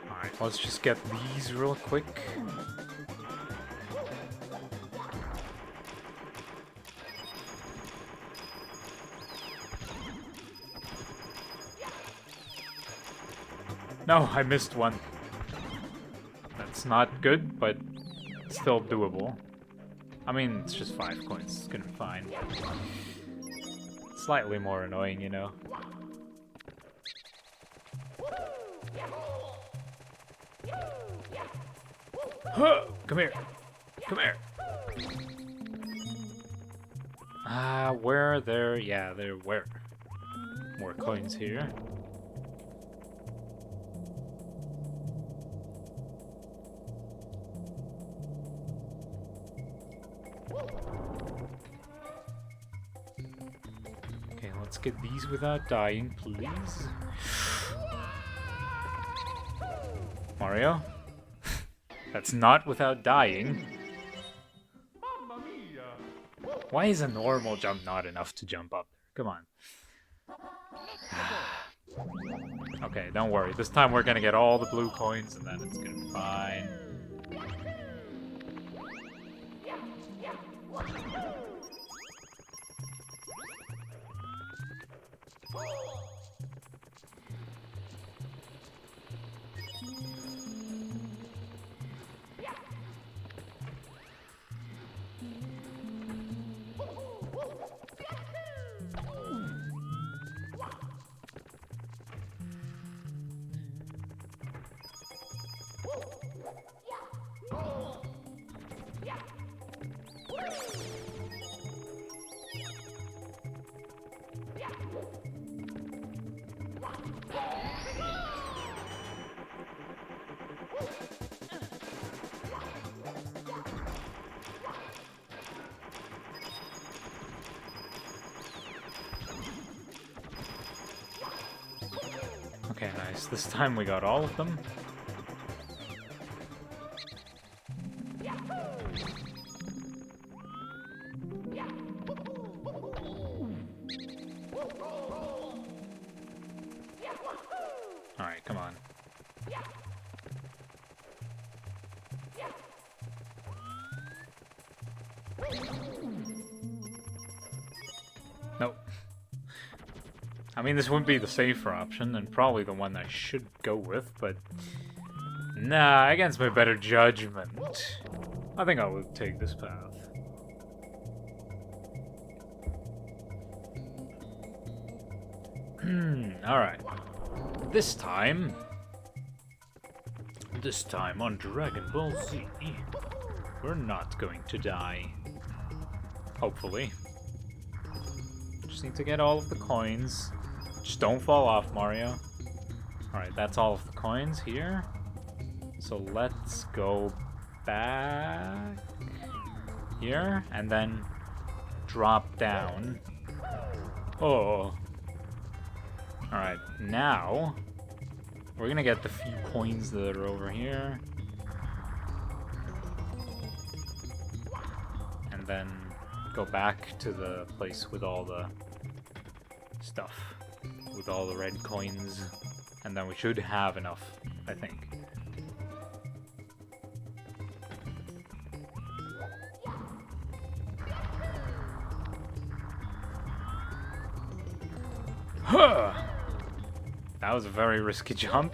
Alright, let's just get these real quick. No, I missed one. That's not good, but still doable. I mean, it's just 5 coins. It's gonna be fine. Slightly more annoying, you know. Come here. Come here. Where there? Yeah, there were more coins here. Okay, let's get these without dying, please. Mario? That's not without dying. Why is a normal jump not enough to jump up there? Come on. Okay, don't worry. This time we're gonna get all the blue coins and then it's gonna be fine. Okay, nice. This time we got all of them. I mean, this would be the safer option, and probably the one I should go with, but... Nah, against my better judgment, I think I would take this path. Alright. This time on Dragon Ball Z, we're not going to die. Hopefully. Just need to get all of the coins. Just don't fall off, Mario. Alright, that's all of the coins here. So let's go back here and then drop down. Oh. Alright, now we're gonna get the few coins that are over here. And then go back to the place with all the stuff. With all the red coins. And then we should have enough, I think. Huh! That was a very risky jump.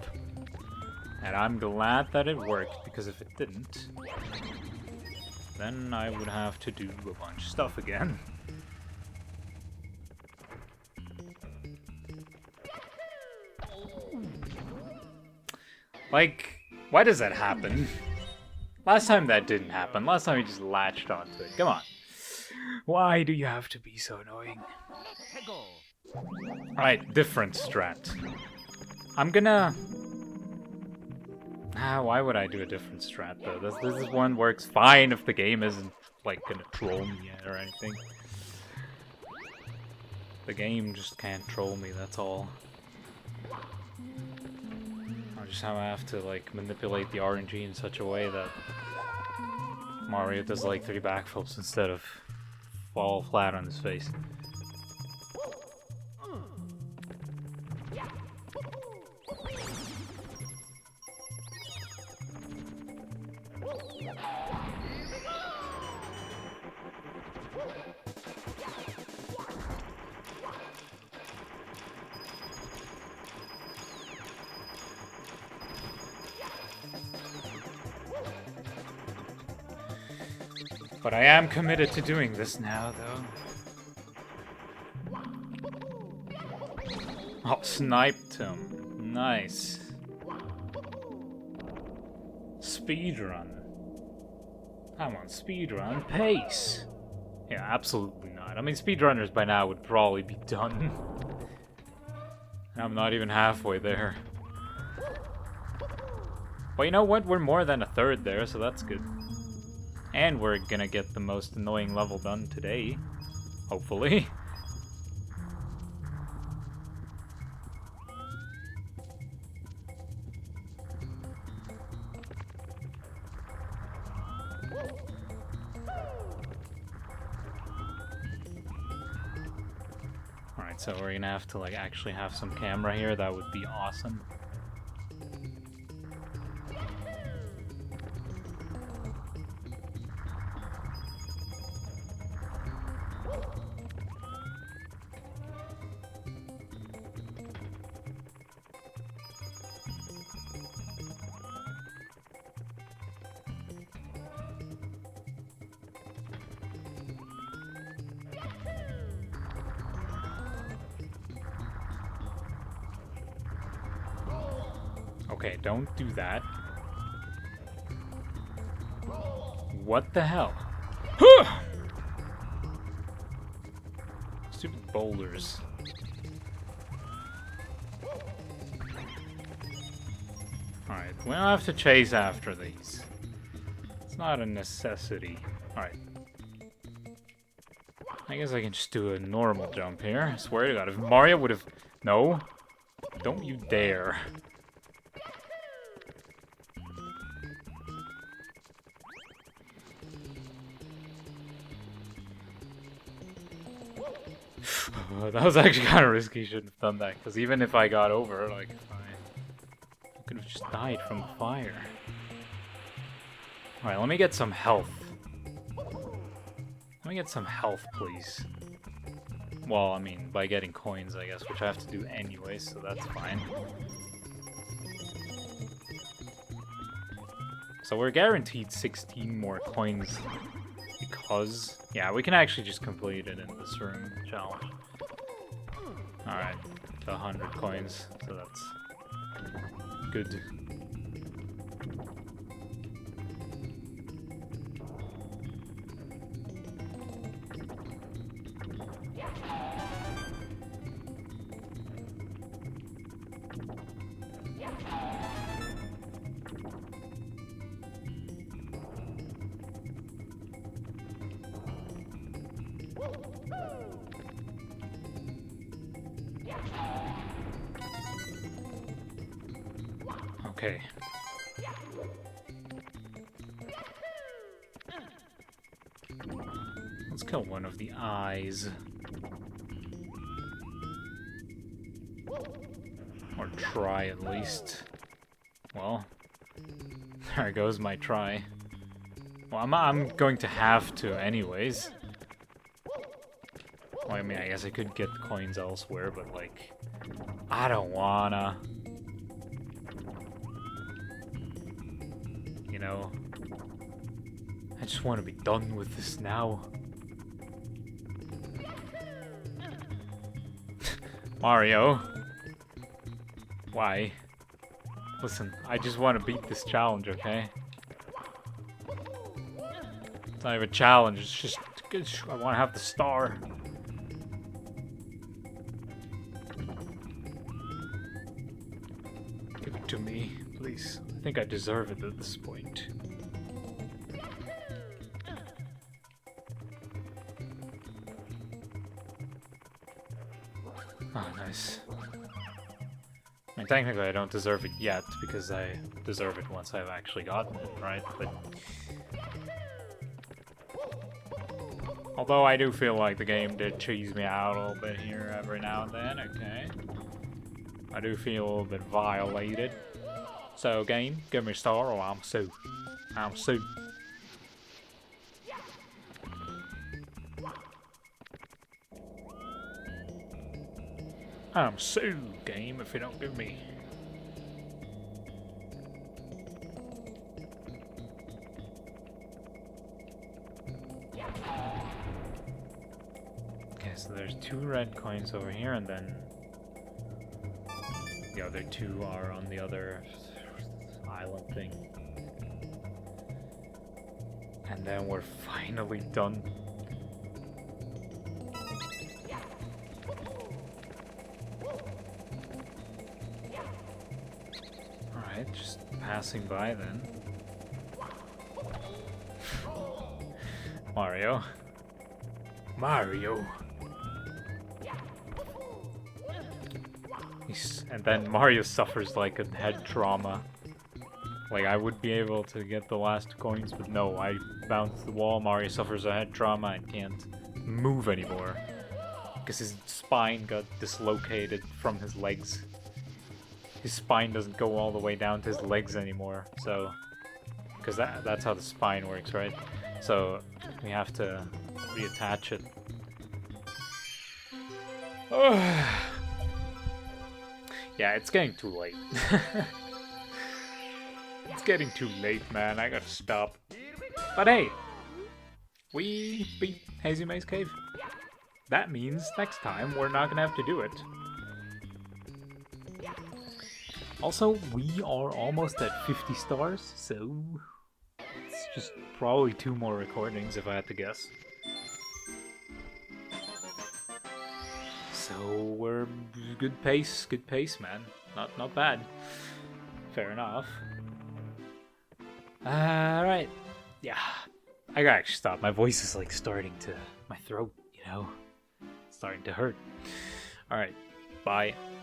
And I'm glad that it worked, because if it didn't, then I would have to do a bunch of stuff again. Like, why does that happen? Last time that didn't happen. Last time he just latched onto it. Come on. Why do you have to be so annoying? Alright, different strat. I'm gonna... why would I do a different strat, though? This one works fine if the game isn't, like, gonna troll me yet or anything. The game just can't troll me, that's all. I just have to, like, manipulate the RNG in such a way that Mario does, like, 3 backflips instead of fall flat on his face. But I am committed to doing this now, though. Oh, sniped him. Nice. Speedrun. I'm on speedrun pace. Yeah, absolutely not. I mean, speedrunners by now would probably be done. And I'm not even halfway there. But you know what? We're more than a third there, so that's good. And we're gonna get the most annoying level done today. Hopefully. Alright, so we're gonna have to, like, actually have some camera here. That would be awesome. Okay, don't do that. What the hell? Stupid boulders. Alright, we don't have to chase after these. It's not a necessity. Alright. I guess I can just do a normal jump here. I swear to God, if Mario would have... No. Don't you dare. That was actually kind of risky. Shouldn't have done that, because even if I got over, like, I could have just died from the fire. Alright, let me get some health. Let me get some health, please. Well, I mean, by getting coins, I guess, which I have to do anyway, so that's fine. So we're guaranteed 16 more coins because... Yeah, we can actually just complete it in this room challenge. Alright, to 100 coins, so that's good. Okay. Let's kill one of the eyes. Or try at least. Well, there goes my try. Well, I'm going to have to anyways. Well, I mean, I guess I could get the coins elsewhere, but like, I don't wanna. You know, I just want to be done with this now. Mario. Why? Listen, I just want to beat this challenge, okay? It's not even a challenge, it's just I want to have the star. Give it to me, please. I think I deserve it at this point. Oh, nice. I mean, technically I don't deserve it yet, because I deserve it once I've actually gotten it, right? But... although I do feel like the game did cheese me out a little bit here every now and then, okay? I do feel a little bit violated. So, game, give me a star or I'm sued. I'm sued. I'm sued, game, if you don't give me. Okay, so there's 2 red coins over here, and then the other 2 are on the other island thing. And then we're finally done. Alright, just passing by then. Mario. Mario! And then Mario suffers like a head trauma. Like, I would be able to get the last coins, but no, I bounced the wall, Mario suffers a head trauma and can't move anymore. Because his spine got dislocated from his legs. His spine doesn't go all the way down to his legs anymore, so... because that's how the spine works, right? So, we have to reattach it. Yeah, it's getting too late. It's getting too late, man. I gotta stop. But hey, we beat Hazy Maze Cave. That means next time we're not gonna have to do it. Also, we are almost at 50 stars, so it's just probably 2 more recordings if I had to guess. So we're good pace, man. Not bad. Fair enough. Alright. Yeah. I gotta actually stop. My voice is like starting to... my throat, you know? Starting to hurt. Alright. Bye.